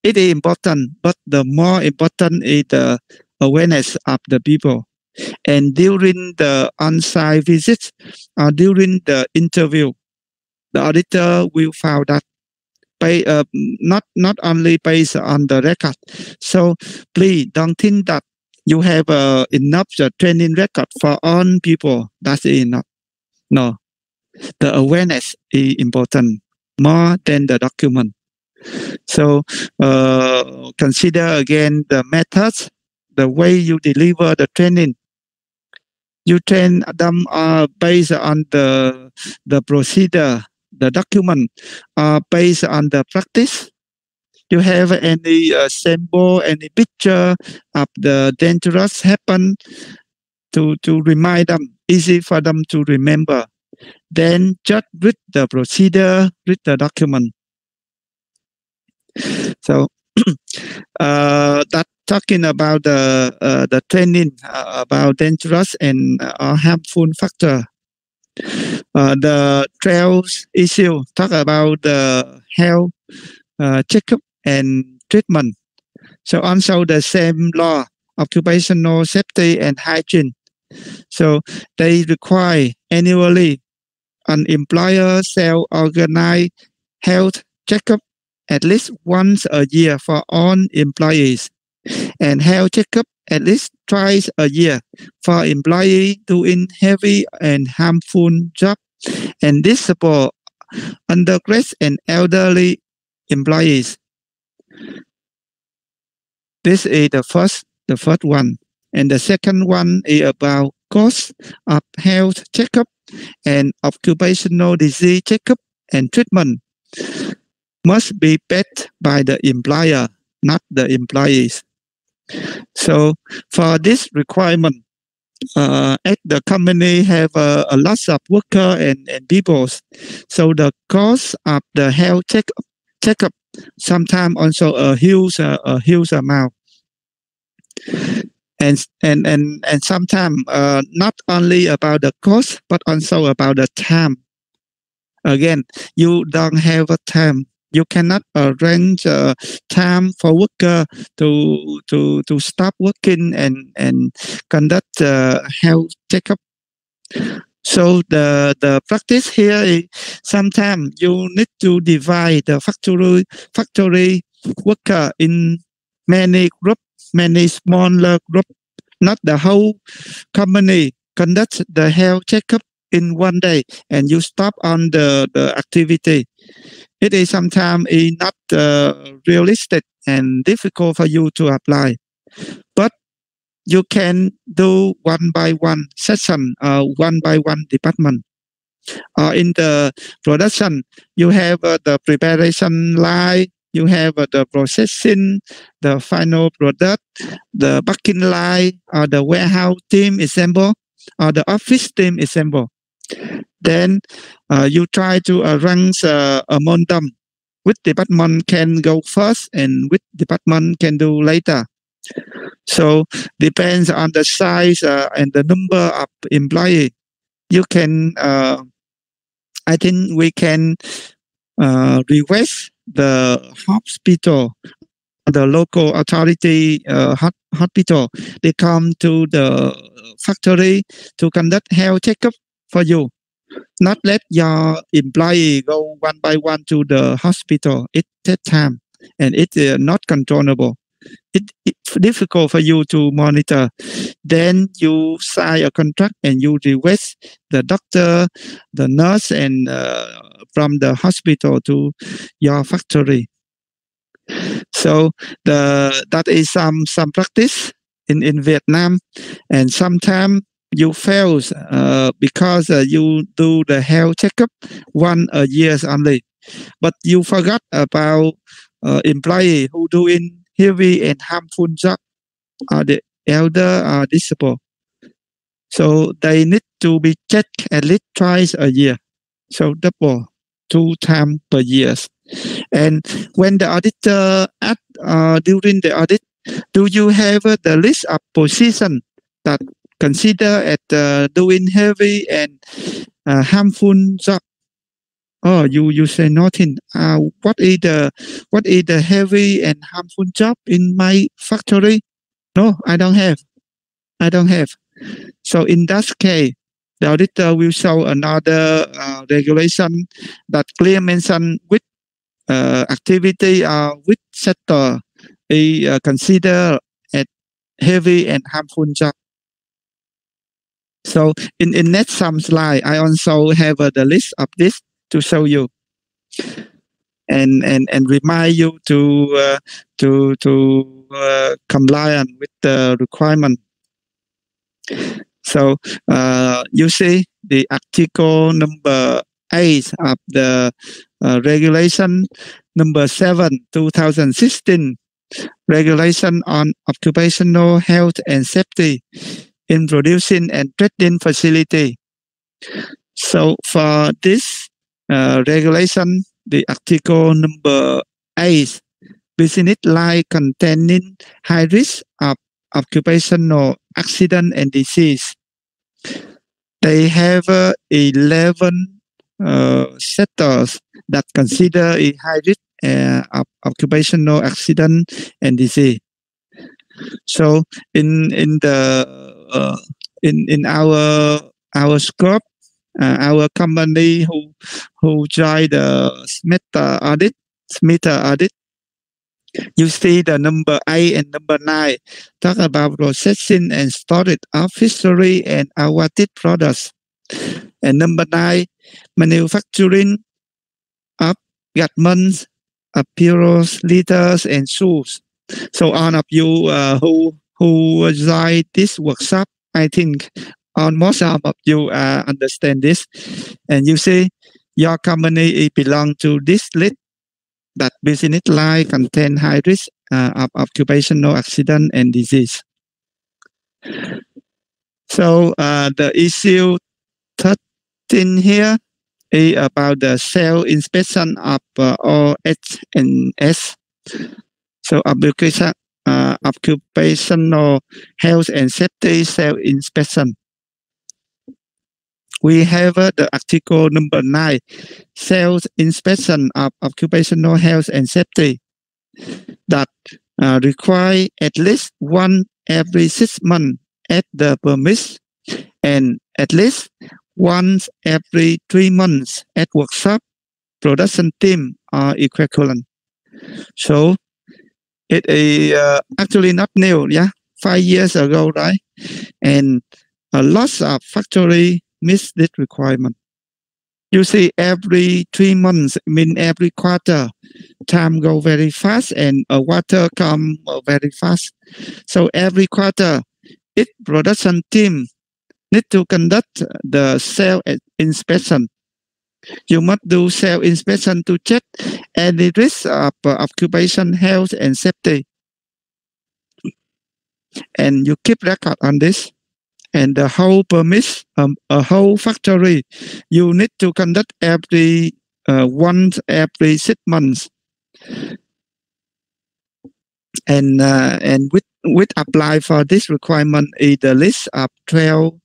B: it is important, but the more important is the awareness of the people. And during the on-site visits or during the interview, the auditor will find that not only based on the record. So please don't think that you have enough training record for all people. That's enough. No, the awareness is important more than the document. So consider again the methods, the way you deliver the training. You train them based on the procedure, the document, based on the practice. You have any symbol, any picture of the dangerous happen to remind them, easy for them to remember. Then just read the procedure, read the document. So that talking about the training about dangerous and harmful factor. The 12th issue talk about the health checkup and treatment. So also the same law, occupational safety and hygiene. So they require annually an employer shall organize health checkup at least once a year for all employees, and health checkup at least twice a year for employees doing heavy and harmful job, and this support undergraduate and elderly employees. This is the first one, and the second one is about cost of health checkup and occupational disease checkup and treatment must be paid by the employer, not the employees. So for this requirement, at the company have a lot of worker and people, so the cost of the health checkup sometimes also a huge amount, and sometimes not only about the cost but also about the time. Again, you don't have a time. You cannot arrange time for worker to stop working and conduct health checkup. So the practice here is sometimes you need to divide the factory worker in many groups, many smaller groups. Not the whole company conduct the health checkup in one day and you stop on the activity. It is sometimes not realistic and difficult for you to apply. But you can do one by one session, one by one department. In the production, you have the preparation line, you have the processing, the final product, the packing line, or the warehouse team assemble, or the office team assemble. Then you try to arrange among them which department can go first and which department can do later. So depends on the size and the number of employee. You can, I think we can request the hospital, the local authority hospital. They come to the factory to conduct health checkup for you. Not let your employee go one by one to the hospital. It takes time and it's not controllable. It's difficult for you to monitor. Then you sign a contract and you request the doctor, the nurse, and from the hospital to your factory. So that is some practice in Vietnam, and sometimes you fail because you do the health checkup once a year only, but you forgot about employee who doing heavy and harmful job, or the elder or disabled. So they need to be checked at least twice a year. So double, 2 times per year. And when the auditor during the audit, do you have the list of positions that consider at doing heavy and harmful job? Oh, you say nothing. What is the heavy and harmful job in my factory? No, I don't have. So in that case, the auditor will show another regulation that clearly mention which activity or which sector is considered as heavy and harmful job. So in next some slide, I also have the list of this to show you and remind you to comply with the requirement. So you see the article number 8 of the regulation number 7, 2016, regulation on occupational health and safety in producing and trading facility. So for this regulation, the article number 8, business line containing high risk of occupational accident and disease. They have 11 sectors that consider a high risk of occupational accident and disease. So in our scope, our company who joined the SMETA audit, you see the number 8 and number 9 talk about processing and storage of fishery and aquatic products. And number 9, manufacturing of garments, apparels, litters, and shoes. So all of you who joined this workshop, I think almost all of you understand this. And you see your company belongs to this list, that business line contain high risk of occupational accident and disease. So the issue 13 here is about the self-inspection of OH&S. So occupational health and safety self-inspection. We have the article number 9, self-inspection of occupational health and safety, that require at least one every 6 months at the premise and at least once every 3 months at workshop, production team or equivalent. So it is actually not new, 5 years ago, right? And lots of factories miss this requirement. You see, every 3 months, every quarter, time go very fast and water come very fast. So every quarter, each production team need to conduct the self-inspection. You must do self-inspection to check any risk of occupation health and safety. And you keep record on this. And the whole premise, a whole factory, you need to conduct every once every 6 months And with apply for this requirement is the list of 12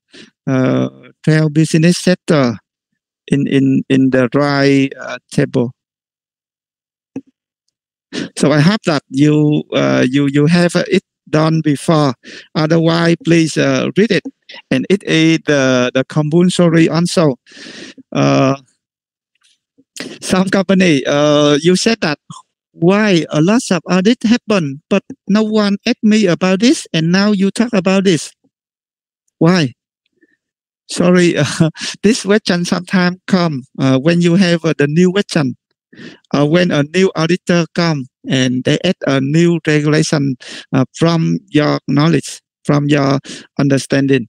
B: business sector in the right table. So I hope that you have it done before. Otherwise, please read it. And it is the compulsory also. Some company, you said that why a lot of audit happen, but no one asked me about this, and now you talk about this. Why? Sorry, this question sometimes come when you have the new question. When a new auditor come and they add a new regulation from your knowledge, from your understanding.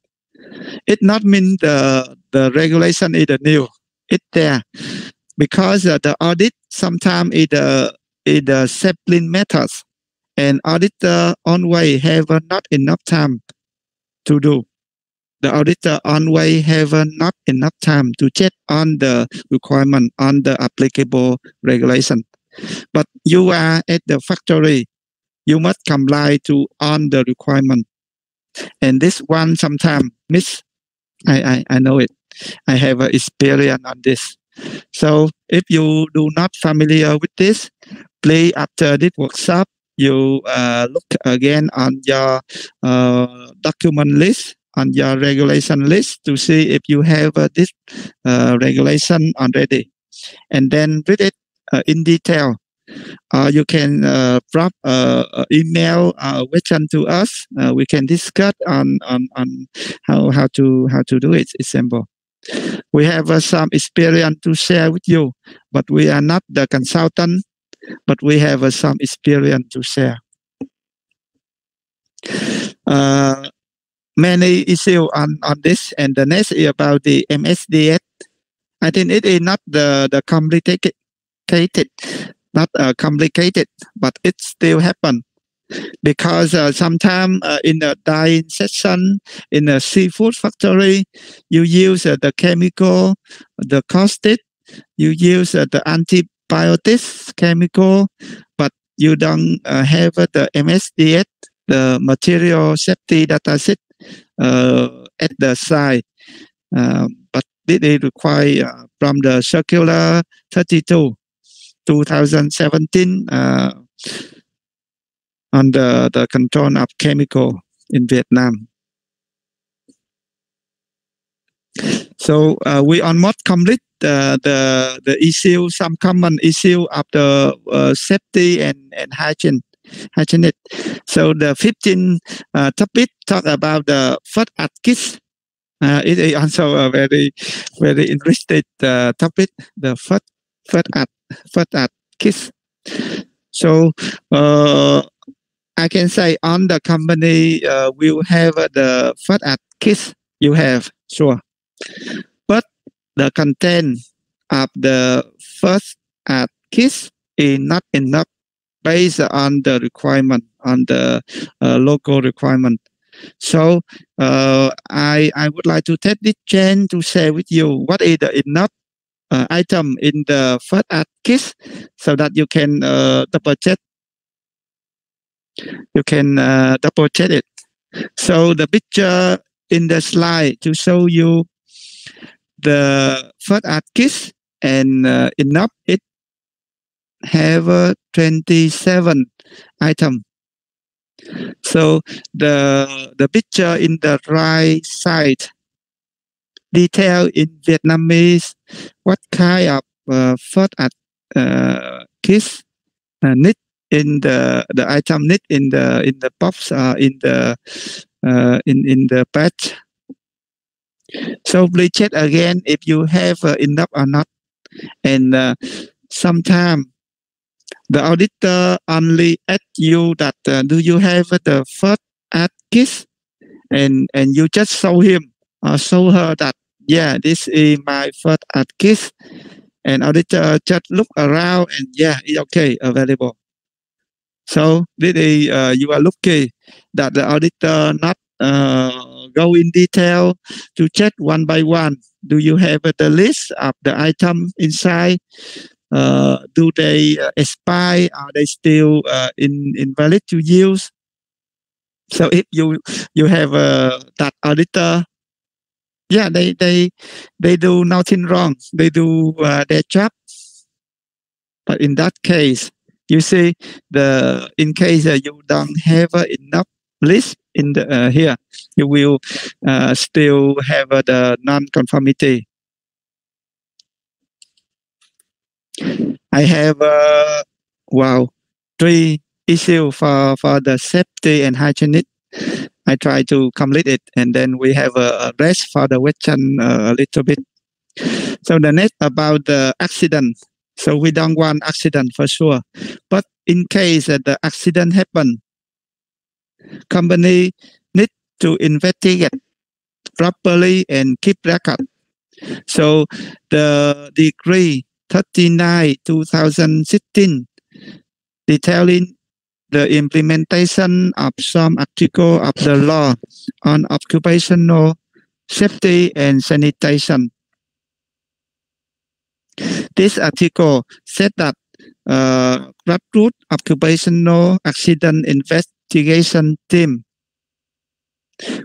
B: It not mean the regulation is new. It's there because the audit sometimes is the sampling methods, and auditor always have not enough time to do. The auditor always have not enough time to check on the requirement on the applicable regulation. But you are at the factory, you must comply to on the requirement. And this one sometimes miss. I know it. I have experience on this. So if you do not familiar with this, please after this workshop, you look again on your document list, on your regulation list to see if you have this regulation already, and then read it in detail. You can drop email question to us. We can discuss on how to do it. It's simple. We have some experience to share with you, but we are not the consultant, but we have some experience to share. Many issues on this, and the next is about the MSDS. I think it is not the complicated, not complicated, but it still happen because sometimes in a dyeing section, in a seafood factory, you use the chemical, the caustic, you use the antibiotics chemical, but you don't have the MSDS, the material safety data sheet at the side. But it require from the circular 32 2017 on the control of chemical in Vietnam. So we almost complete the issue, some common issue of the safety and hygienic. So the 15 topic talk about the first aid kits. It is also a very interesting topic. The first aid kits. So I can say on the company will have the first aid kits. You have sure, but the content of the first aid kits is not enough based on the requirement, on the local requirement. So I would like to take this chance to share with you what is the enough item in the first aid kit, so that you can double check. You can double check it. So the picture in the slide to show you the first aid kit, and enough it have 27 items. So the picture in the right side detail in Vietnamese what kind of first aid kit need in the item need in the box in the batch. So please check again if you have enough or not. And sometimes the auditor only ask you that do you have the first aid kit, and you just show him or show her that yeah, this is my first aid kit, and auditor just look around and yeah, it's okay, available. So this is you are lucky that the auditor not go in detail to check one by one. Do you have the list of the item inside? do they expire? Are they still invalid to use? So if you have that auditor, yeah, they do nothing wrong. They do their job. But in that case, you see, in case you don't have enough list in the here, you will still have the non-conformity. I have 3 issues for the safety and hygienic. I try to complete it, and then we have a rest for the question a little bit. So the next about the accident. So we don't want accident for sure, but in case the accident happen, company need to investigate properly and keep record. So the decree 39/2016 detailing the implementation of some article of the law on occupational safety and sanitation. This article said that grassroots occupational accident investigation team,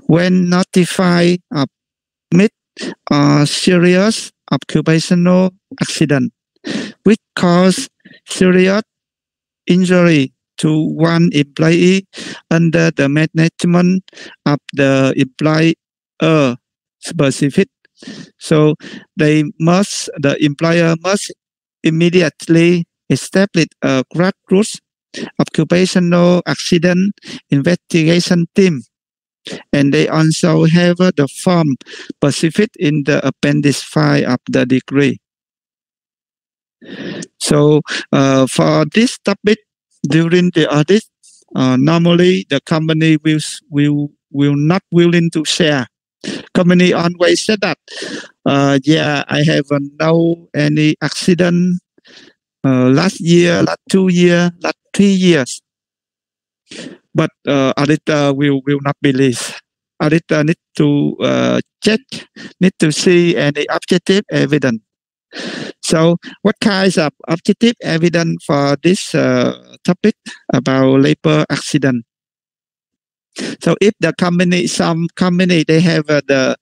B: when notified of mid or serious occupational accident, which cause serious injury to one employee under the management of the employer specific. So the employer must immediately establish a grassroots occupational accident investigation team, and they also have the form specific in the appendix 5 of the decree. So for this topic, during the audit, normally the company will not willing to share. Company always said that, yeah, I have no any accident last year, last 2 years, last 3 years. But auditor will not believe. Auditor need to check, need to see any objective evidence. So what kinds of objective evidence for this topic about labor accident? So if the company, some company, they have the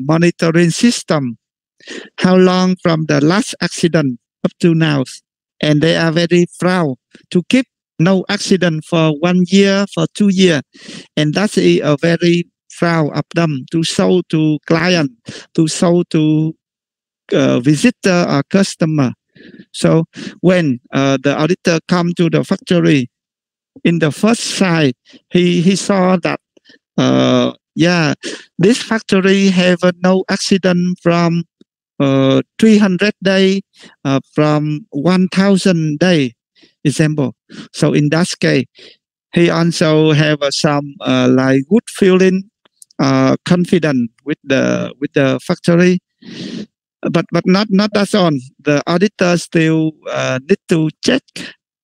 B: monitoring system, how long from the last accident up to now, and they are very proud to keep no accident for 1 year, for 2 years, and that's a very proud of them to show to client, to show to visitor or customer. So when the auditor come to the factory, in the first side, he saw that, yeah, this factory have no accident from 300 days, from 1,000 days, example. So in that case, he also have some like good feeling, confident with the factory. But not that's all. The auditor still need to check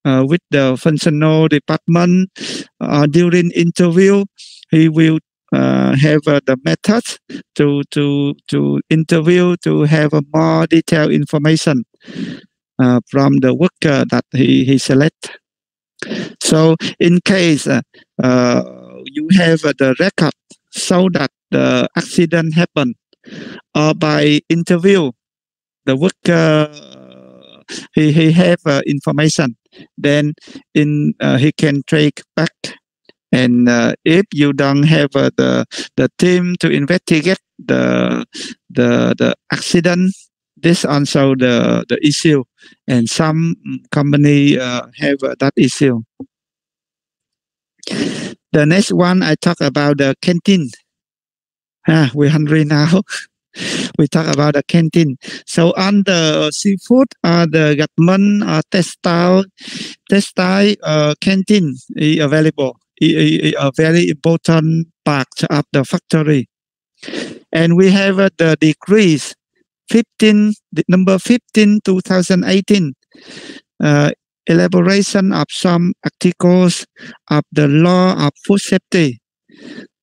B: with the functional department during interview. He will have the methods to interview, to have a more detailed information from the worker that he select. So in case you have the record so that the accident happened, or by interview, the worker he have information, then he can take back. And if you don't have the team to investigate the accident, this also the issue, and some company have that issue. The next one I talk about the canteen. We're hungry now. We talk about the canteen. So on the seafood, the government textile canteen is available. A very important part of the factory. And we have the decrees 15, number 15, 2018, elaboration of some articles of the law of food safety.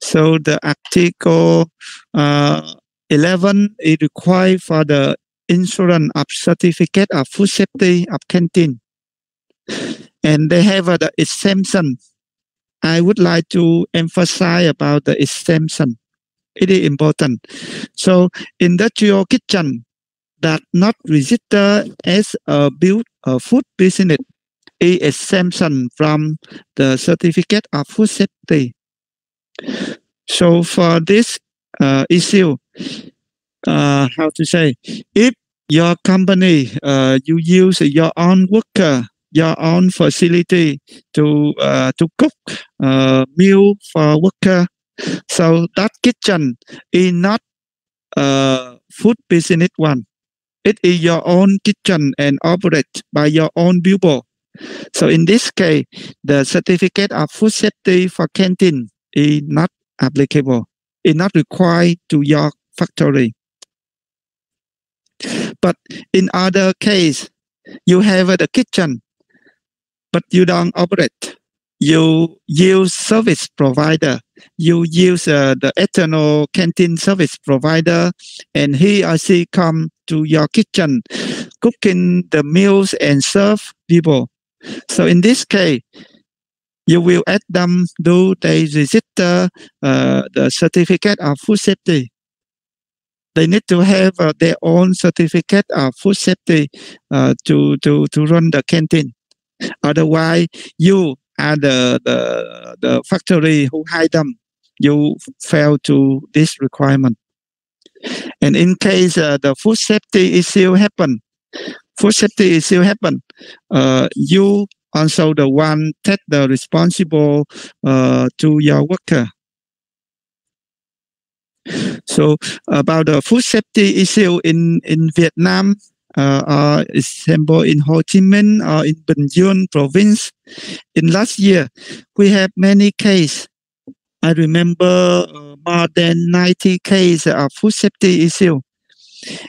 B: So the article 11 is required for the insurance of certificate of food safety of canteen. And they have the exemption. I would like to emphasize about the exemption. It is important. So industrial kitchen that not registered as a food business is exemption from the certificate of food safety. So for this issue, how to say, if your company you use your own worker, your own facility to cook meal for worker, so that kitchen is not food business one. It is your own kitchen and operate by your own people. So in this case, the certificate of food safety for canteen is not applicable. It's not required to your factory. But in other case, you have the kitchen, but you don't operate. You use service provider. You use the external canteen service provider, and he or she come to your kitchen, cooking the meals and serve people. So in this case, you will ask them, do they register the certificate of food safety? They need to have their own certificate of food safety to run the canteen. Otherwise, you are the factory who hire them. You fail to this requirement. And in case the food safety issue happen, you also the one take the responsible to your worker. So about the food safety issue in Vietnam, or example in Ho Chi Minh or in Bình Dương province, in last year we have many cases. I remember more than 90 cases of food safety issue,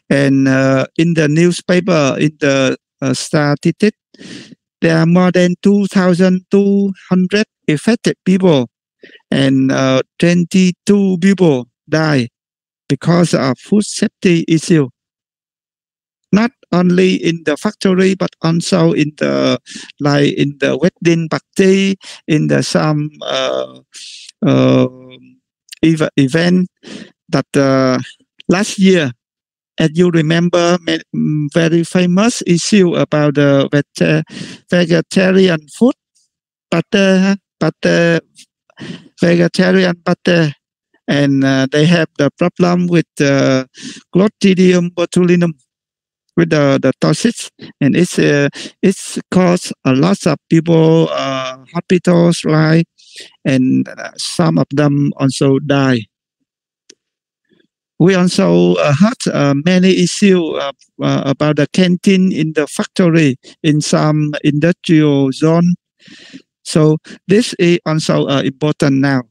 B: and in the newspaper, in the statistics, there are more than 2,200 affected people, and 22 people die because of food safety issue. Not only in the factory, but also in the wedding party, in the some event that last year, as you remember, very famous issue about the vegetarian food, butter, vegetarian butter, and they have the problem with Clostridium botulinum, with the toxics, and it's caused a lot of people hospitalized, and some of them also die. We also heard many issues about the canteen in the factory in some industrial zone. So this is also important now,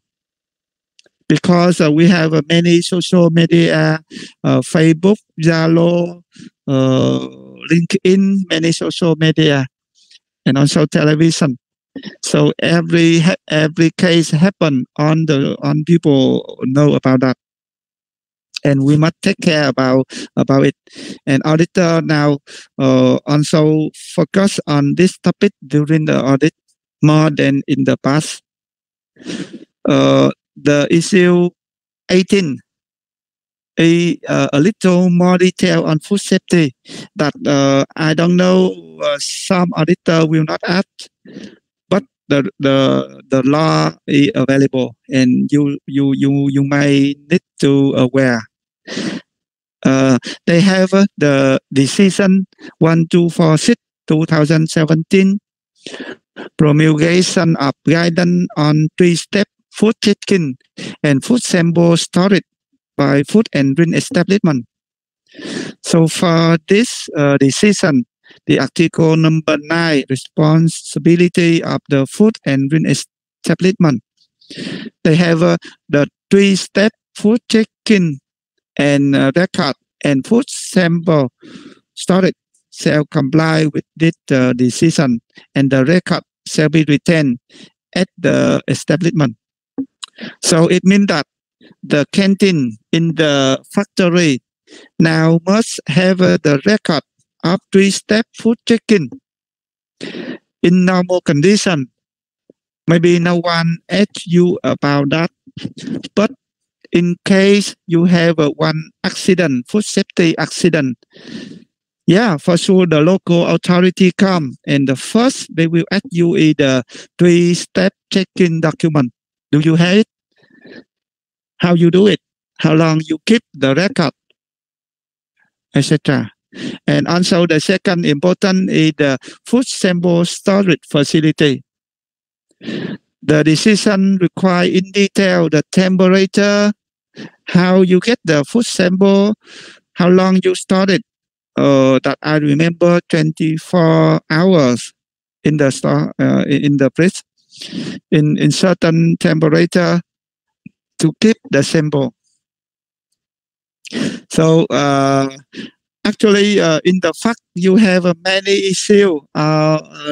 B: because we have many social media, Facebook, Zalo, LinkedIn, many social media, and also television. So every case happen on people know about that, and we must take care about it. And auditor now also focus on this topic during the audit more than in the past. The issue 18, a little more detail on food safety that I don't know, some auditor will not add, but the law is available, and you may need to aware. They have the decision 1246 2017 promulgation of guidance on 3-step food checking and food sample storage by food and drink establishment. So for this decision, the article number 9, responsibility of the food and drink establishment, they have the 3-step food checking and record and food sample storage shall comply with this decision, and the record shall be retained at the establishment. So it means that the canteen in the factory now must have the record of 3-step food checking. In normal condition, maybe no one asked you about that, but in case you have one accident, food safety accident, yeah, for sure the local authority come and the first they will ask you is the 3-step checking document. Do you have it? How you do it? How long you keep the record, etc. And also the second important is the food sample storage facility. The decision require in detail the temperature, how you get the food sample, how long you store it. That I remember 24 hours in the store, in the fridge, in certain temperature to keep the sample. So actually, in the fact, you have many issues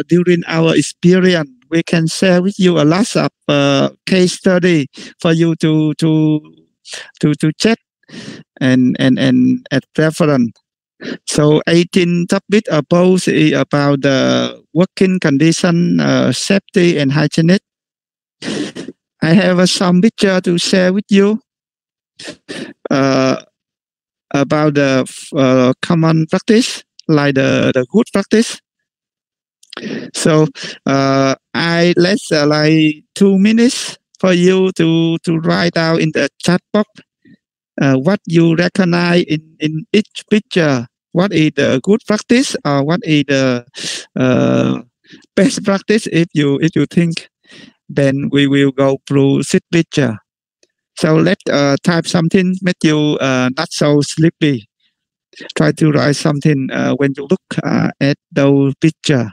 B: during our experience. We can share with you a lot of case study for you to check and at reference. So 18 topic above is about the working condition, safety and hygiene. I have some picture to share with you about the common practice, like the good practice. So I let's like 2 minutes for you to write down in the chat box what you recognize in each picture. What is the good practice or what is the best practice? If you think, then we will go through this picture. So let's type something make you not so sleepy. Try to write something when you look at those pictures.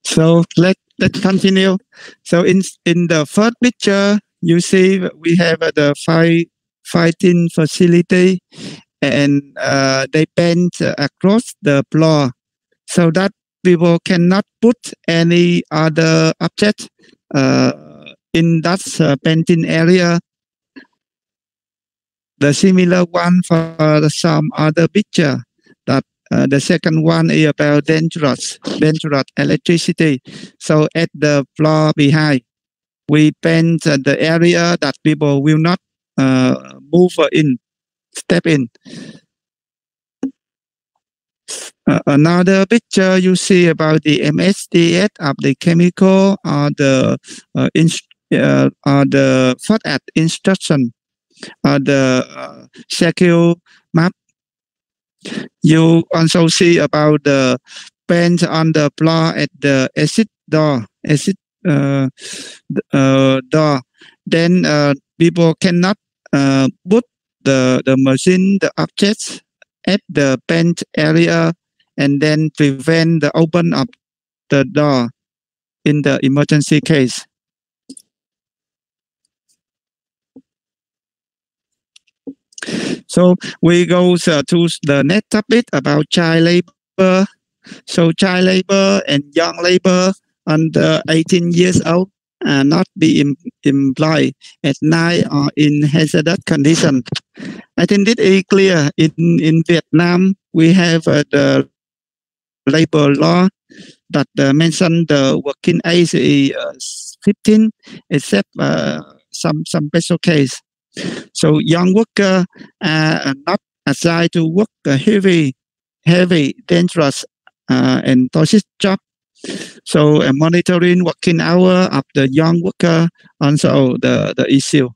B: So let's continue. So in the first picture, you see we have the firefighting facility, and they paint across the floor so that people cannot put any other object in that painting area. The similar one for some other picture. That the second one is about dangerous electricity. So at the floor behind, we paint the area that people will not move step in. Another picture you see about the MSDS of the chemical or the food at instruction or the secure map. You also see about the paint on the floor at the exit door. Then people cannot put the machine, the objects at the paint area, and then prevent the open of the door in the emergency case. So we go to the next topic about child labor. So child labor and young labor under 18 years old not be employed at night or in hazardous condition. I think it is clear. In Vietnam, we have the labor law that mention the working age is 15, except some special case. So young workers are not assigned to work heavy, dangerous, and toxic job So monitoring working hour of the young worker also the issue.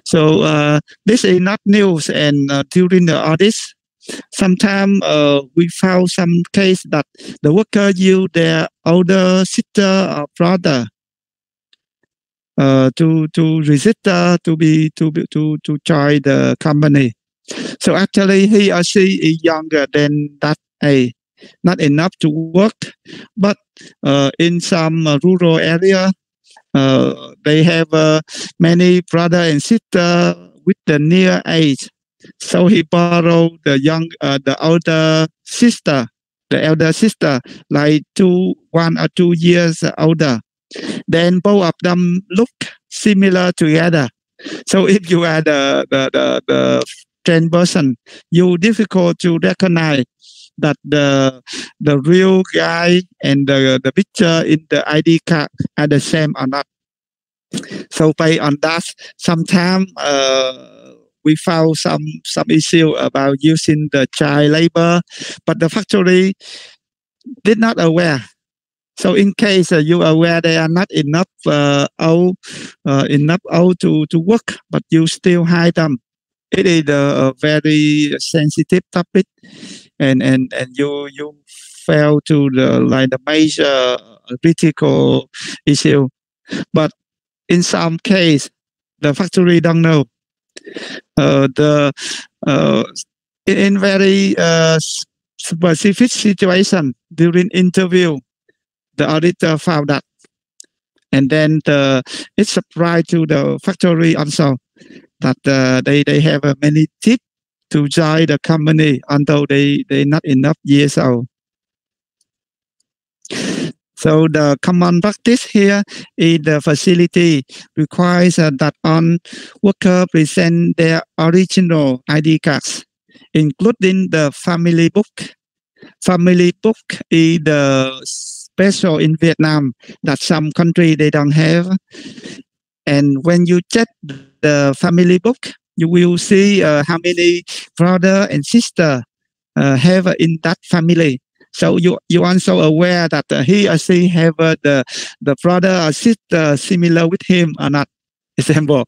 B: So this is not news, and during the audits, sometimes we found some case that the worker use their older sister or brother to register to join the company. So actually, he or she is younger than that age, not enough to work. But in some rural area, they have many brother and sister with the near age. So he borrowed the older sister, the elder sister, like 1 or 2 years older. Then both of them look similar together. So if you are the trained person, you difficult to recognize that the real guy and the picture in the ID card are the same or not. So based on that, sometimes we found some issue about using the child labor, but the factory did not aware. So in case you are aware they are not enough old to work, but you still hire them, it is a very sensitive topic, and you fail to the major critical issue. But in some case, the factory don't know. In very specific situation during interview, the auditor found that, and then it surprised to the factory also that they have many tips to join the company, although they not enough years old. So the common practice here is the facility requires that all workers present their original ID cards, including the family book. Family book is the special in Vietnam that some country they don't have. And when you check the family book, you will see how many brother and sister have in that family. So you also aware that he or she have the brother or sister similar with him or not. Example,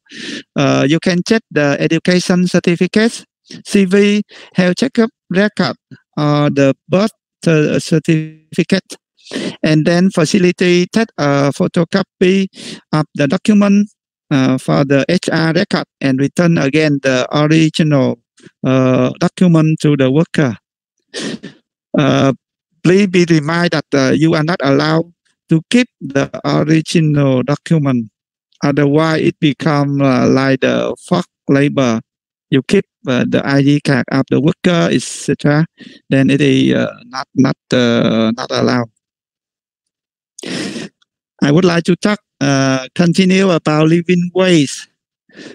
B: you can check the education certificates, CV, health checkup record, or the birth certificate, and then facilitate a photocopy of the document for the HR record and return again the original document to the worker. Please be reminded that you are not allowed to keep the original document. Otherwise, it becomes like the forced labor. You keep the ID card of the worker, etc. Then it is not allowed. I would like to continue about living waste.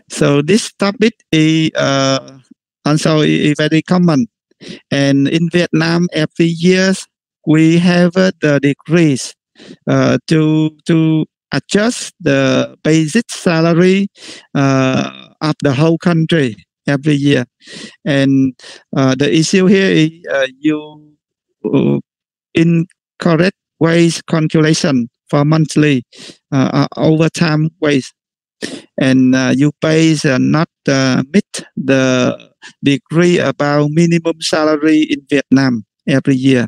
B: So this topic is also very common. And in Vietnam, every year we have the decrease to adjust the basic salary of the whole country every year. And the issue here is you incorrect wage calculation for monthly overtime wage, and you pay not meet the degree about minimum salary in Vietnam every year.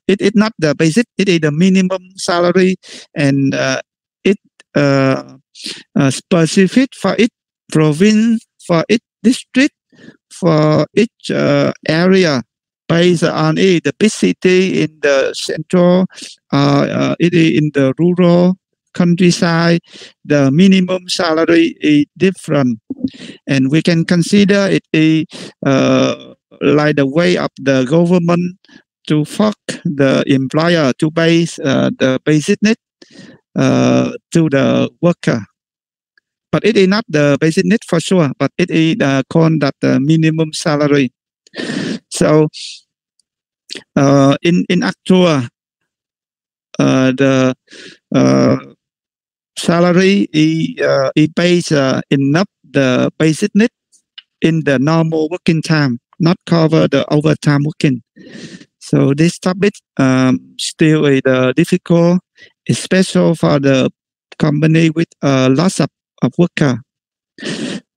B: It is not the basic, it is the minimum salary, and it specific for each province, for each district, for each area, based on it, the big city in the central, it is in the rural countryside, the minimum salary is different. And we can consider it is like the way of the government to force the employer to base the basic need to the worker. But it is not the basic need for sure, but it is called that the minimum salary. So in actual, the salary is based enough the basic need in the normal working time, not cover the overtime working. So this topic still is difficult, especially for the company with lots of worker.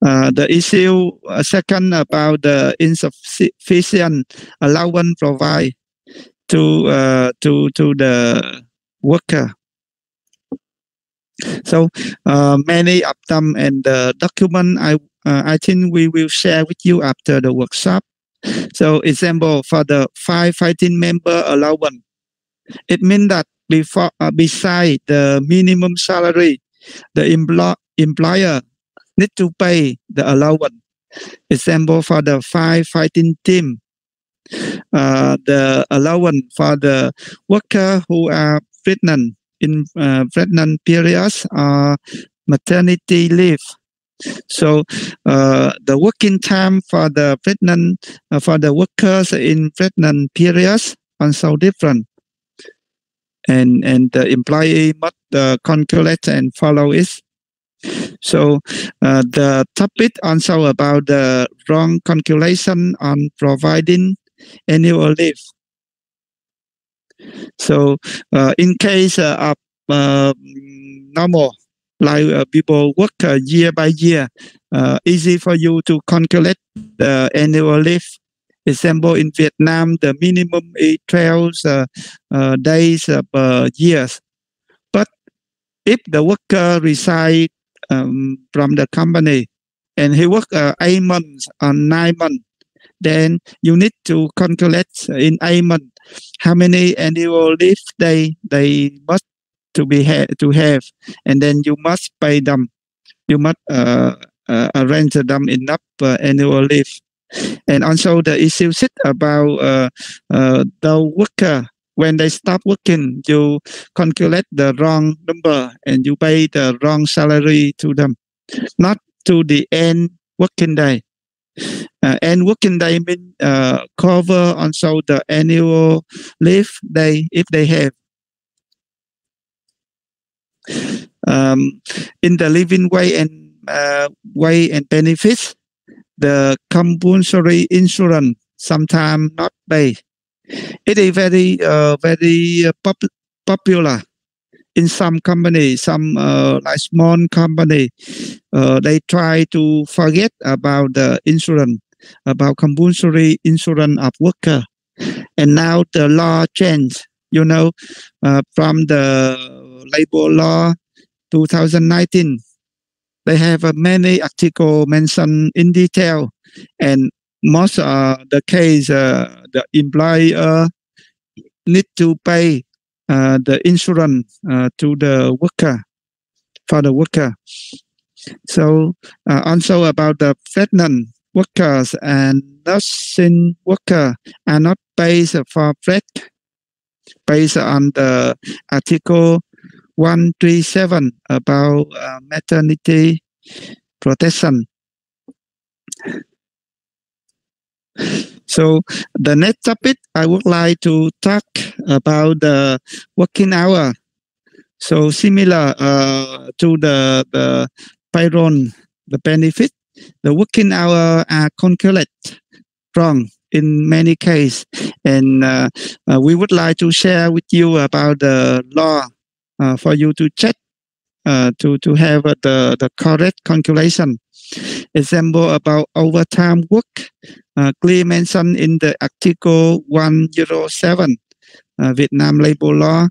B: The issue second about the insufficient allowance provided to the worker. So many of them and the document I think we will share with you after the workshop. So example for the firefighting member allowance, it means that before beside the minimum salary, the employer need to pay the allowance. Example for the firefighting team, the allowance for the worker who are pregnant in pregnant periods or maternity leave. So the working time for the pregnant for the workers in pregnant periods also different, and the employee must calculate and follow it. So the topic also about the wrong calculation on providing annual leave. So in case of normal, like people work year by year, easy for you to calculate the annual leave. Example, in Vietnam, the minimum is 12 days per year. But if the worker resign from the company and he work 8 months or 9 months, then you need to calculate in 8 months how many annual leave they must to have, and then you must pay them. You must arrange them enough annual leave. And also the issue about the worker, when they stop working, you calculate the wrong number and you pay the wrong salary to them, not to the end working day. And working day means cover also the annual leave day if they have. In the living wage and benefits, the compulsory insurance sometimes not paid. It is very popular in some companies, some like small company. They try to forget about the insurance, about compulsory insurance of worker. And now the law changed, from the labor law 2019. They have many articles mentioned in detail, and most of the case, the employer need to pay the insurance to the worker, for the worker. So also about the pregnant workers and nursing worker are not paid for break, based on the article 137 about maternity protection. So the next topic, I would like to talk about the working hour. So similar to the payroll, the benefit, the working hour are calculated wrong in many cases, and we would like to share with you about the law for you to check to have the correct calculation. Example about overtime work, clearly mentioned in the Article 107 Vietnam Labor Law.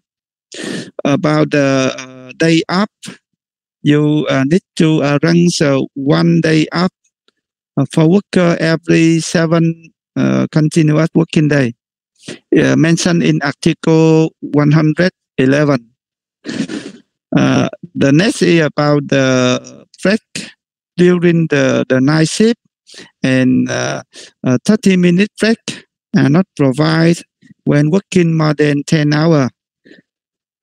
B: About the day off, you need to arrange 1 day off for worker every 7 continuous working day, mentioned in Article 111. The next is about the break during the night shift, and 30-minute break are not provided when working more than 10 hours,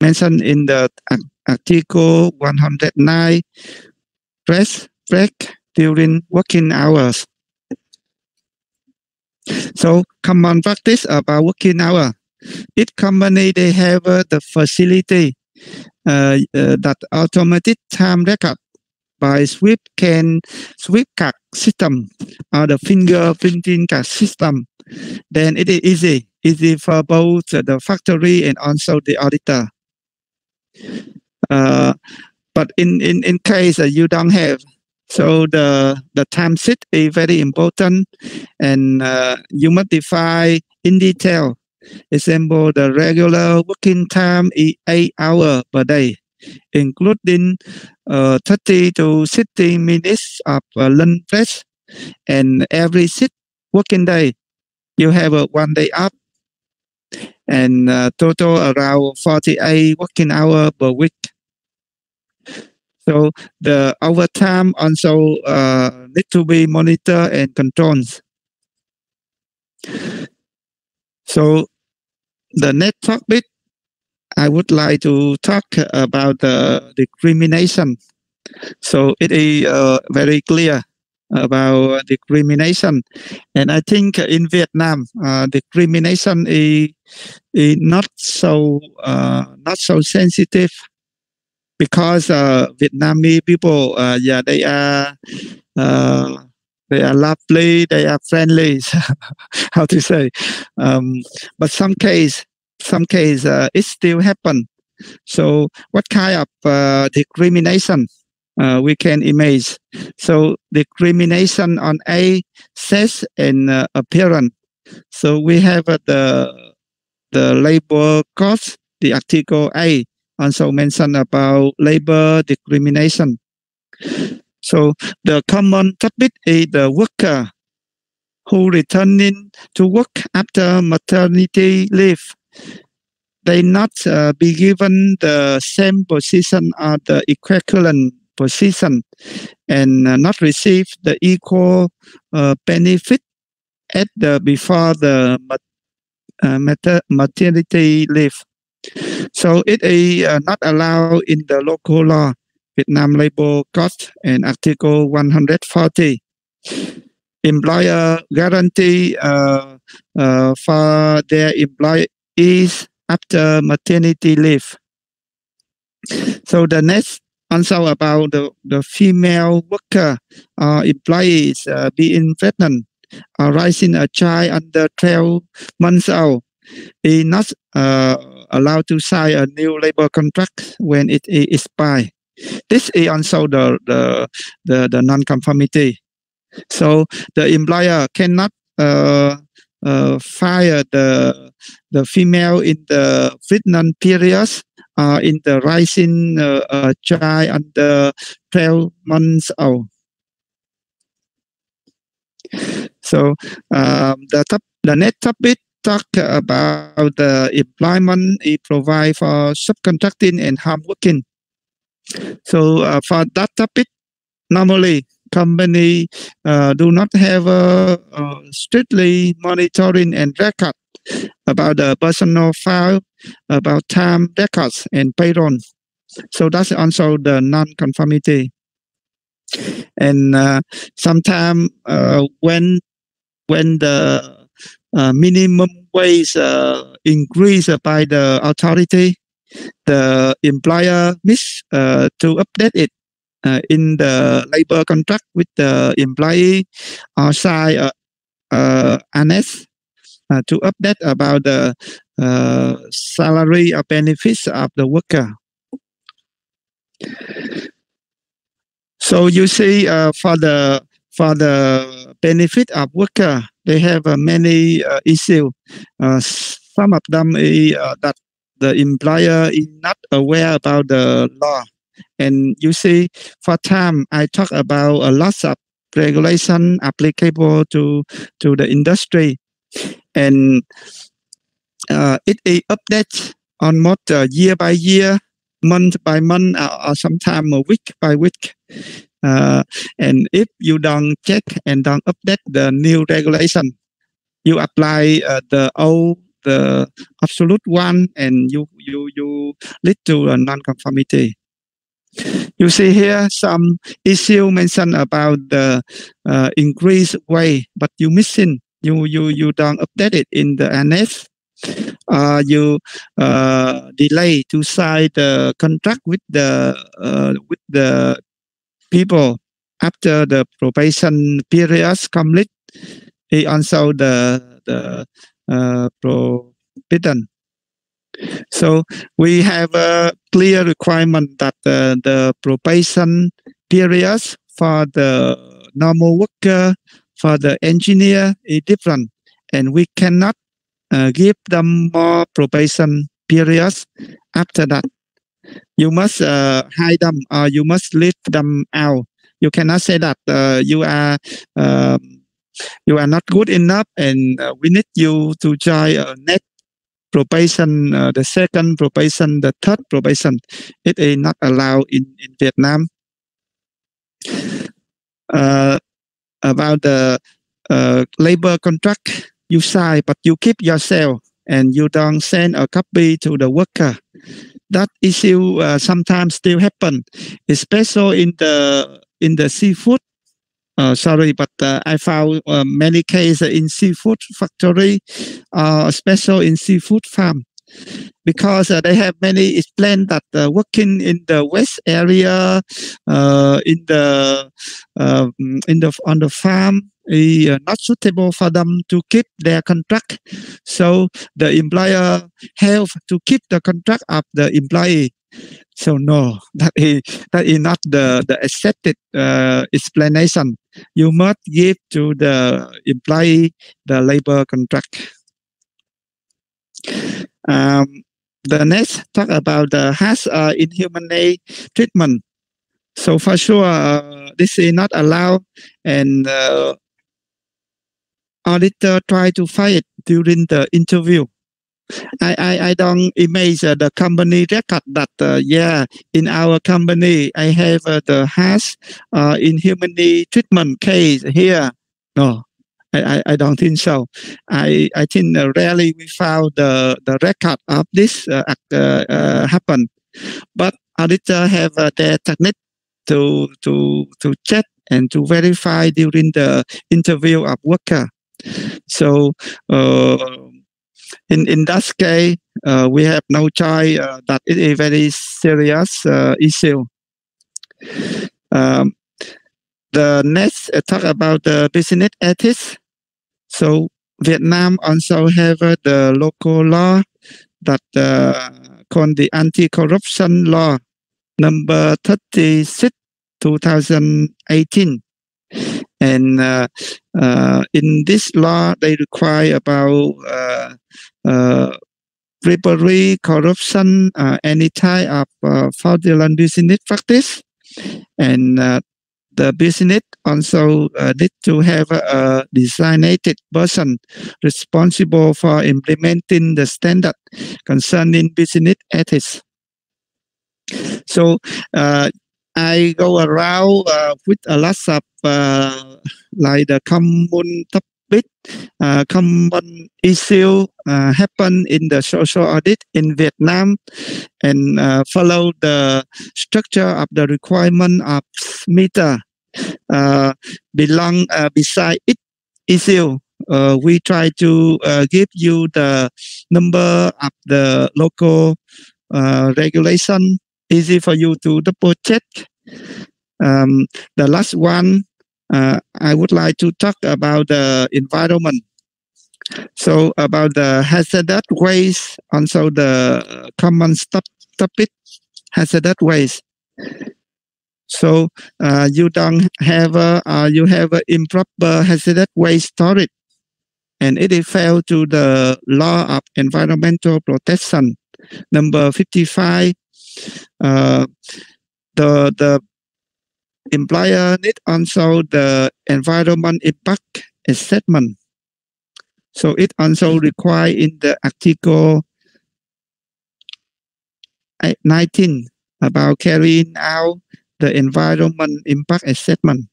B: mentioned in the Article 109. Rest break during working hours. So common practice about working hour. Each company, they have the facility that automatic time record by swipe card system or the fingerprinting card system. Then it is easy easy for both the factory and also the auditor. But in case you don't have, so the time sheet is very important, and you must define in detail. Example, the regular working time is 8 hours per day, including 30 to 60 minutes of lunch break, and every 6 working day you have 1 day off, and total around 48 working hours per week. So the overtime also need to be monitored and controlled. So the next topic, I would like to talk about the discrimination. So it is very clear about discrimination, and I think in Vietnam, discrimination is not so sensitive, because Vietnamese people, they are lovely, they are friendly. How to say? But some case it still happen. So what kind of discrimination we can imagine? So discrimination on sex and appearance. So we have the labor code, the Article 8 also mentioned about labor discrimination. So the common topic is the worker who returning to work after maternity leave. They not be given the same position or the equivalent position, and not receive the equal benefit at before the maternity leave. So it is not allowed in the local law, Vietnam Labor Code and Article 140. Employer guarantee for their employees after maternity leave. So the next also about the female worker or employees being pregnant or raising a child under 12 months old is not allowed to sign a new labor contract when it expires. This is also the non-conformity. So the employer cannot fire the female in the pregnant periods in the raising a child under 12 months old. So the next topic talk about the employment it provide for subcontracting and home working. So for that topic, normally company do not have strictly monitoring and record about the personal file, about time records and payroll. So that's also the non-conformity. And sometimes when the minimum wage increased by the authority, the employer miss to update it in the labor contract with the employee or sign annex to update about the salary or benefits of the worker. So you see, for the benefit of worker, they have many issues. Some of them is that the employer is not aware about the law. And you see, for time, I talk about a lot of regulation applicable to the industry. And it is updated almost year by year, month by month, or sometimes week by week. And if you don't check and don't update the new regulation, you apply the absolute one, and you lead to a non-conformity. You see here some issue mentioned about the increased wage, but you missing. You don't update it in the annex. You delay to sign the contract with the people after the probation periods complete. Also the forbidden. So we have a clear requirement that the probation periods for the normal worker, for the engineer is different, and we cannot give them more probation periods after that. You must hide them or you must leave them out. You cannot say that you are not good enough and we need you to join next probation, the second probation, the third probation. It is not allowed in Vietnam. About the labor contract, you sign, but you keep yourself and you don't send a copy to the worker. That issue sometimes still happen, especially in the seafood. Sorry, but I found many cases in seafood factory, especially in seafood farm, because they have many explained that working in the waste area, on the farm, is not suitable for them to keep their contract. So the employer have to keep the contract of the employee. So no, that is not the accepted explanation. You must give to the employee the labor contract. The next talk about the harsh inhumane treatment. So for sure, this is not allowed, and auditor try to fight it during the interview. I don't imagine the company record that yeah, in our company I have the harsh inhumane treatment case here. No, I don't think so. I think rarely we found the record of this happen. But auditor have their technique to check and to verify during the interview of worker. So in that case, we have no choice that it is a very serious issue. The next talk about the business ethics. So Vietnam also have the local law that called the anti-corruption law number 36 2018. And in this law, they require about bribery, corruption, any type of fraudulent business practice. And the business also need to have a designated person responsible for implementing the standard concerning business ethics. So I go around with a lot of like the common topic, common issue happen in the social audit in Vietnam, and follow the structure of the requirement of SMETA. Beside each issue, we try to give you the number of the local regulation, easy for you to double check. The last one, I would like to talk about the environment. So about the hazardous waste, also the common topic, hazardous waste. So you don't have you have improper hazardous waste storage, and it is fail to the law of environmental protection number 55. The employer need also the environment impact assessment. So it also require in the article 19 about carrying out the environment impact assessment.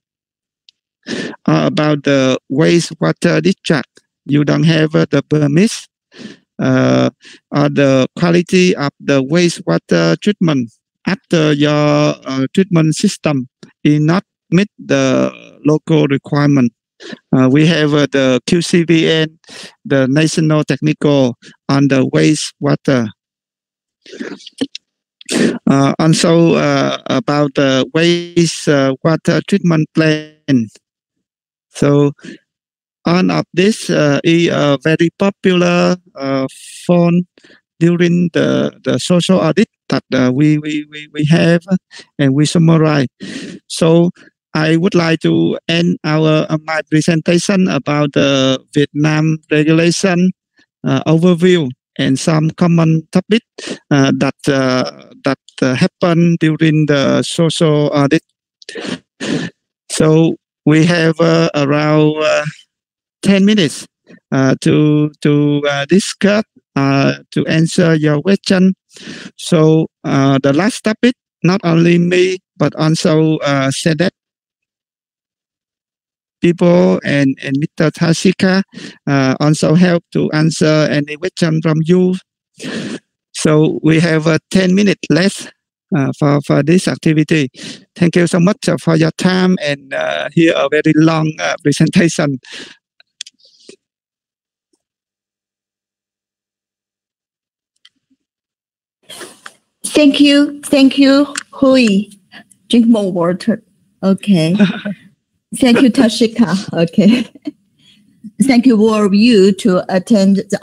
B: About the wastewater discharge, you don't have the permit, or the quality of the wastewater treatment after your treatment system is not meet the local requirement. We have the QCVN, the National Technical on the wastewater. Also about the wastewater treatment plan. So one of this is a very popular phone during the social audit that we have and we summarize. So I would like to end my presentation about the Vietnam regulation overview and some common topics that happen during the social audit. So we have around 10 minutes to discuss, to answer your question. So the last topic, not only me, but also SEDEX people and Mr. Tashika also help to answer any question from you. So we have 10 minutes left for this activity. Thank you so much for your time and here a very long presentation.
A: Thank you, Hui. Drink more water. Okay. Thank you, Tashika. Okay. Thank you all of you to attend the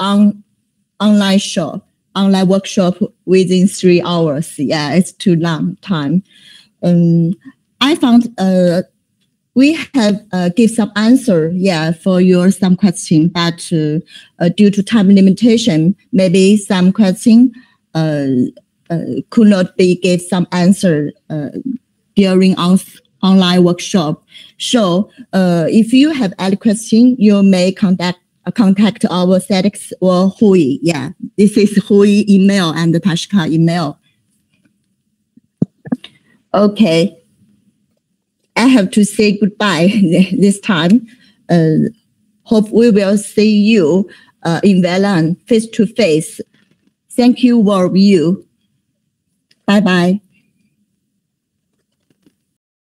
A: online workshop within 3 hours. Yeah, it's too long time. I found we have give some answer, for your some question, but due to time limitation, maybe some question could not be give some answer during online workshop. So if you have any question, you may contact our SEDEX or Hui. Yeah, this is Hui email and the Tashika email. Okay. I have to say goodbye this time. Hope we will see you in Vietnam face to face. Thank you all of you. Bye-bye.